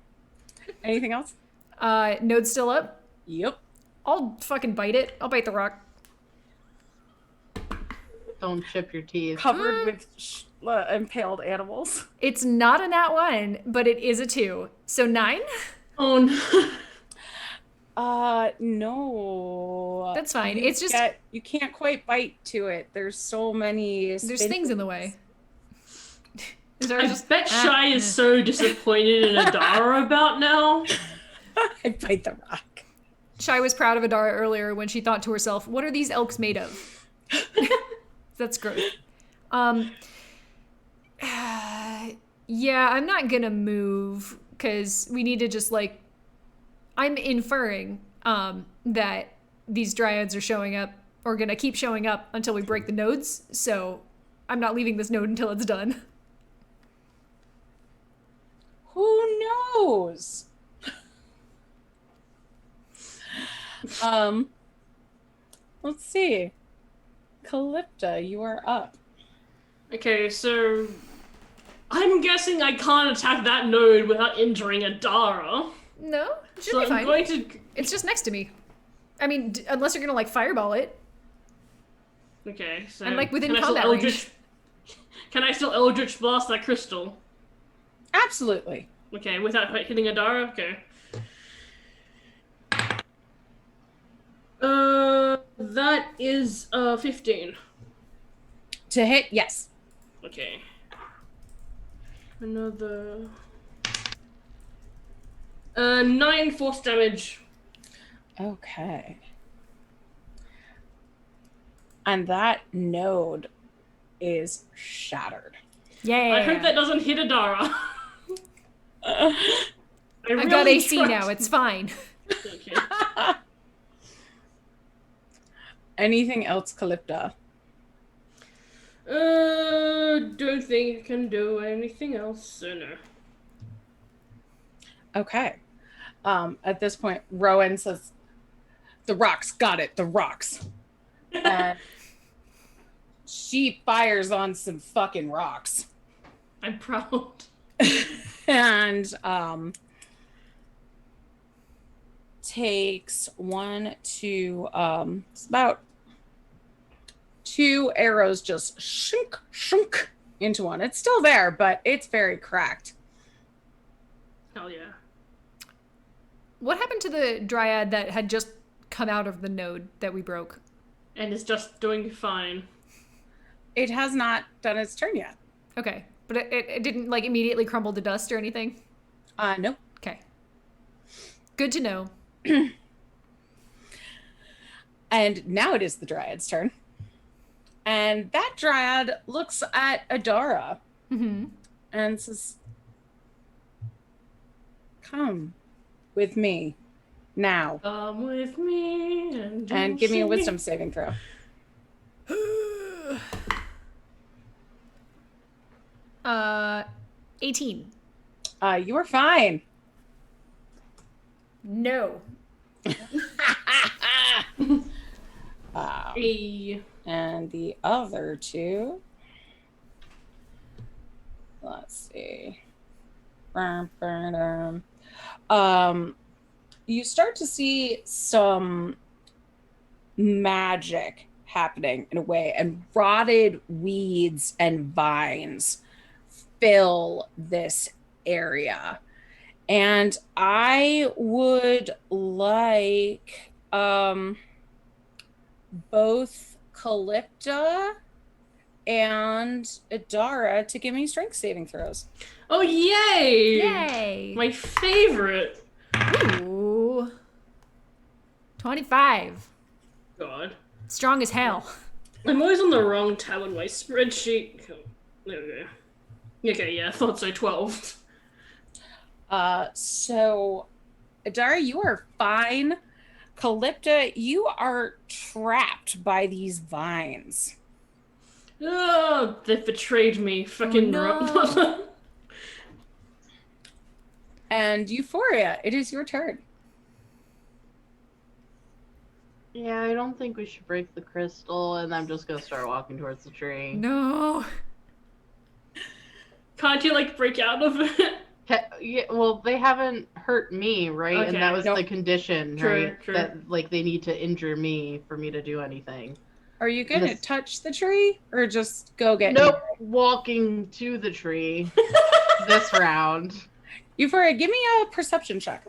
Anything else? Node's still up. Yep. I'll fucking bite it. I'll bite the rock. Don't chip your teeth. Covered with impaled animals. It's not a nat 1, but it is a 2. So 9? Oh no. No. That's fine. It's just You can't quite bite to it. There's so many. there's things in the way. I bet Shy is so disappointed in Adara about now. I bite the rock. Shy was proud of Adara earlier when she thought to herself, what are these elks made of? That's gross. Yeah, I'm not gonna move because we need to just like I'm inferring that these dryads are showing up, or gonna keep showing up until we break the nodes, so I'm not leaving this node until it's done. Who knows? Let's see. Calypta, you are up. Okay, so I'm guessing I can't attack that node without injuring Adara. No, it should So be I'm fine. going to. It's just next to me. I mean, unless you're gonna like fireball it. Okay, so I'm like within can I still combat range. Can I still Eldritch Blast that crystal? Absolutely. Okay, without hitting Adara? Okay. That is 15. To hit, yes. Okay. Another 9 force damage. Okay. And that node is shattered. Yeah. I hope that doesn't hit Adara. I've got AC now. It's fine. Okay. Anything else, Calypta? Don't think I can do anything else sooner. Okay. At this point, Rowan says, "The rocks, got it, the rocks." And she fires on some fucking rocks. I'm proud. And takes it's about 2 arrows just shunk into one. It's still there, but it's very cracked. Hell yeah. What happened to the dryad that had just come out of the node that we broke? And it's just doing fine. It has not done its turn yet. Okay, but it didn't like immediately crumble to dust or anything? No. Okay. Good to know. And now it is the dryad's turn. And that dryad looks at Adara and says, "Come with me now." Come with me And give me a wisdom saving throw. 18. You are fine. No. Hey. And the other 2. Let's see. You start to see some magic happening in a way, and rotted weeds and vines fill this area. And I would like both Calypta and Adara to give me strength saving throws. Oh, yay! Yay! My favorite. Ooh. 25. God. Strong as hell. I'm always on the wrong tab on my spreadsheet. Okay. Okay, yeah, I thought so. 12. So Adara, you are fine. Calypta, you are trapped by these vines. Oh, they betrayed me. Fucking no. And Euphoria, it is your turn. Yeah, I don't think we should break the crystal, and I'm just gonna start walking towards the tree. No. Can't you, like, break out of it? Yeah, well, they haven't hurt me, right? Okay. And that was Nope. the condition, True, right? true. That, like, they need to injure me for me to do anything. Are you going to This- touch the tree or just go get Nope, walking to the tree this round. Euphoria, give me a perception check.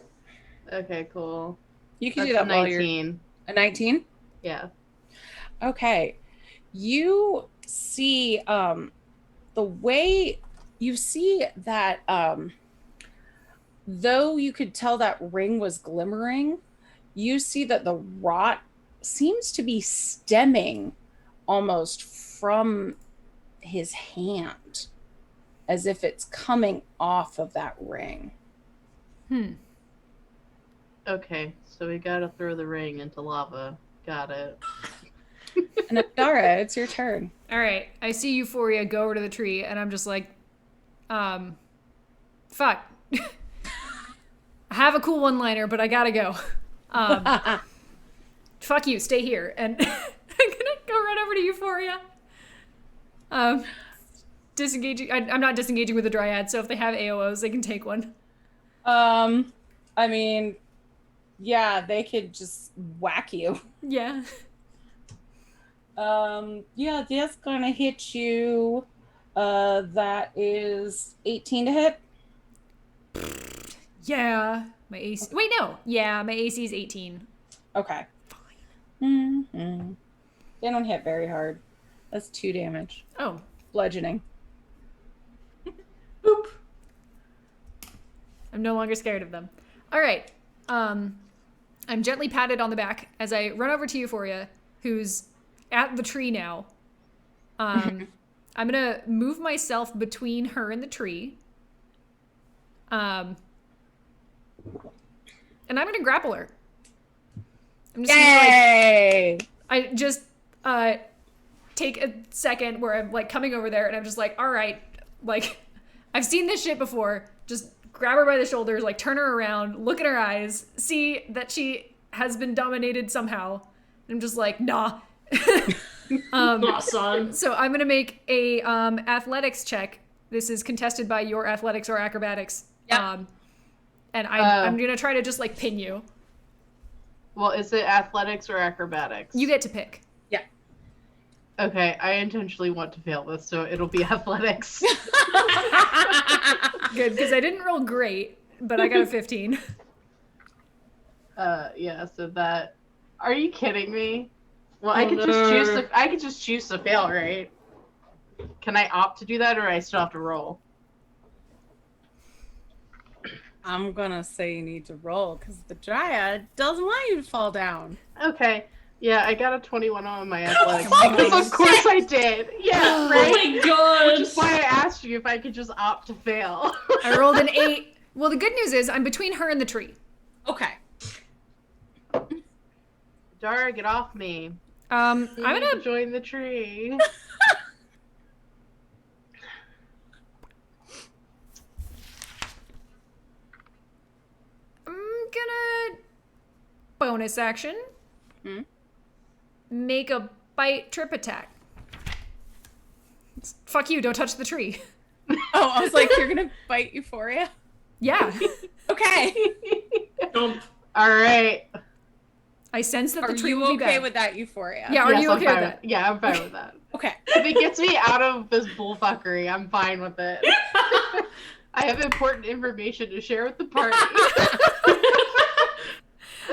Okay, cool. You can That's do that a while you're 19. a 19. Yeah. Okay. You see the way you see that though you could tell that ring was glimmering, you see that the rot seems to be stemming almost from his hand, as if it's coming off of that ring. Okay, so we gotta throw the ring into lava. Got it. And Adara, it's your turn. All right, I see Euphoria go over to the tree, and I'm just like, fuck. I have a cool one-liner, but I gotta go. Fuck you, stay here. And I'm gonna go right over to Euphoria. Disengaging. I'm not disengaging with the Dryad, so if they have AOs, they can take one. I mean, yeah, they could just whack you. Yeah. Yeah, that's gonna hit you. That is 18 to hit. Yeah. My AC. Wait, no. Yeah, my AC is 18. Okay. Mm-hmm. They don't hit very hard. That's 2 damage. Oh. Bludgeoning. Boop. I'm no longer scared of them. All right. I'm gently patted on the back as I run over to Euphoria, who's at the tree now. I'm gonna move myself between her and the tree. And I'm gonna grapple her. I'm just Yay! I just take a second where I'm like coming over there and I'm just like, all right, like I've seen this shit before. Just grab her by the shoulders, like turn her around, look at her eyes, see that she has been dominated somehow. And I'm just like, nah. Son. So I'm gonna make a athletics check. This is contested by your athletics or acrobatics. Yep. And I'm gonna try to just like pin you. Well, is it athletics or acrobatics? You get to pick. Yeah. Okay, I intentionally want to fail this, so it'll be athletics. Good, because I didn't roll great, but I got a 15. Yeah, so that... Are you kidding me? Well, Oh, I could just choose to fail, right? Can I opt to do that, or I still have to roll? I'm gonna say you need to roll because the Dryad doesn't want you to fall down. Okay. Yeah, I got a 21 on my athletics. Because of course I did. Yeah, Oh right? my god. Which is why I asked you if I could just opt to fail. I rolled an 8. Well, the good news is I'm between her and the tree. Okay. Dara, get off me. I'm You need gonna to join the tree. bonus action. Make a bite trip attack. Fuck you, don't touch the tree. Oh, I was like, you're gonna bite Euphoria? Yeah. Okay. Jump. All right. I sense that Are the tree you will be okay bad. with that, Euphoria? Yeah, are Yes, you I'm okay fine with that? Yeah, I'm fine with that. Okay. If it gets me out of this bullfuckery, I'm fine with it. I have important information to share with the party.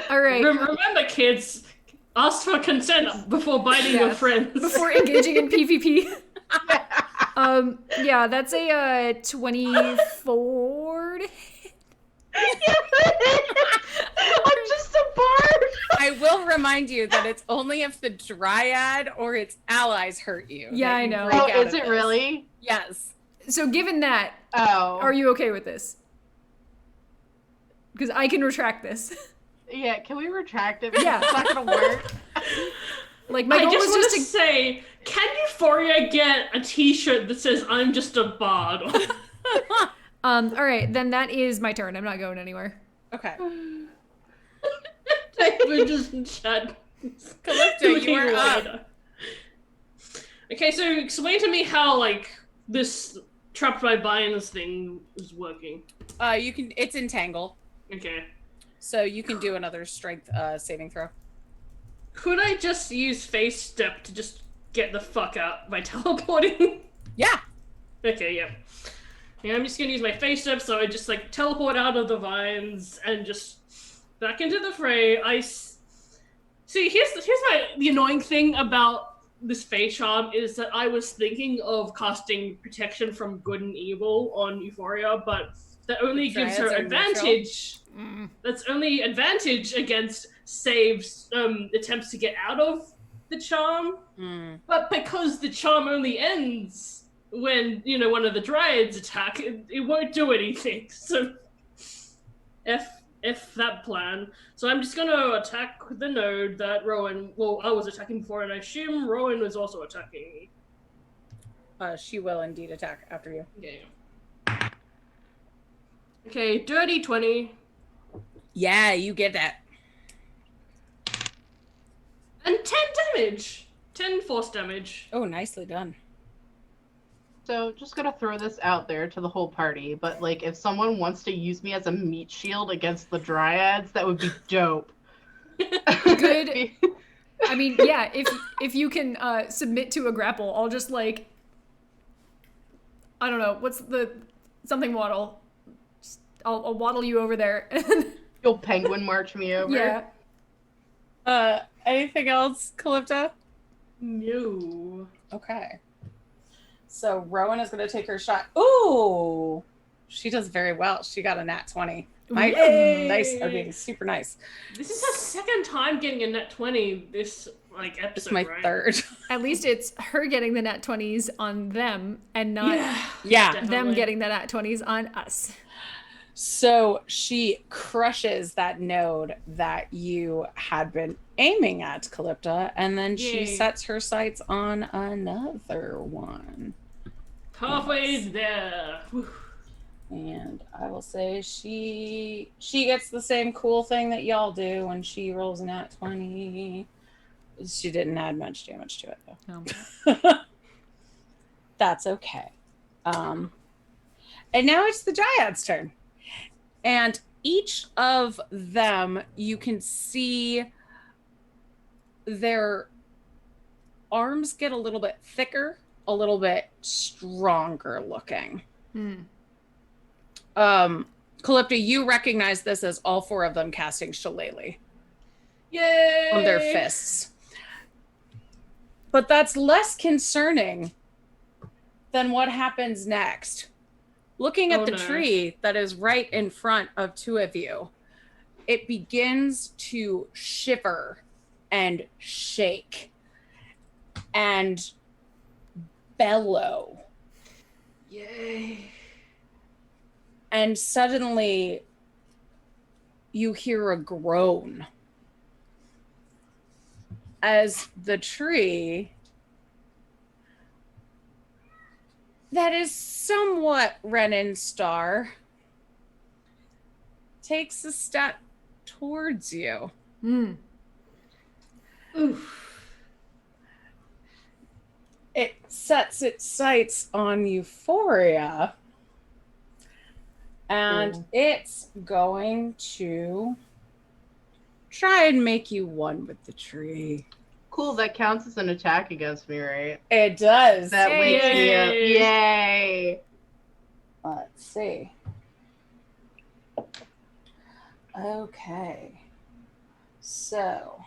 All right. Remember, kids, ask for consent before biting your Yes. friends. Before engaging in PvP. Yeah, that's a 24 to hit. I'm just a bard. I will remind you that it's only if the Dryad or its allies hurt you. Yeah, that I you know. break Oh, out is of it this. really? Yes. So given that, Oh. are you okay with this? Because I can retract this. Yeah, can we retract it? Yeah. It's not gonna work. Like, my I goal just was want just to to... say, can Euphoria get a t-shirt that says, I'm just a bard? All right, then that is my turn. I'm not going anywhere. Okay. We're just in chat. Calypso, you are up. Later. Okay, so explain to me how, like, this trapped by vines thing is working. You can. It's entangle, Okay. so you can do another strength saving throw. Could I just use face step to just get the fuck out by teleporting? Yeah. Okay, yeah. Yeah, I'm just gonna use my face step, so I just like teleport out of the vines and just back into the fray. See. Here's the annoying thing about this face charm is that I was thinking of casting protection from good and evil on Euphoria, but that only gives her Dryads are advantage. That's only advantage against saves attempts to get out of the charm. But because the charm only ends when, one of the dryads attack, it won't do anything. So F that plan. So I'm just gonna attack the node that Rowan, I was attacking before, and I assume Rowan was also attacking. She will indeed attack after you. Yeah. Okay, dirty 20. Yeah, you get that. And 10 damage! 10 force damage. Oh, nicely done. So, just gonna throw this out there to the whole party, but like, if someone wants to use me as a meat shield against the dryads, that would be dope. Good. I mean, yeah, if you can submit to a grapple, I'll just like, I don't know, what's the something waddle? I'll waddle you over there. You'll penguin march me over. Yeah. Anything else, Calypta? No. Okay. So Rowan is going to take her shot. Ooh! She does very well. She got a nat 20. Nice. Or being super nice. This is her second time getting a net 20 this episode. It's my right? third. At least it's her getting the nat 20s on them and not Yeah. them Definitely. getting the nat 20s on us. So she crushes that node that you had been aiming at, Calypta, and then she Yay. sets her sights on another one. Halfway there. Whew. And I will say she gets the same cool thing that y'all do when she rolls a nat 20. She didn't add much damage to it though. Oh. That's okay. And now it's the Dryad's turn. And each of them, you can see their arms get a little bit thicker, a little bit stronger looking. Calypta, you recognize this as all four of them casting Shillelagh Yay! on their fists. But that's less concerning than what happens next. Looking at the tree that is right in front of two of you, it begins to shiver and shake and bellow. Yay. And suddenly you hear a groan as the tree that is somewhat Renan Star takes a step towards you. Oof. It sets its sights on Euphoria, and it's going to try and make you one with the tree. Cool, that counts as an attack against me, right? It does. That wakes me up. Yay. Yay! Let's see. Okay. So.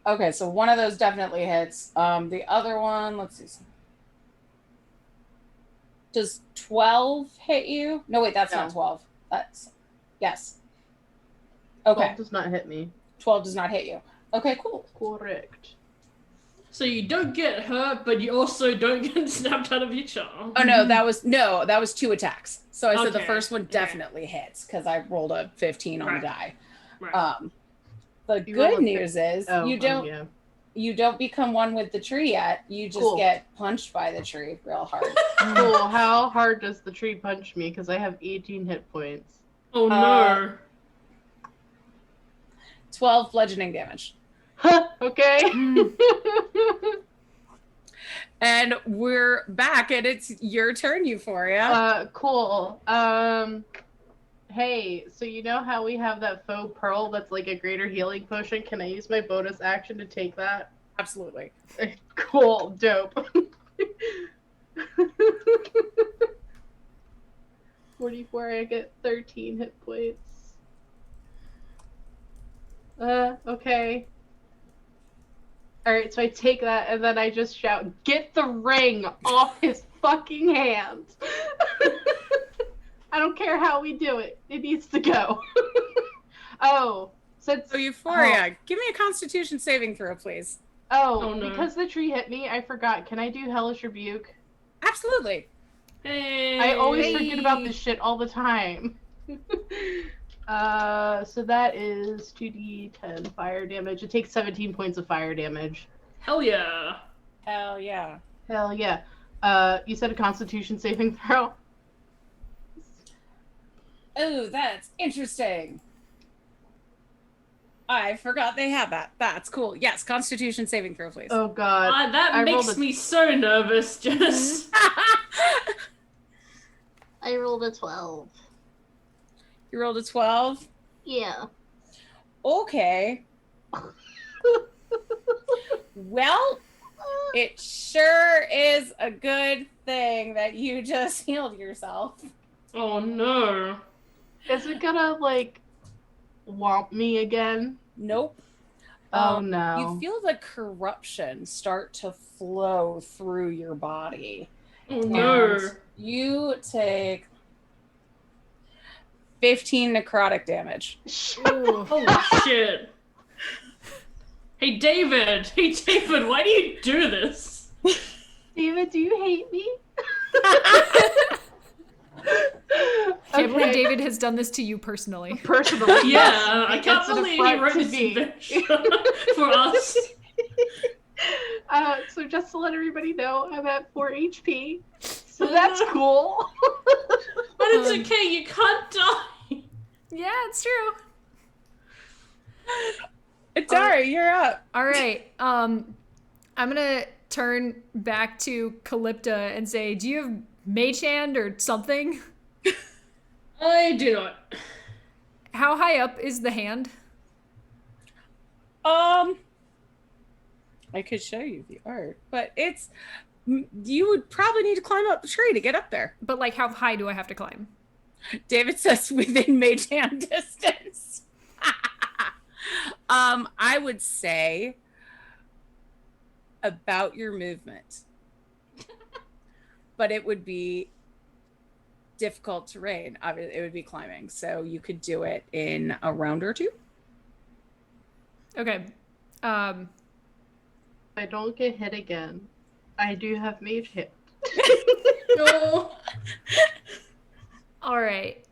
Okay, so one of those definitely hits. The other one, let's see. Does 12 hit you? No, wait, that's not 12. That's, yes. Okay. 12 does not hit me. 12 does not hit you. Okay, cool. Correct. So you don't get hurt, but you also don't get snapped out of your charm. Oh no, that was 2 attacks. So I said the Okay, first one definitely hits because I rolled a 15 on the die. Right. The good news is you don't become one with the tree yet. You just get punched by the tree real hard. Cool. How hard does the tree punch me? Because I have 18 hit points. Oh no. 12 bludgeoning damage. Okay. And we're back, and it's your turn, Euphoria. Cool. Hey, so you know how we have that faux pearl that's like a greater healing potion? Can I use my bonus action to take that? Absolutely. Cool. Dope. 44, I get 13 hit points. Okay. Alright, so I take that and then I just shout, "Get the ring off his fucking hands!" I don't care how we do it. It needs to go. So Euphoria, give me a Constitution saving throw, please. Oh, no. Because the tree hit me, I forgot. Can I do Hellish Rebuke? Absolutely. Hey. I always forget about this shit all the time. So that is 2d10 fire damage. It takes 17 points of fire damage. Hell yeah. Hell yeah. Hell yeah. You said a Constitution saving throw? Oh, that's interesting. I forgot they have that. That's cool. Yes, Constitution saving throw, please. Oh god. That I makes me so nervous, just. I rolled a 12. You rolled a 12? Yeah. Okay. Well, it sure is a good thing that you just healed yourself. Oh no. Is it gonna, like, womp me again? Nope. Oh no. You feel the corruption start to flow through your body. Oh no. And you take 15 necrotic damage. Holy shit. Hey David, why do you do this? David, do you hate me? Can't believe David has done this to you personally. Personally. Yeah, I It can't gets an believe he affront wrote to this me. invention for us. So just to let everybody know, I'm at 4 HP. So that's cool. But it's okay, you can't die. Yeah, it's true. Atari, you're up. All right. I'm gonna turn back to Calypta and say, do you have mage hand or something? I do not. How high up is the hand? I could show you the art, but you would probably need to climb up the tree to get up there. But like, how high do I have to climb? David says within mage hand distance. I would say about your movement, but it would be difficult terrain. Obviously, it would be climbing, so you could do it in a round or two. Okay. If I don't get hit again, I do have mage hit. No. All right.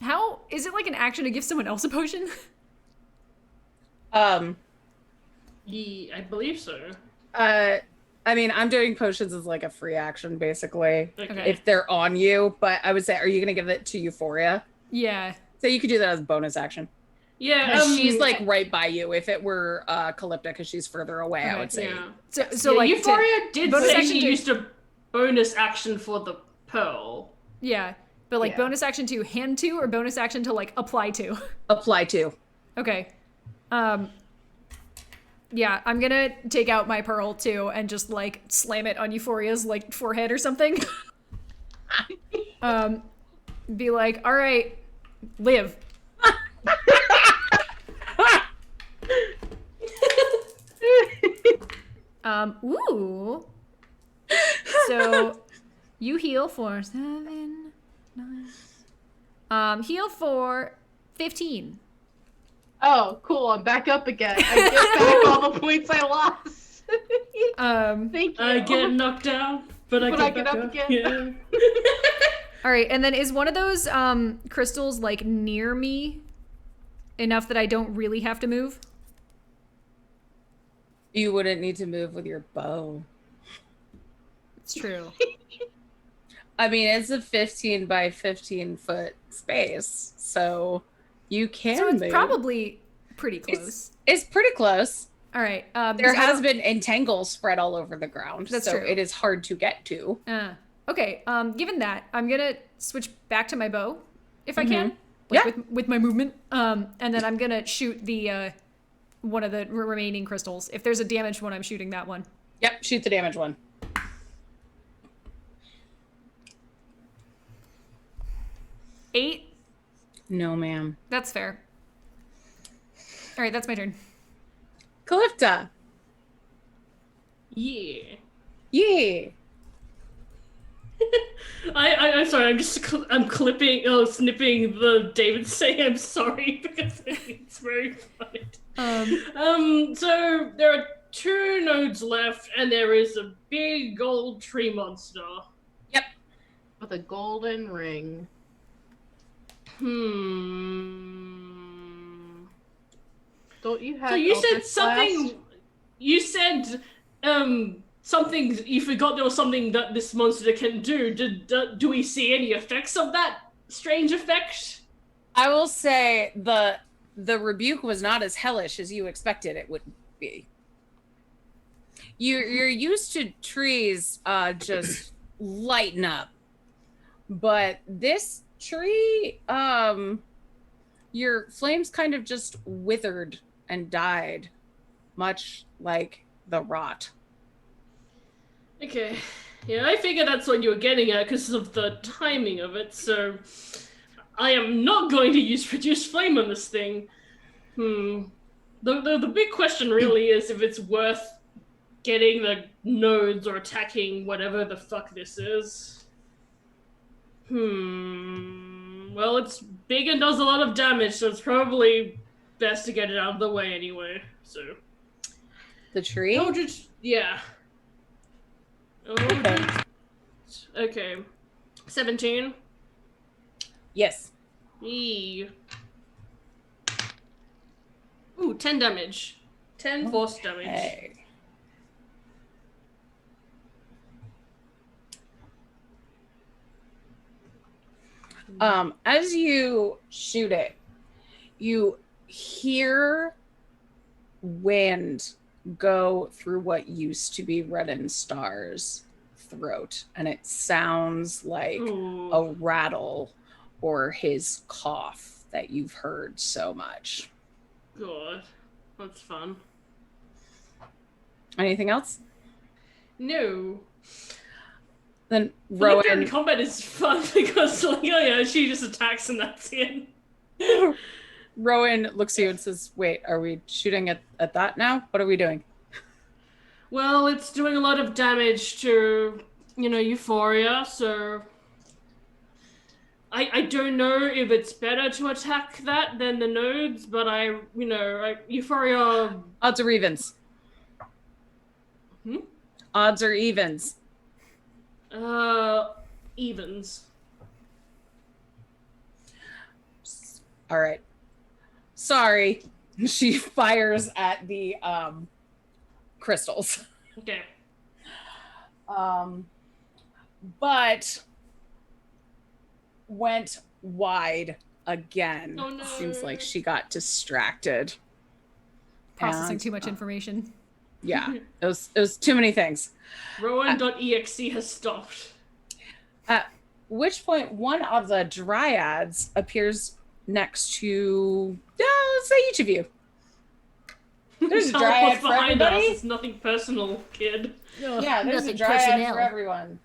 How is it like an action to give someone else a potion? Yeah, I believe so. I mean, I'm doing potions as like a free action, basically, Okay. if they're on you. But I would say, are you going to give it to Euphoria? Yeah. So you could do that as a bonus action. Yeah, 'Cause she's like right by you. If it were Calypta, because she's further away, I Okay, would say. yeah. So Yeah, like Euphoria did bonus say action she to- used a bonus action for the pearl. yeah, but like Yeah. bonus action to hand to or bonus action to like apply to. Apply to. Okay. Yeah, I'm gonna take out my pearl too and just like slam it on Euphoria's like forehead or something. Be like, all right, live. Ooh. So you heal for 7, 9. Heal for 15. Oh, cool. I'm back up again. I get back all the points I lost. Thank you. I get knocked down, but I get back up again. Yeah. All right, and then is one of those crystals like near me enough that I don't really have to move? You wouldn't need to move with your bow. It's true. I mean, it's a 15 by 15 foot space, so you can So it's move. probably pretty close. It's pretty close. All right. There because I has don't- been entangles spread all over the ground, That's so true. it is hard to get to. Okay. Given that, I'm gonna switch back to my bow if I can, Yeah. with my movement. And then I'm gonna shoot the one of the remaining crystals. If there's a damaged one, I'm shooting that one. Yep, shoot the damage one. 8. No, ma'am. That's fair. All right, that's my turn. Calypta. Yeah. Yeah. I'm sorry. I'm clipping. Oh, snipping the David saying I'm sorry because it's very funny. So there are 2 nodes left, and there is a big old tree monster. Yep. With a golden ring. Don't you have? So you said Eldritch something. Blast? You said something. You forgot there was something that this monster can do. Do we see any effects of that strange effect? I will say the rebuke was not as hellish as you expected it would be. You're used to trees just lighten up, but this tree, your flames kind of just withered and died, much like the rot. Okay. Yeah, I figured that's what you were getting at because of the timing of it, so I am not going to use reduced flame on this thing. The big question really is if it's worth getting the nodes or attacking whatever the fuck this is. Well, it's big and does a lot of damage, so it's probably best to get it out of the way anyway, so. The tree? Yeah. Okay. 17. Yes. Ooh, 10 damage. 10 force damage. Hey. As you shoot it, you hear wind go through what used to be Redden Star's throat, and it sounds like a rattle or his cough that you've heard so much. God, that's fun. Anything else? No. Then Rowan Rowan. combat is fun because, like, oh yeah, she just attacks and that's it. Rowan looks at you and says, "Wait, are we shooting at that now? What are we doing?" Well, it's doing a lot of damage to, Euphoria, so I don't know if it's better to attack that than the nodes, but Euphoria... Odds or evens? Odds or evens? Evens. All right. Sorry. She fires at the crystals. Okay. But went wide again. Oh no. Seems like she got distracted. Processing too much information. Yeah, it was too many things. Rowan.exe has stopped. At which point, one of the dryads appears next to, let's say, each of you. There's a dryad for everybody. It's nothing personal, kid. Yeah, there's a dryad for everyone.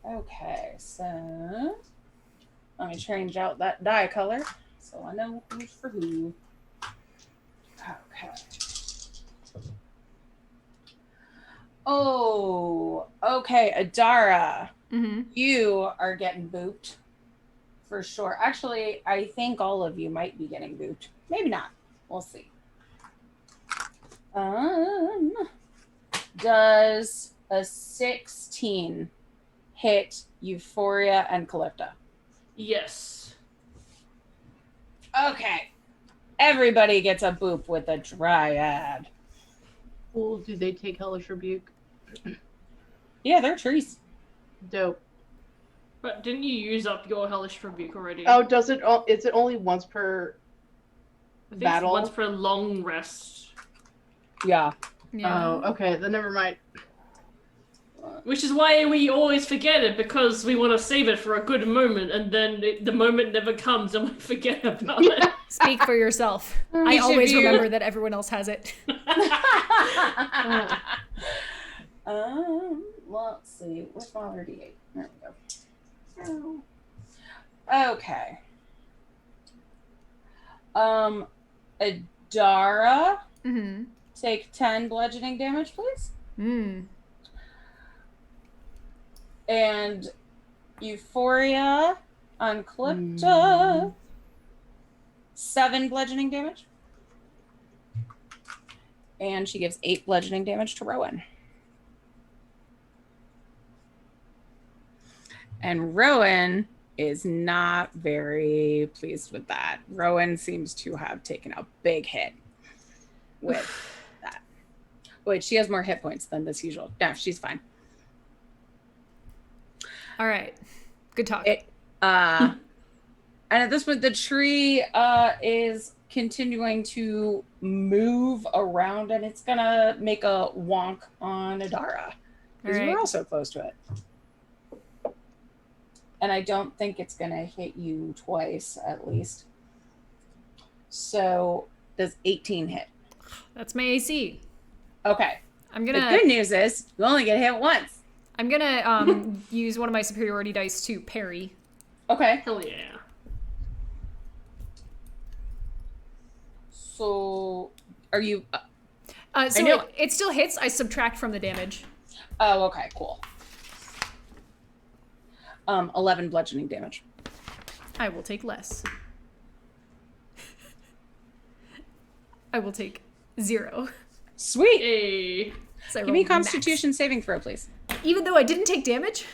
Okay, so let me change out that dye color so I know who's for who. Okay. Oh, okay, Adara. Mm-hmm. You are getting booped for sure. Actually, I think all of you might be getting booped. Maybe not. We'll see. Does a 16 hit Euphoria and Calypta? Yes. Okay. Everybody gets a boop with a dryad. Cool. Do they take Hellish Rebuke? Yeah, they're trees. Dope. But didn't you use up your Hellish Rebuke already? Oh, does it? Is it only once per I think battle? It's once per long rest. Yeah. Oh, okay. Then never mind. Which is why we always forget it, because we want to save it for a good moment, and then the moment never comes and we forget about it. Speak for yourself. I always remember that everyone else has it. Let's see. Where's my other D8? There we go. Okay. Adara, take 10 bludgeoning damage, please. And Euphoria on Calypta, 7 bludgeoning damage. And she gives 8 bludgeoning damage to Rowan. And Rowan is not very pleased with that. Rowan seems to have taken a big hit with that. Wait, she has more hit points than this usual. No, she's fine. All right. Good talk. And at this point, the tree is continuing to move around, and it's gonna make a wonk on Adara. Because you're also close to it. And I don't think it's gonna hit you twice, at least. So, does 18 hit? That's my AC. Okay. I'm gonna. The good news is you only get hit once. I'm gonna use one of my superiority dice to parry. Okay. Hell yeah. So, are you? So it still hits. I subtract from the damage. Oh, okay, cool. 11 bludgeoning damage. I will take less. I will take 0. Sweet. Hey. So Give me a Constitution saving throw, please. Even though I didn't take damage?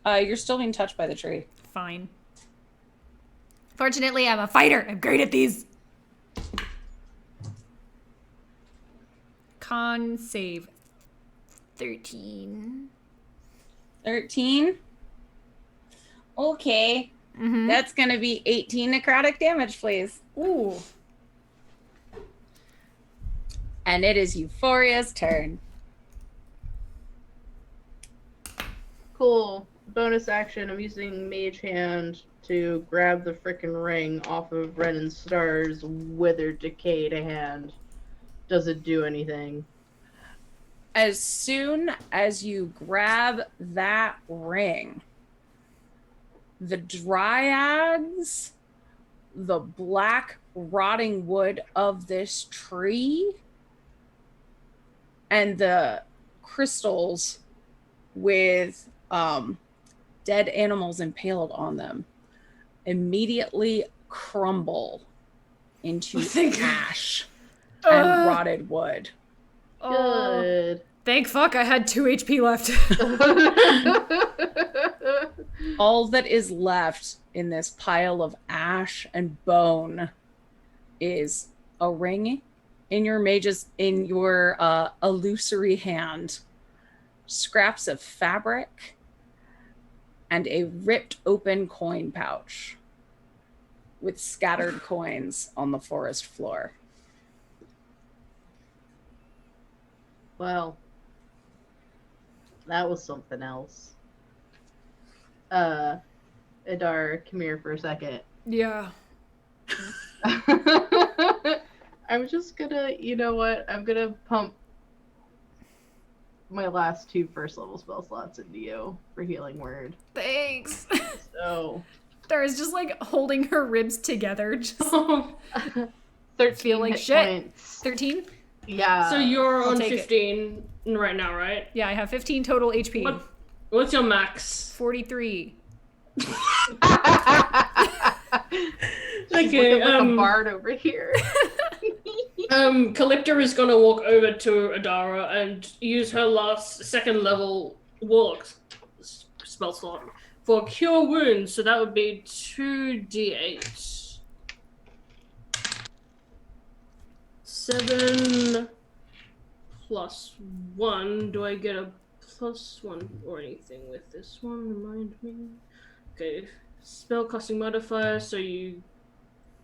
You're still being touched by the tree. Fine. Fortunately, I'm a fighter. I'm great at these. Con save 13. 13. Okay. Mm-hmm. That's going to be 18 necrotic damage, please. Ooh. And it is Euphoria's turn. Cool. Bonus action, I'm using Mage Hand to grab the frickin' ring off of Ren and Star's withered, decayed hand. Does it do anything? As soon as you grab that ring, the dryads, the black rotting wood of this tree, and the crystals with dead animals impaled on them immediately crumble into ash and rotted wood. Good. Thank fuck I had 2 HP left. All that is left in this pile of ash and bone is a ring in your illusory hand, scraps of fabric, and a ripped open coin pouch with scattered coins on the forest floor. Well, that was something else. Adar, come here for a second. Yeah. I'm just gonna, you know what? I'm gonna pump my last 2 first level spell slots into you for Healing Word. Thanks. So, Dara's just like holding her ribs together, just 13 feeling hit shit. points. 13? Yeah. So you're I'll on take it. 15 right now, right? Yeah, I have 15 total HP. What's your max? 43. She's Okay, looking like a bard over here. Calypta is gonna walk over to Adara and use her last second level warlock spell slot for cure wounds. So that would be 2d8. 7 plus 1. Do I get a plus 1 or anything with this one? Remind me. Okay, spellcasting modifier, so you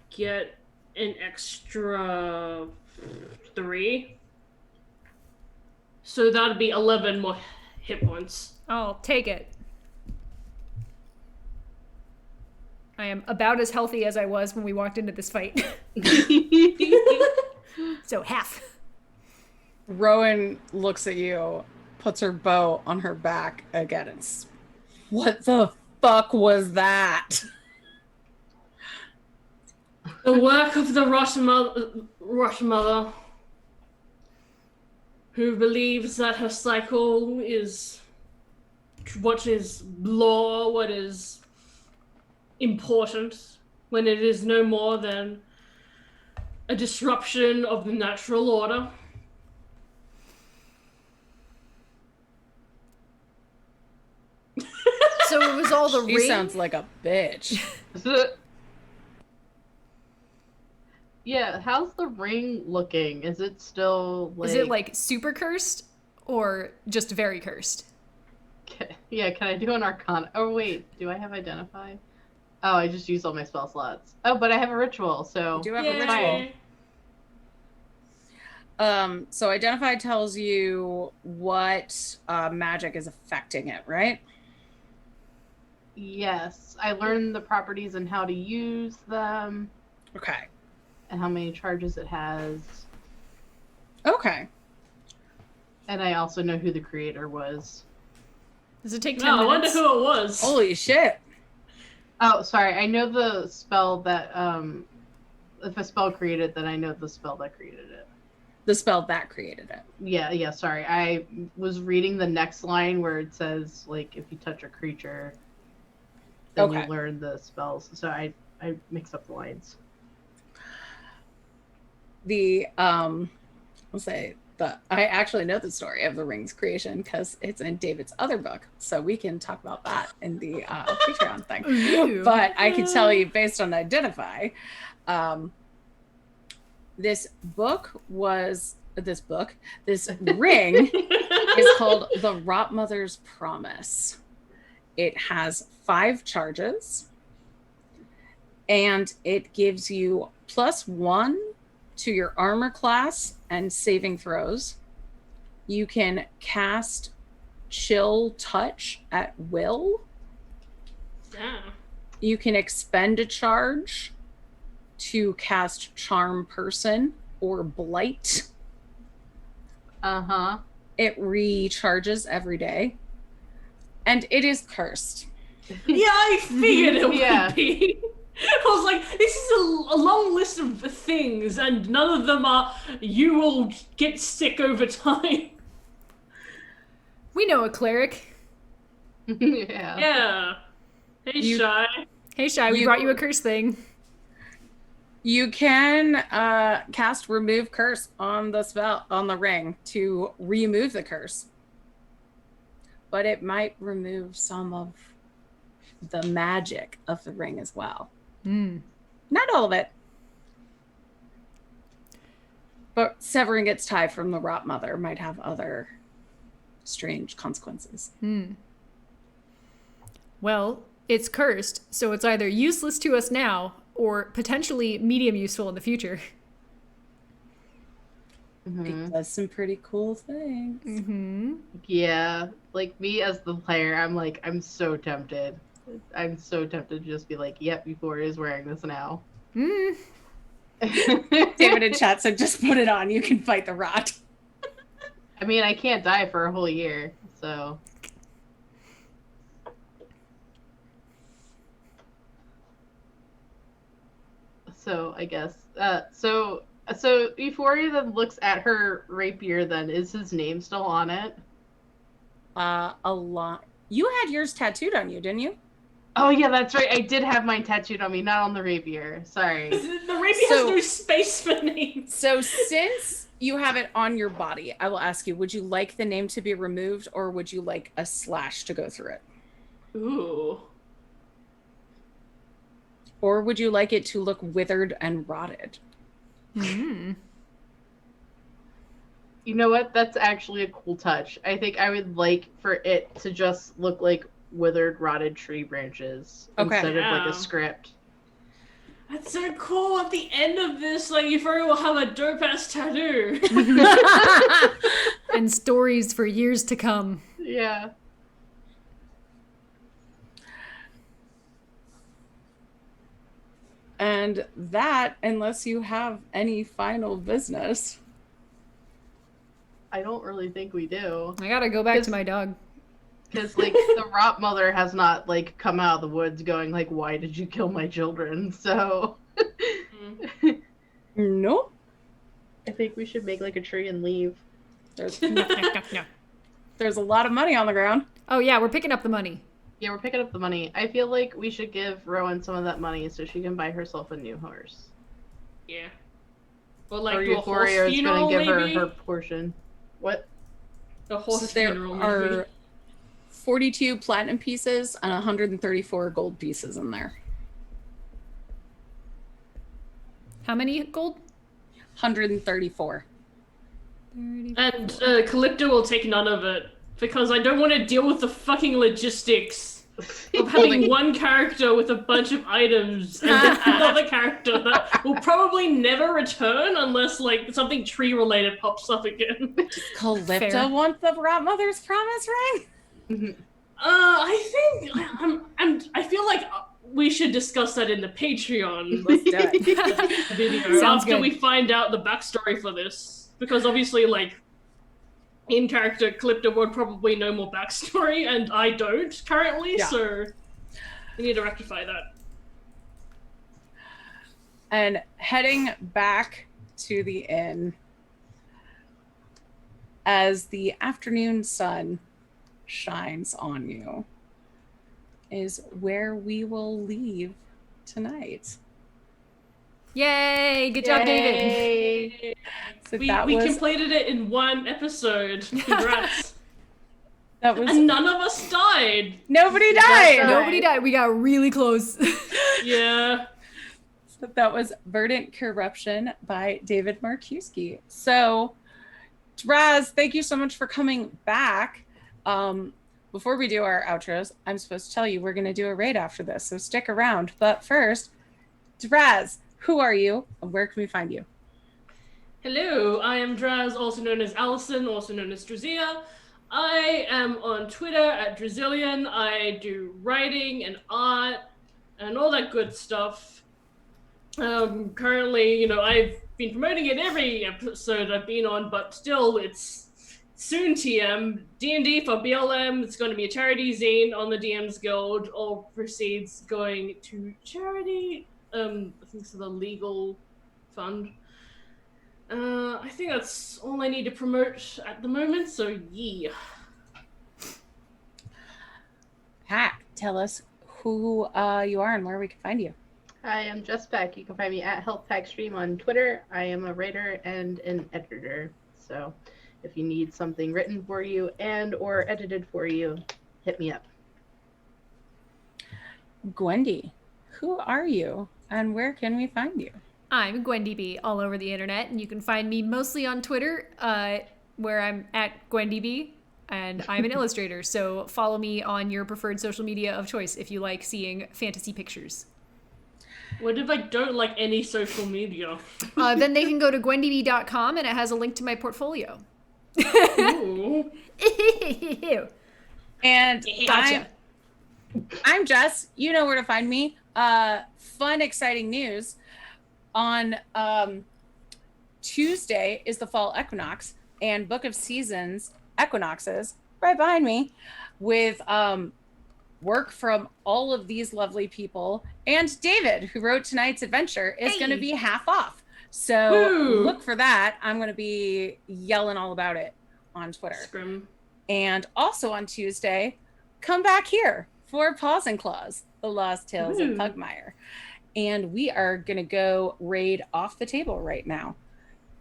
get an extra 3. So that'd be 11 more hit points. I'll take it. I am about as healthy as I was when we walked into this fight. So half. Rowan looks at you, puts her bow on her back again, and what the fuck was that? The work of the Rush Mother, who believes that her cycle is what is law, what is important, when it is no more than a disruption of the natural order. is all the She ring? sounds like a bitch. Yeah, how's the ring looking? Is it still like... Is it like super cursed or just very cursed? Yeah, can I do an arcana? Oh wait, do I have identify? Oh, I just used all my spell slots. Oh, but I have a ritual, so... You do have a Yay. ritual. So identify tells you what magic is affecting it, right? Yes, I learned the properties and how to use them, Okay. and how many charges it has, Okay. and I also know who the creator was. Does it take 10 No, I wonder minutes? who it was. Holy shit. Oh, sorry, I know the spell that, if a spell created, then I know the spell that created it. The spell that created it. Yeah, sorry. I was reading the next line where it says, like, if you touch a creature, then Okay. you learn the spells. So I mixed up the lines. I actually know the story of the ring's creation because it's in David's other book, so we can talk about that in the Patreon thing. Ooh. But I can tell you, based on identify, this ring is called the Rot Mother's Promise. It has 5 charges, and it gives you +1 to your armor class and saving throws. You can cast Chill Touch at will. Yeah. You can expend a charge to cast Charm Person or Blight. Uh-huh. It recharges every day. And it is cursed. Yeah, I figured it Yeah. would be. I was like, this is a long list of things, and none of them are, you will get sick over time. We know a cleric. Yeah. Yeah. Hey, You- Shy. Hey, Shy, we You- brought you a curse thing. You can cast Remove Curse on the ring to remove the curse. But it might remove some of the magic of the ring as well. Not all of it. But severing its tie from the Rot Mother might have other strange consequences. Well, it's cursed, so it's either useless to us now or potentially medium useful in the future. It does some pretty cool things. Yeah. Like, me as the player, I'm so tempted. I'm so tempted to just be like, yep, Euphoria is wearing this now. David in chat said, just put it on. You can fight the rot. I mean, I can't die for a whole year, so... So, I guess... So Euphoria then looks at her rapier then. Is his name still on it? A lot. You had yours tattooed on you, didn't you? Oh, yeah, that's right. I did have mine tattooed on me, not on the rapier. Sorry. The rapier has no space for names. So since you have it on your body, I will ask you, would you like the name to be removed or would you like a slash to go through it? Ooh. Or would you like it to look withered and rotted? You know what? That's actually a cool touch. I think I would like for it to just look like withered, rotted tree branches instead of like Yeah. a script. That's so cool. At the end of this, like, Euphoria will have a dope-ass tattoo. And stories for years to come. Yeah. And that, unless you have any final business. I don't really think we do. I gotta go back to my dog. Because, like, the Rot Mother has not, like, come out of the woods going, like, why did you kill my children? So... Nope. I think we should make, like, a tree and leave. There's a lot of money on the ground. Oh yeah, we're picking up the money. Yeah, we're picking up the money. I feel like we should give Rowan some of that money so she can buy herself a new horse. Yeah. Or, like, Or do a horse Euphoria is funeral, gonna give maybe? her portion. What? A horse There funeral, are maybe. 42 platinum pieces and 134 gold pieces in there. How many gold? 134. And Calypto will take none of it because I don't want to deal with the fucking logistics of having one character with a bunch of items and another character that will probably never return unless like something tree related pops up again. Does Calypto Fair. want the Rat Mother's promise ring? I feel like we should discuss that in the Patreon Let's do it. video Sounds after good. we find out the backstory for this, because obviously, like, in character, Calypto would probably know more backstory, and I don't currently. Yeah. So we need to rectify that. And heading back to the inn as the afternoon sun shines on you is where we will leave tonight. Yay! Good job, David. Yay. So We that was completed it in one episode. Congrats. that was And none of us died. nobody That's died. right. Nobody died. We got really close. Yeah. So that was Verdant Corruption by David Markuski. So Draz, thank you so much for coming back. Before we do our outros, I'm supposed to tell you we're going to do a raid after this, so stick around. But first, Draz, who are you and where can we find you? Hello, I am Draz, also known as Allison, also known as Drazia. I am on Twitter at Drazillion. I do writing and art and all that good stuff. Currently, I've been promoting it every episode I've been on, but still, it's soon TM. D&D for BLM. It's going to be a charity zine on the DM's Guild. All proceeds going to charity. I think it's the legal fund. I think that's all I need to promote at the moment, so yeah. Pat, tell us who you are and where we can find you. Hi, I'm Jess Beck. You can find me at HealthPackStream on Twitter. I am a writer and an editor. So if you need something written for you and or edited for you, hit me up. Gwendy, who are you and where can we find you? I'm Gwendy B all over the internet, and you can find me mostly on Twitter, where I'm at Gwendy B, and I'm an illustrator. So follow me on your preferred social media of choice if you like seeing fantasy pictures. What if I don't like any social media? Then they can go to gwendyb.com, and it has a link to my portfolio. Ooh. And Gotcha. I'm Jess. You know where to find me. Fun, exciting news. On Tuesday is the fall equinox, and Book of Seasons equinoxes right behind me with work from all of these lovely people. And David, who wrote tonight's adventure, is going to be half off. So Woo. look for that. I'm going to be yelling all about it on Twitter. Scrim. And also on Tuesday, come back here for Paws and Claws, The Lost Tales of Ooh. Pugmire. And we are going to go raid Off the Table right now.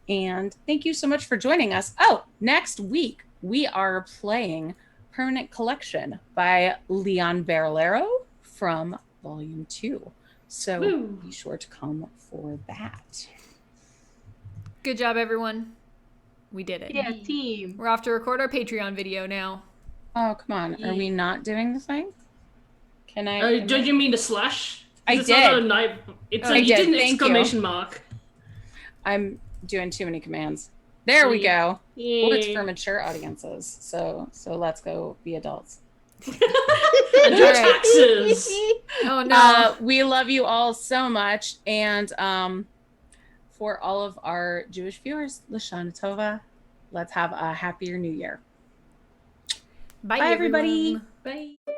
And thank you so much for joining us. Oh, next week, we are playing Permanent Collection by Leon Barrelero from Volume 2. So Woo. be sure to come for that. Good job, everyone. We did it. Yeah, team. We're off to record our Patreon video now. Oh, come on. Are we not doing the thing? Can I? Don't you mean to slash? I It's did. Not a knife. It's I like you did. did an Thank you. exclamation mark. I'm doing too many commands. There we go. Well, it's for mature audiences. So let's go be adults. And do All right. taxes. Oh, no. We love you all so much. And for all of our Jewish viewers, Lashana Tova, let's have a happier new year. Bye, Bye, everybody. everyone. Bye.